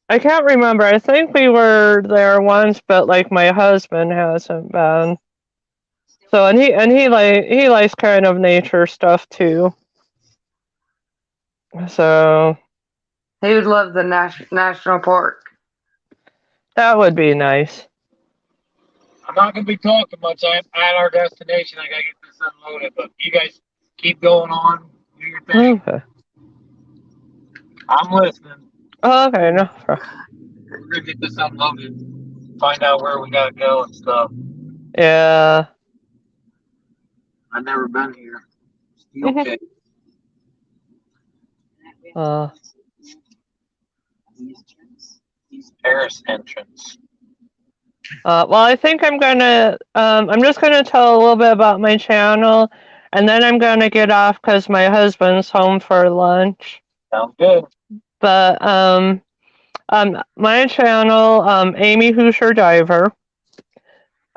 [SPEAKER 3] I can't remember. I think we were there once, but like my husband hasn't been. So he likes kind of nature stuff too. So
[SPEAKER 4] He would love the national park.
[SPEAKER 3] that would be nice.
[SPEAKER 1] I'm not going to be talking much. I'm at our destination. I got to get this unloaded, but you guys keep going on. Do your thing.
[SPEAKER 3] Okay.
[SPEAKER 1] I'm listening.
[SPEAKER 3] Okay, no.
[SPEAKER 1] We're going to get this unloaded, find out where we got to go and stuff.
[SPEAKER 3] Yeah.
[SPEAKER 1] I've never been here. Okay. Paris entrance.
[SPEAKER 3] Well, I think I'm just gonna tell a little bit about my channel, and then I'm gonna get off because my husband's home for lunch.
[SPEAKER 1] Sounds good.
[SPEAKER 3] But my channel, Amy Hoosier Diver.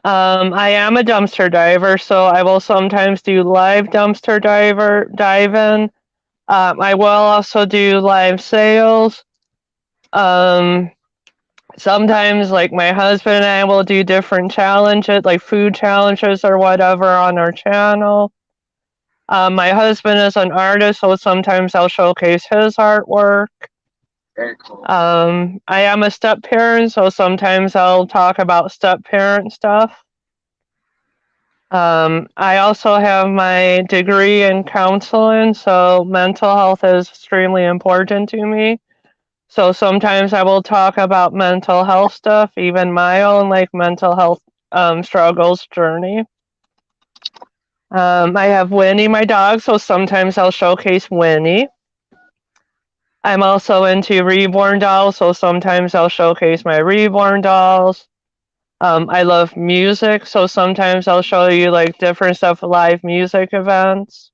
[SPEAKER 3] I am a dumpster diver, so I will sometimes do live dumpster diving. I will also do live sales. Sometimes, like, my husband and I will do different challenges, like food challenges or whatever on our channel. My husband is an artist, so sometimes I'll showcase his artwork.
[SPEAKER 1] Very cool.
[SPEAKER 3] I am a step parent, so sometimes I'll talk about step parent stuff. I also have my degree in counseling, so mental health is extremely important to me. So sometimes I will talk about mental health stuff, even my own like mental health struggles journey. I have Winnie, my dog, so sometimes I'll showcase Winnie. I'm also into reborn dolls, so sometimes I'll showcase my reborn dolls. I love music, so sometimes I'll show you like different stuff, live music events.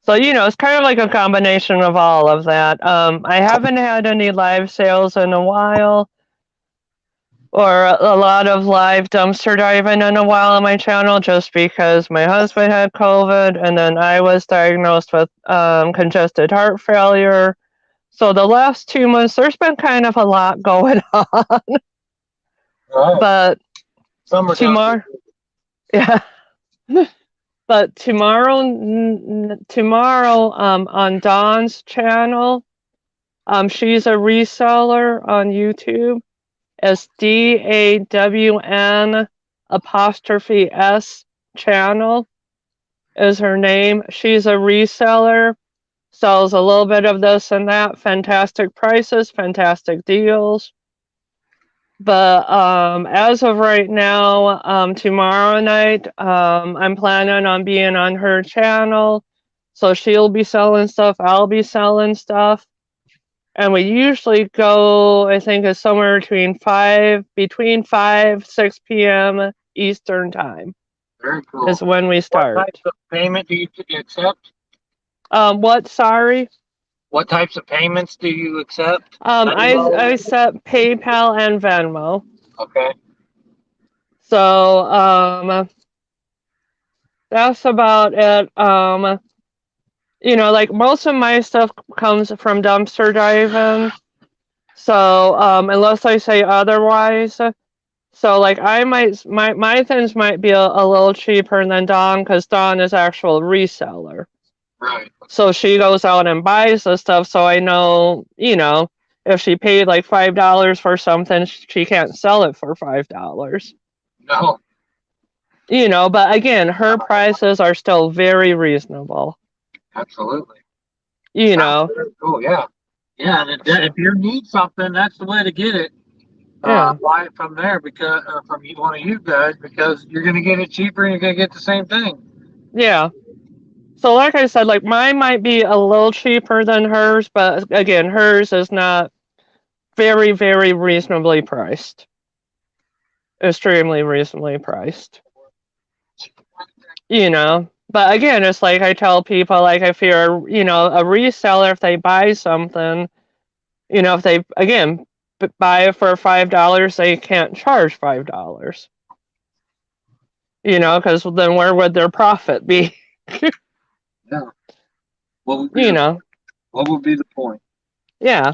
[SPEAKER 3] So, it's kind of like a combination of all of that. I haven't had any live sales in a while, or a lot of live dumpster diving in a while on my channel, just because my husband had COVID, and then I was diagnosed with congested heart failure. So the last 2 months, there's been kind of a lot going on.
[SPEAKER 1] Right.
[SPEAKER 3] But
[SPEAKER 1] Tomorrow.
[SPEAKER 3] yeah. But tomorrow, on Dawn's channel, she's a reseller on YouTube. It's DAWN' channel is her name. She's a reseller, sells a little bit of this and that, fantastic prices, fantastic deals. But as of right now, tomorrow night, I'm planning on being on her channel. So she'll be selling stuff, I'll be selling stuff. And we usually go, I think it's somewhere between 5, 6 p.m. Eastern time.
[SPEAKER 1] Very cool.
[SPEAKER 3] Is when we start.
[SPEAKER 1] What type of payment do you accept?
[SPEAKER 3] What? Sorry?
[SPEAKER 1] What types of payments do you accept?
[SPEAKER 3] I
[SPEAKER 1] Venmo?
[SPEAKER 3] accept PayPal and Venmo.
[SPEAKER 1] Okay.
[SPEAKER 3] So that's about it. Like most of my stuff comes from dumpster diving. So unless I say otherwise. So like I might my things might be a little cheaper than Dawn because Dawn is actual reseller.
[SPEAKER 1] Right.
[SPEAKER 3] So she goes out and buys the stuff. So I know, if she paid like $5 for something, she can't sell it for $5.
[SPEAKER 1] No.
[SPEAKER 3] But again, her prices are still very reasonable.
[SPEAKER 1] Absolutely.
[SPEAKER 3] You
[SPEAKER 1] Sounds
[SPEAKER 3] know,
[SPEAKER 1] very cool. Yeah. Yeah. And if you need something, that's the way to get it.
[SPEAKER 3] yeah,
[SPEAKER 1] Buy it from there because, or from one of you guys, because you're going to get it cheaper and you're going to get the same thing.
[SPEAKER 3] yeah. So like I said, like mine might be a little cheaper than hers, but again, hers is not very, very reasonably priced. Extremely reasonably priced. But again, it's like I tell people, like if you're, a reseller, if they buy something, if they again buy it for $5, they can't charge $5. Because then where would their profit be?
[SPEAKER 1] Yeah. What would be
[SPEAKER 3] you
[SPEAKER 1] the
[SPEAKER 3] know,
[SPEAKER 1] What would be the point?
[SPEAKER 3] yeah.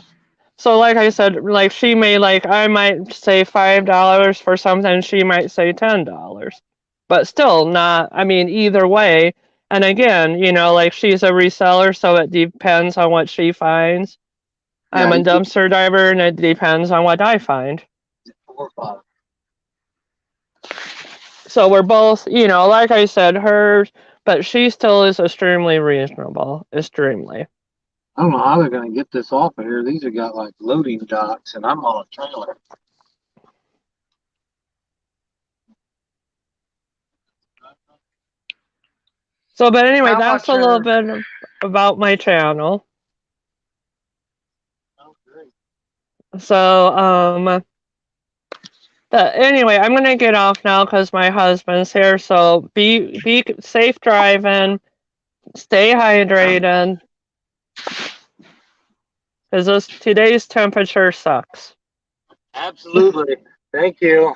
[SPEAKER 3] So like I said, like she may I might say $5 for something, she might say $10. But still not, I mean, either way. And again, like she's a reseller, so it depends on what she finds.
[SPEAKER 1] Yeah.
[SPEAKER 3] I'm a dumpster diver and it depends on what I find.
[SPEAKER 1] 4 or 5.
[SPEAKER 3] So we're both, like I said, hers, but she still is extremely reasonable. Extremely.
[SPEAKER 1] I don't know how they're going to get this off of here. These have got like loading docks, and I'm on a trailer.
[SPEAKER 3] So, but anyway,
[SPEAKER 4] How
[SPEAKER 3] that's
[SPEAKER 4] much
[SPEAKER 3] a little
[SPEAKER 4] are
[SPEAKER 3] bit about my channel.
[SPEAKER 1] Oh, great.
[SPEAKER 3] So, but anyway, I'm gonna get off now because my husband's here. So be safe driving, stay hydrated, because today's temperature sucks.
[SPEAKER 1] Absolutely. Thank you.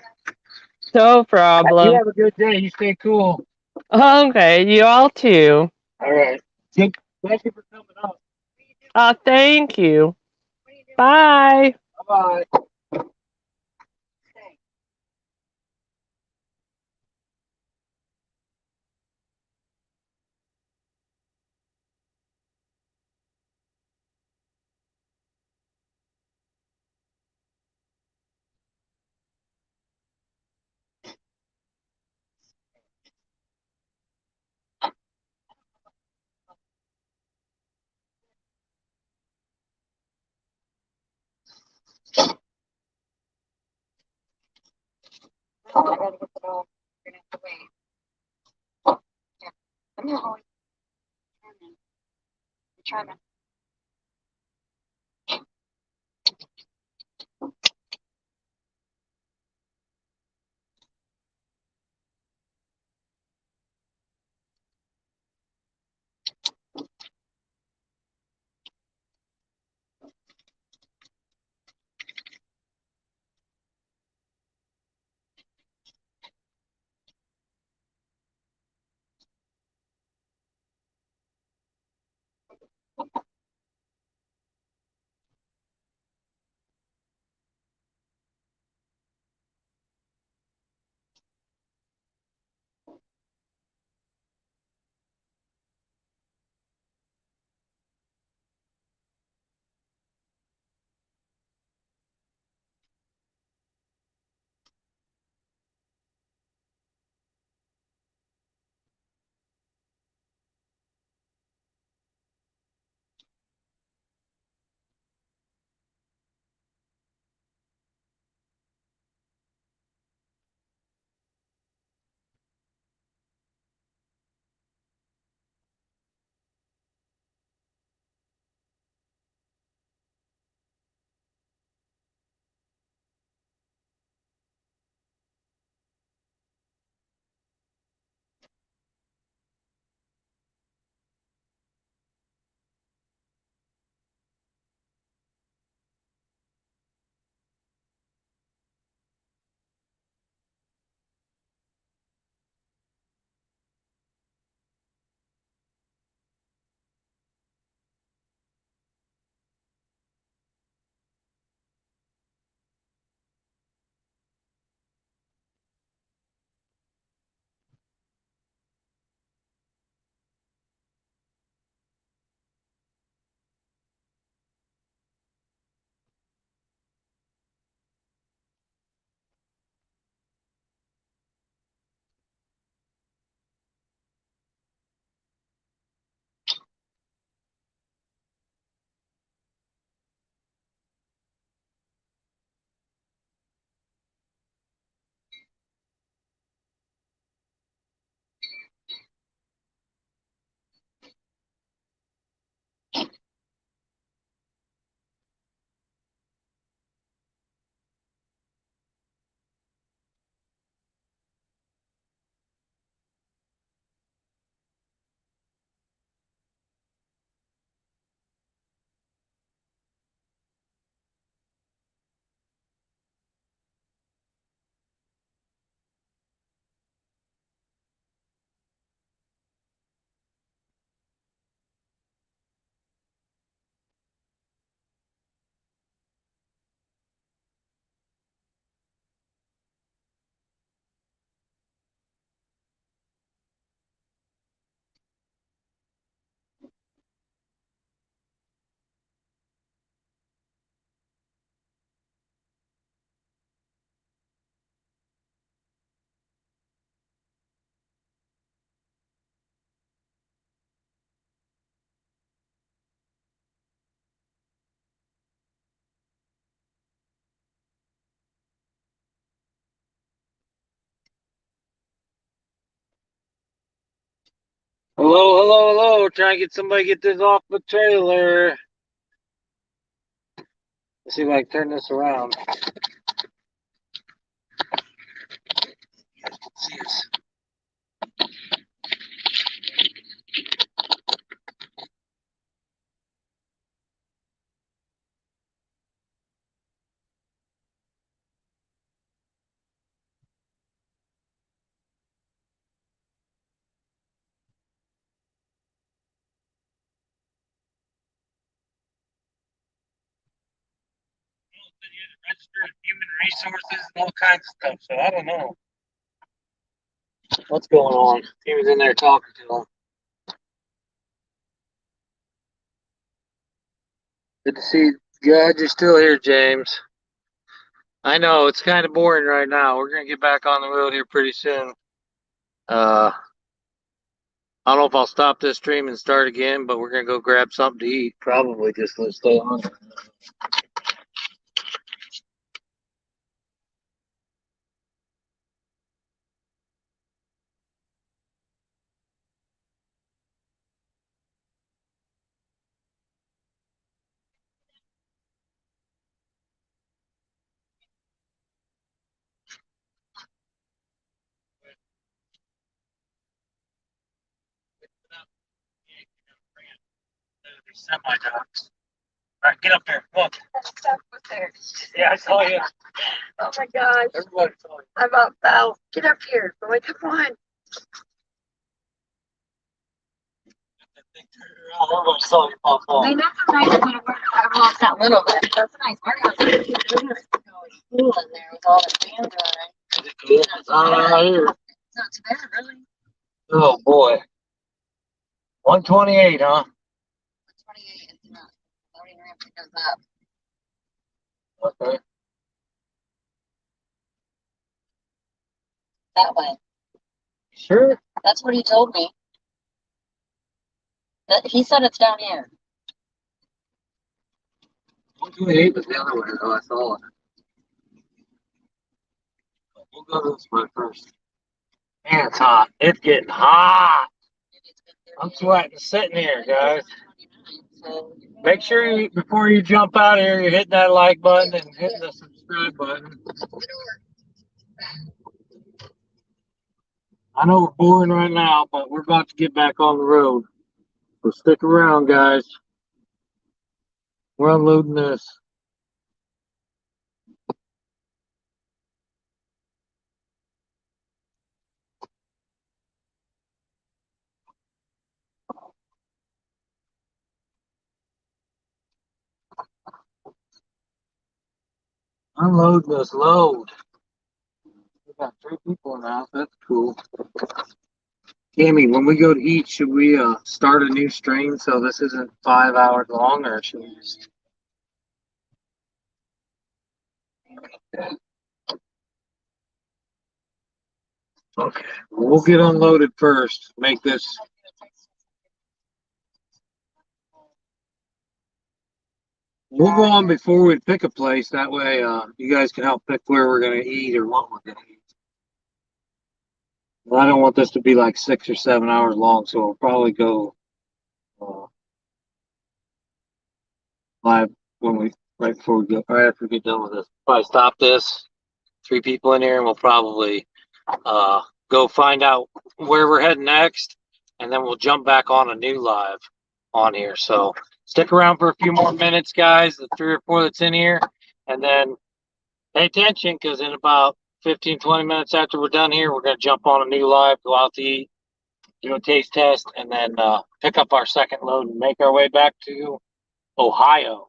[SPEAKER 3] No
[SPEAKER 1] You
[SPEAKER 3] problem.
[SPEAKER 1] have a good day. You stay cool.
[SPEAKER 3] Okay, you all too.
[SPEAKER 1] All right. Thank you for coming up.
[SPEAKER 3] Thank you. Bye.
[SPEAKER 1] Bye bye.
[SPEAKER 2] I gotta get the dog. You're gonna have to wait. Yeah. I'm not always determined.
[SPEAKER 1] Hello, hello, hello. Trying to get somebody to get this off the trailer. Let's see if I can turn this around. See us. Registered human resources and all kinds of stuff. So I don't know what's going on. He was in there talking to him. Good to see you. Glad you're still here, James. I know it's kind of boring right now. We're gonna get back on the road here pretty soon. I don't know if I'll stop this stream and start again, but we're gonna go grab something to eat. Probably just to stay on. Semi-docs. All right, get up there. Come on.
[SPEAKER 2] Stuff was there.
[SPEAKER 1] Yeah, I saw you.
[SPEAKER 2] Oh my gosh.
[SPEAKER 1] Everybody saw you.
[SPEAKER 2] I about fell. Get up here, boy. Come on.
[SPEAKER 1] Everybody saw you pop off.
[SPEAKER 2] I mean, that's a nice little work. I've lost that little bit. That's a nice workout. It's cool in there with all the fans running.
[SPEAKER 1] Is it cool? It's hot out here.
[SPEAKER 2] It's not too bad, really.
[SPEAKER 1] Oh boy. 128, huh?
[SPEAKER 2] 28 is not. Loading ramp that goes up.
[SPEAKER 1] Okay.
[SPEAKER 2] That way.
[SPEAKER 1] Sure.
[SPEAKER 2] That's what he told me. That he said it's down here.
[SPEAKER 1] 128 was the other way, though. I saw it. We'll go this way first. Man, it's hot. It's getting hot. I'm sweating sitting here, guys. Make sure you, before you jump out here, you're hitting that like button and hitting the subscribe button. I know we're boring right now, but we're about to get back on the road. So stick around, guys. We're unloading this. Unloading this load. We got 3 people in the house. That's cool. Cammy, when we go to eat, should we start a new stream so this isn't 5 hours long, or should we just... Okay, we'll get unloaded first. Make this. We'll go on before we pick a place. That way, you guys can help pick where we're gonna eat or what we're gonna eat. I don't want this to be like 6 or 7 hours long, so we'll probably go live when we right before we go, right after we get done with this. Probably stop this. 3 people in here, and we'll probably go find out where we're heading next, and then we'll jump back on a new live on here. So stick around for a few more minutes, guys, the 3 or 4 that's in here, and then pay attention, because in about 15-20 minutes after we're done here, we're going to jump on a new live, go out to eat, do a taste test, and then pick up our second load and make our way back to Ohio.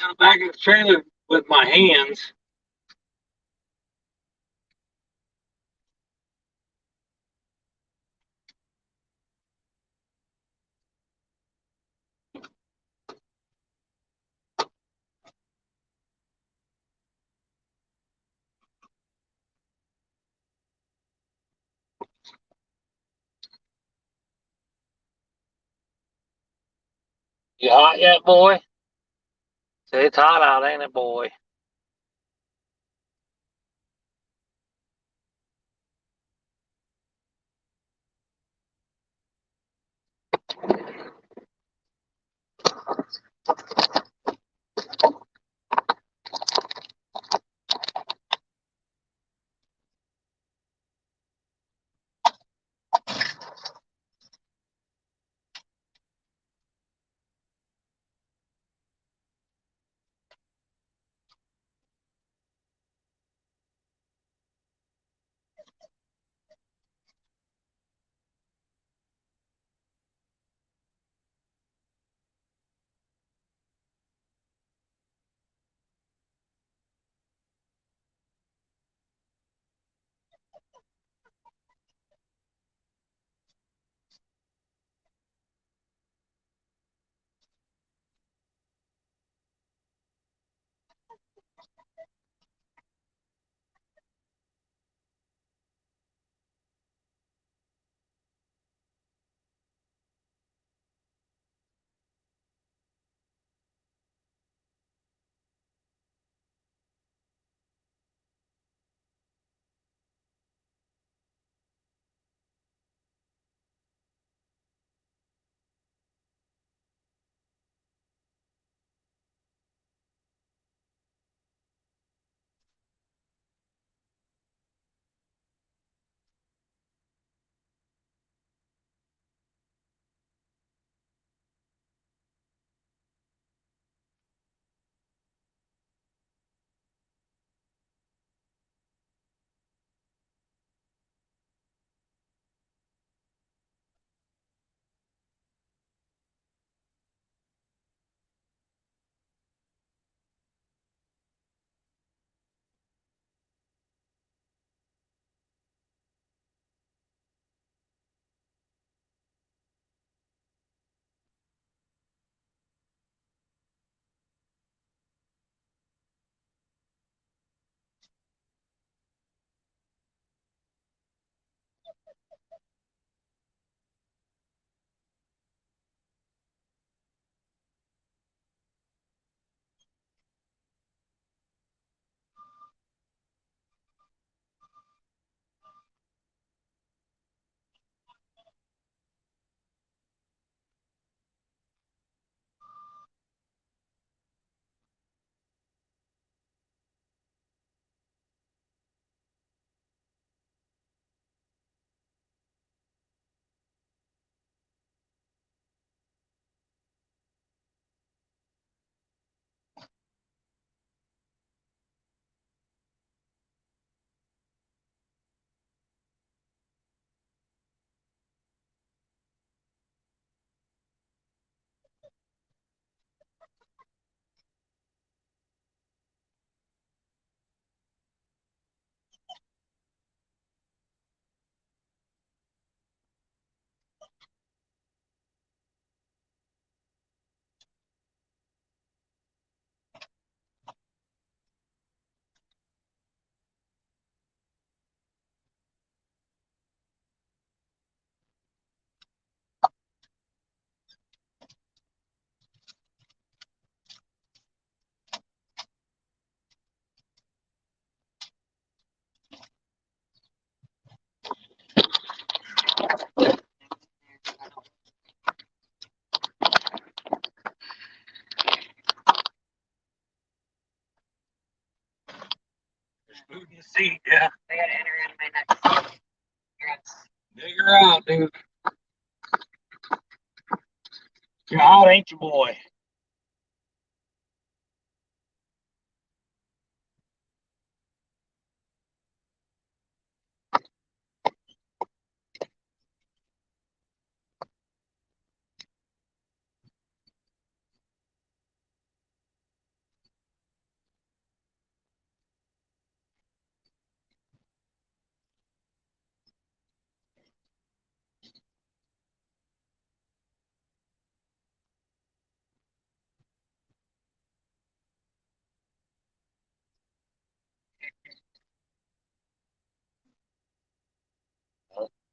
[SPEAKER 1] in the back of the trailer with my hands. You hot yet, boy? Say it's hot out, ain't it, boy? Food in the seat, yeah.
[SPEAKER 2] I gotta enter in my next.
[SPEAKER 1] Dig her out, dude. You're hot, ain't you, boy?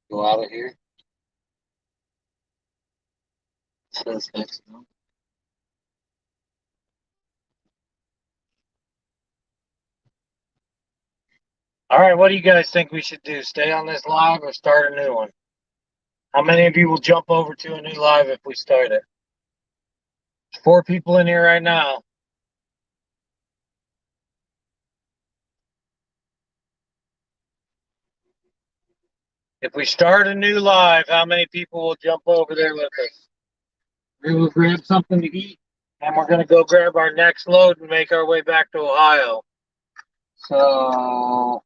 [SPEAKER 1] Go out of here. It says next one. All right, what do you guys think we should do? Stay on this live or start a new one? How many of you will jump over to a new live if we start it? 4 people in here right now. If we start a new live, how many people will jump over there with us? We will grab something to eat, and we're going to go grab our next load and make our way back to Ohio. So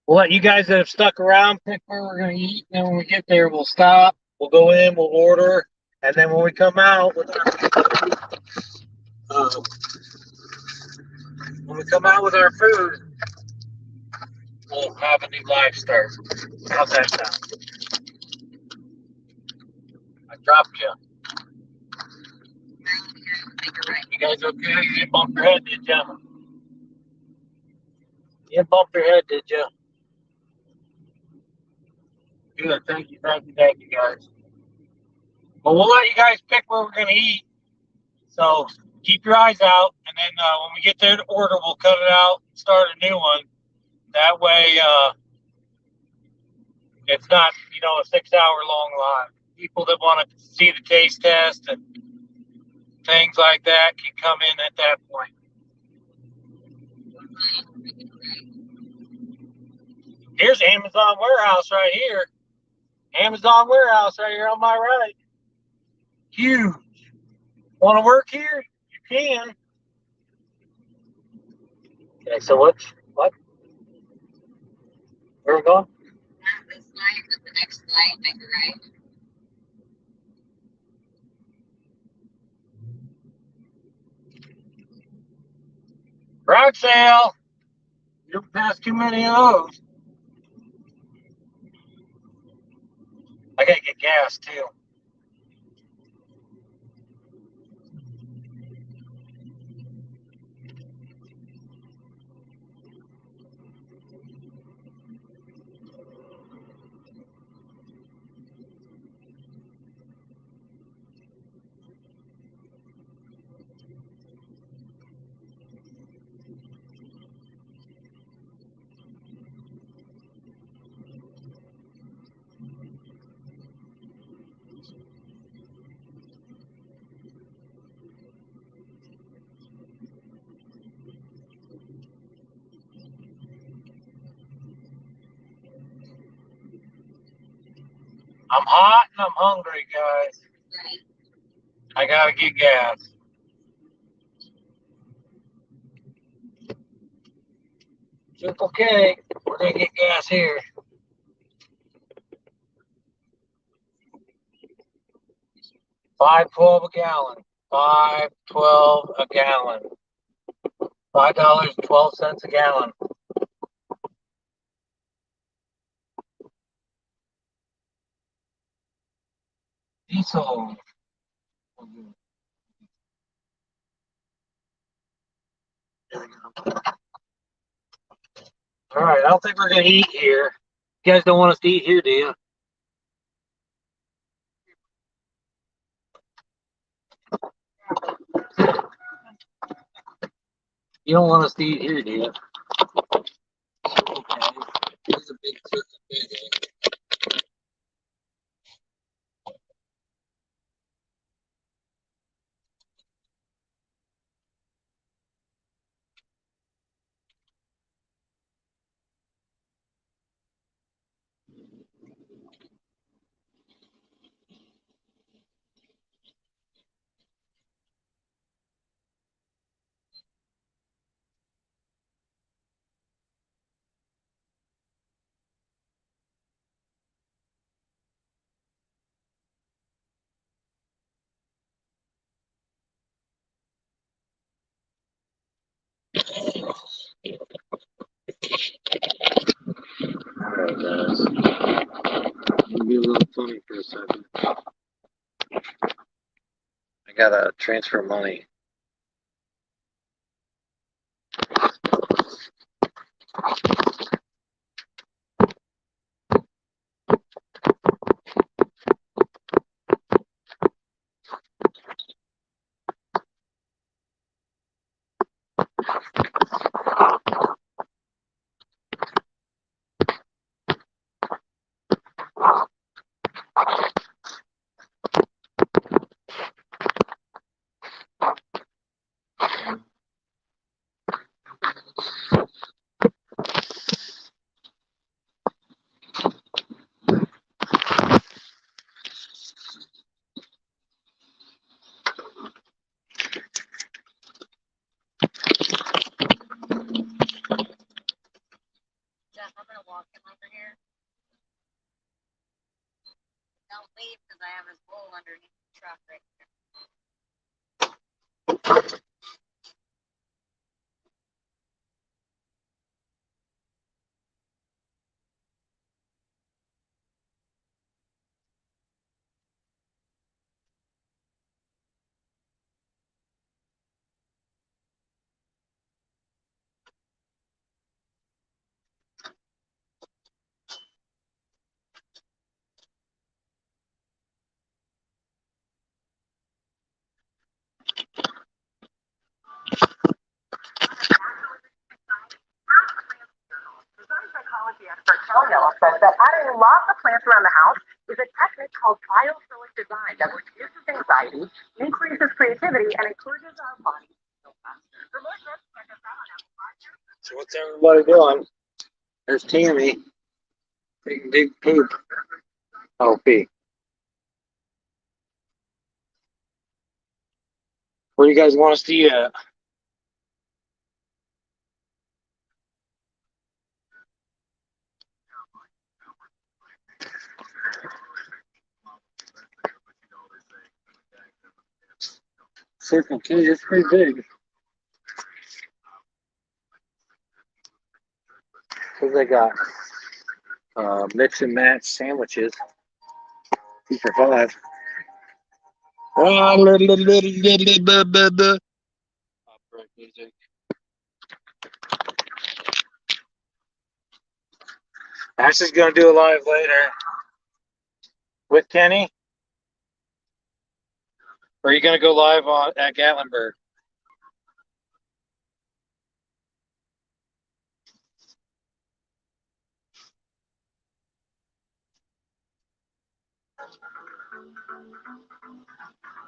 [SPEAKER 1] we'll let you guys that have stuck around pick where we're going to eat, and then when we get there, we'll stop, we'll go in, we'll order, and then when we come out with our food, we'll have a new live start. How's that sound? I dropped you. You guys okay? You didn't bump your head, did you? You didn't bump your head, did you? Good. Thank you, guys. Well, we'll let you guys pick where we're going to eat. So keep your eyes out, and then when we get there to order, we'll cut it out and start a new one. That way, it's not, a 6-hour-long line. People that want to see the taste test and things like that can come in at that point. Here's Amazon warehouse right here. Amazon warehouse right here on my right. Huge. Want to work here? You can. Okay, so what? Where are we going?
[SPEAKER 2] Not this light, but the next light, make a right.
[SPEAKER 1] Garage sale. You don't pass too many of those. I gotta get gas too. I'm hot and I'm hungry, guys.
[SPEAKER 2] Right.
[SPEAKER 1] I gotta get gas. Circle K, we're gonna get gas here. $5.12 a gallon. $5.12 a gallon. $5.12 a gallon. Diesel. All right, I don't think we're gonna eat here. You guys don't want us to eat here, do you? You don't want us to eat here, do you? Okay. There's a big Circle K there. All right, guys. It'll be a little funny for a second. I gotta transfer money.
[SPEAKER 2] underneath the truck right there.
[SPEAKER 5] Design psychology expert Kelly says that adding lots of plants around the house is a technique called biophilic design that reduces anxiety, increases creativity, and encourages our body to feel faster. For more tips, check us out on Apple Podcasts.
[SPEAKER 1] So what's everybody doing? There's Tammy taking big poop. Oh, pee. Where do you guys want us to eat at? Circle K, it's pretty big. Because they got mix and match sandwiches. 2 for $5. Opera music. Ashley's gonna do a live later with Kenny. Or are you gonna go live at Gatlinburg?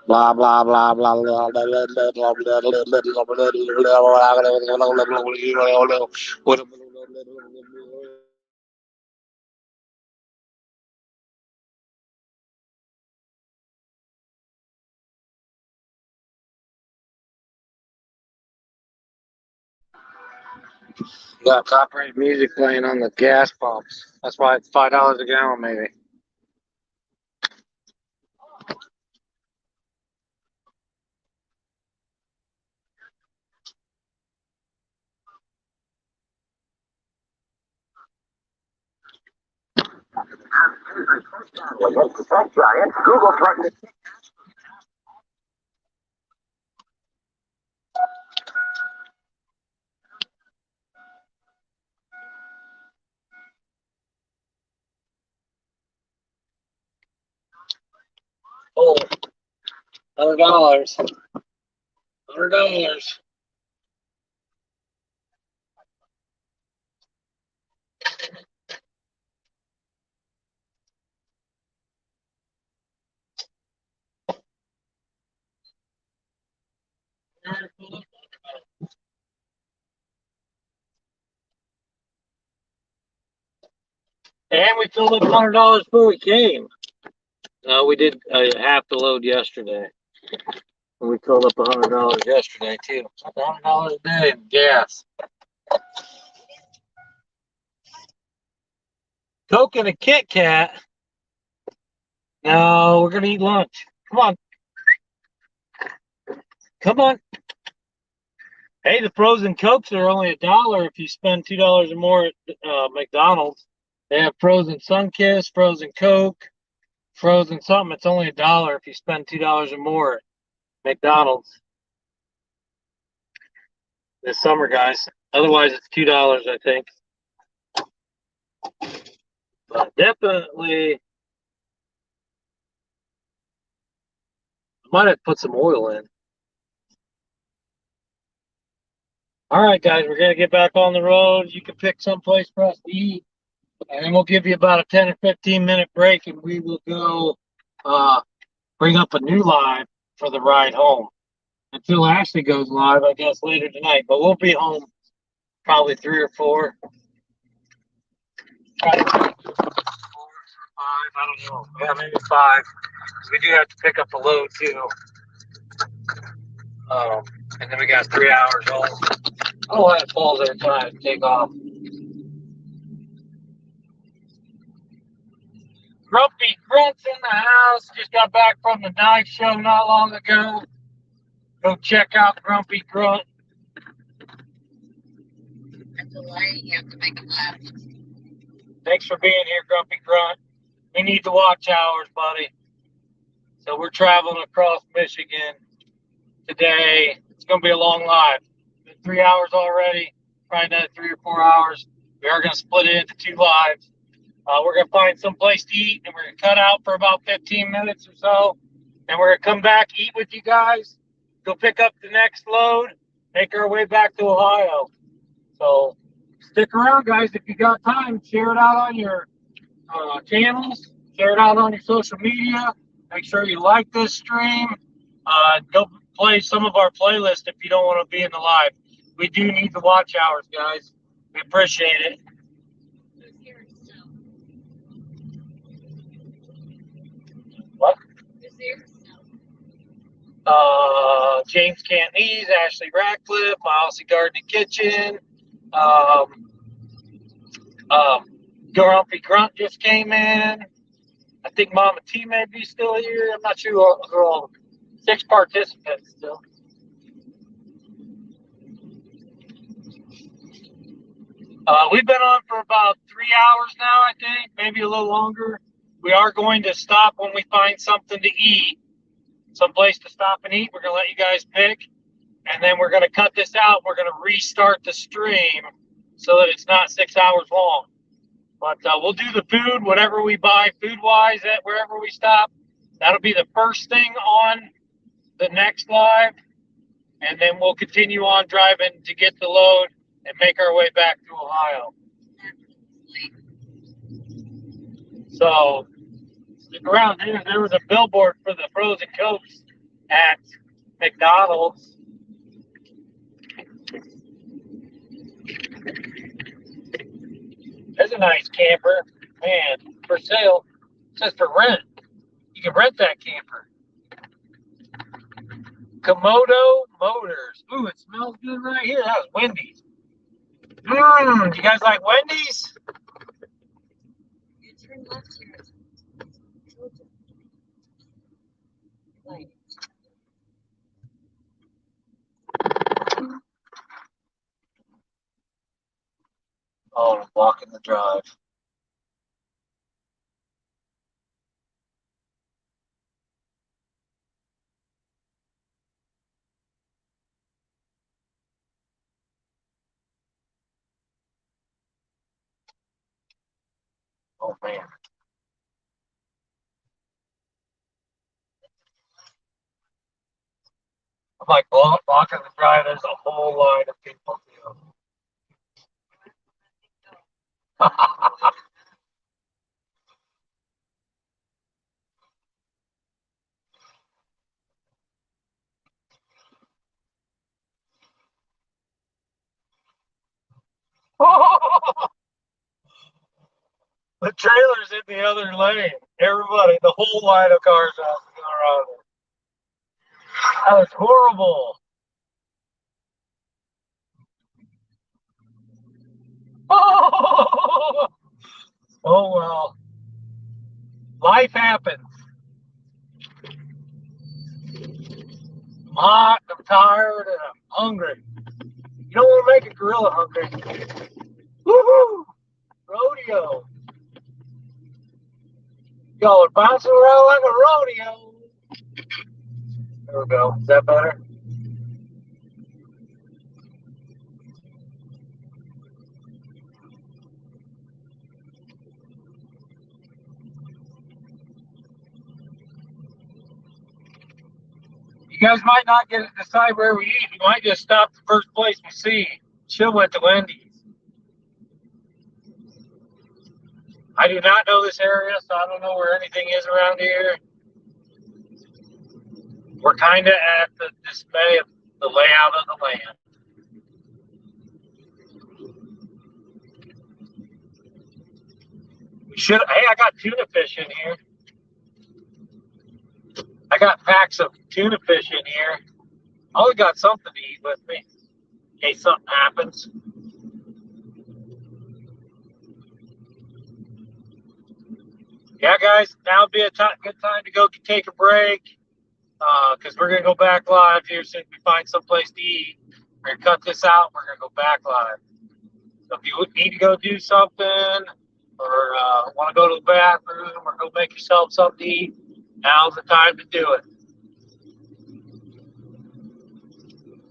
[SPEAKER 1] Blah blah blah blah blah blah blah blah blah blah blah. Got copyrighted music playing on the gas pumps. That's why it's $5 a gallon, maybe.
[SPEAKER 5] Google threatened to
[SPEAKER 1] Oh, $100. $100. And we filled up $100 before we came. No, we did half the load yesterday. And we filled up $100 yesterday too. $100 a day in gas. Coke and a Kit Kat. No, we're gonna eat lunch. Come on. Come on. Hey, the frozen Cokes are only $1 if you spend $2 or more at McDonald's. They have frozen Sunkist, frozen Coke, frozen something. It's only $1 if you spend $2 or more at McDonald's this summer, guys. Otherwise, it's $2, I think. But definitely, I might have put some oil in. All right, guys, we're gonna get back on the road. You can pick someplace for us to eat, and then we'll give you about a 10 or 15-minute break, and we will go bring up a new live for the ride home until Ashley goes live, I guess, later tonight. But we'll be home probably 3 or 4. 5, I don't know. Yeah, maybe 5. We do have to pick up a load too. And then we got 3 hours home. I don't know why it falls every time I take off. Grumpy Grunt's in the house. Just got back from the knife show not long ago. Go check out Grumpy Grunt.
[SPEAKER 2] At the light, you have to make a left.
[SPEAKER 1] Thanks for being here, Grumpy Grunt. We need the watch hours, buddy. So we're traveling across Michigan today. It's going to be a long live. Been 3 hours already, probably another 3 or 4 hours. We are going to split it into 2 lives. We're going to find some place to eat, and we're going to cut out for about 15 minutes or so. And we're going to come back, eat with you guys, go pick up the next load, make our way back to Ohio. So stick around, guys. If you got time, share it out on your channels, share it out on your social media. Make sure you like this stream. Go play some of our playlists if you don't want to be in the live. We do need the watch hours, guys. We appreciate it.
[SPEAKER 2] Who's here still?
[SPEAKER 1] What?
[SPEAKER 2] Who's here still?
[SPEAKER 1] James Cantonese, Ashley Ratcliffe, My Aussie Garden and Kitchen. Grumpy Grunt just came in. I think Mama T may be still here. I'm not sure who all 6 participants still. We've been on for about 3 hours now, I think, maybe a little longer. We are going to stop when we find something to eat, some place to stop and eat. We're going to let you guys pick, and then we're going to cut this out. We're going to restart the stream so that it's not 6 hours long. But we'll do the food, whatever we buy food-wise at wherever we stop. That'll be the first thing on the next live, and then we'll continue on driving to get the load and make our way back to Ohio. So stick around. There was a billboard for the frozen Cokes at McDonald's. There's a nice camper. Man, for sale. It says for rent. You can rent that camper. Komodo Motors. Ooh, it smells good right here. That was Wendy's. Do you guys like Wendy's?
[SPEAKER 2] You turn left here. Right.
[SPEAKER 1] Oh, I'm blocking the drive. Oh, man. I'm like blocking the drive. There's a whole line of people. The trailer's in the other lane. Everybody, the whole line of cars has to go around it. That was horrible. Oh, oh well. Life happens. I'm hot, I'm tired, and I'm hungry. You don't want to make a gorilla hungry. Woohoo! Rodeo. Y'all are bouncing around like a rodeo. There we go. Is that better? You guys might not get to decide where we eat. We might just stop the first place we see. Chill went to Wendy's. I do not know this area, so I don't know where anything is around here. We're kind of at the dismay of the layout of the land. We should. Hey, I got tuna fish in here. I got packs of tuna fish in here. I always got something to eat with me in case something happens. Yeah, guys, now would be a good time to go take a break because we're going to go back live here as soon as we find someplace to eat. We're going to cut this out. We're going to go back live. So if you need to go do something or want to go to the bathroom or go make yourself something to eat, now's the time to do it.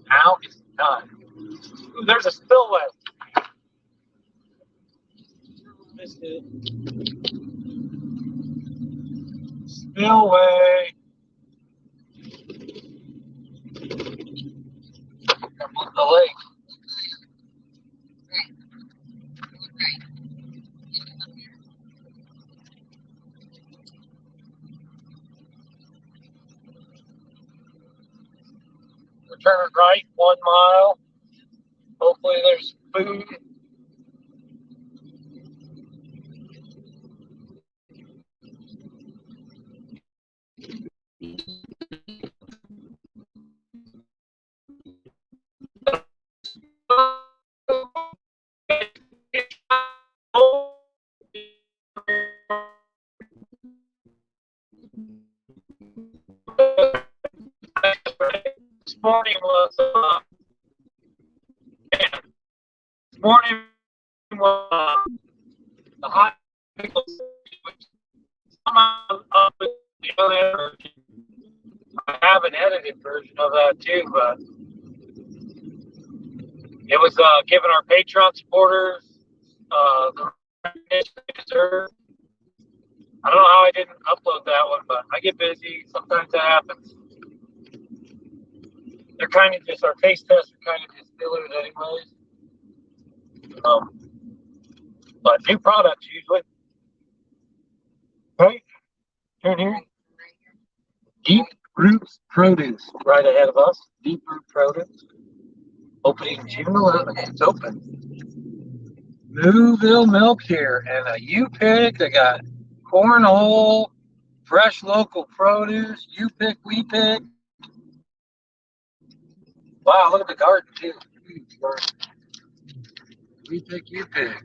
[SPEAKER 1] Now is the time. Ooh, there's a spillway. Missed it. Spillway. The lake. We're turning right 1 mile. Hopefully there's food. This morning was the hot pickles. Up with the other version. I have an edited version of that too, but it was giving our Patreon supporters the recognition they deserve. I don't know how I didn't upload that one, but I get busy. Sometimes that happens. They're kind of just, our taste tests are kind of just fillers anyways. But new products usually. Right? Turn here. Deep Roots Produce right ahead of us. Deep Root Produce. Opening June 11th. It's open. Mooville Milk here. And a U-Pick. They got cornhole, fresh local produce, U-Pick, We Pick. Wow, look at the garden too. Huge garden. We Pick, U-Pick.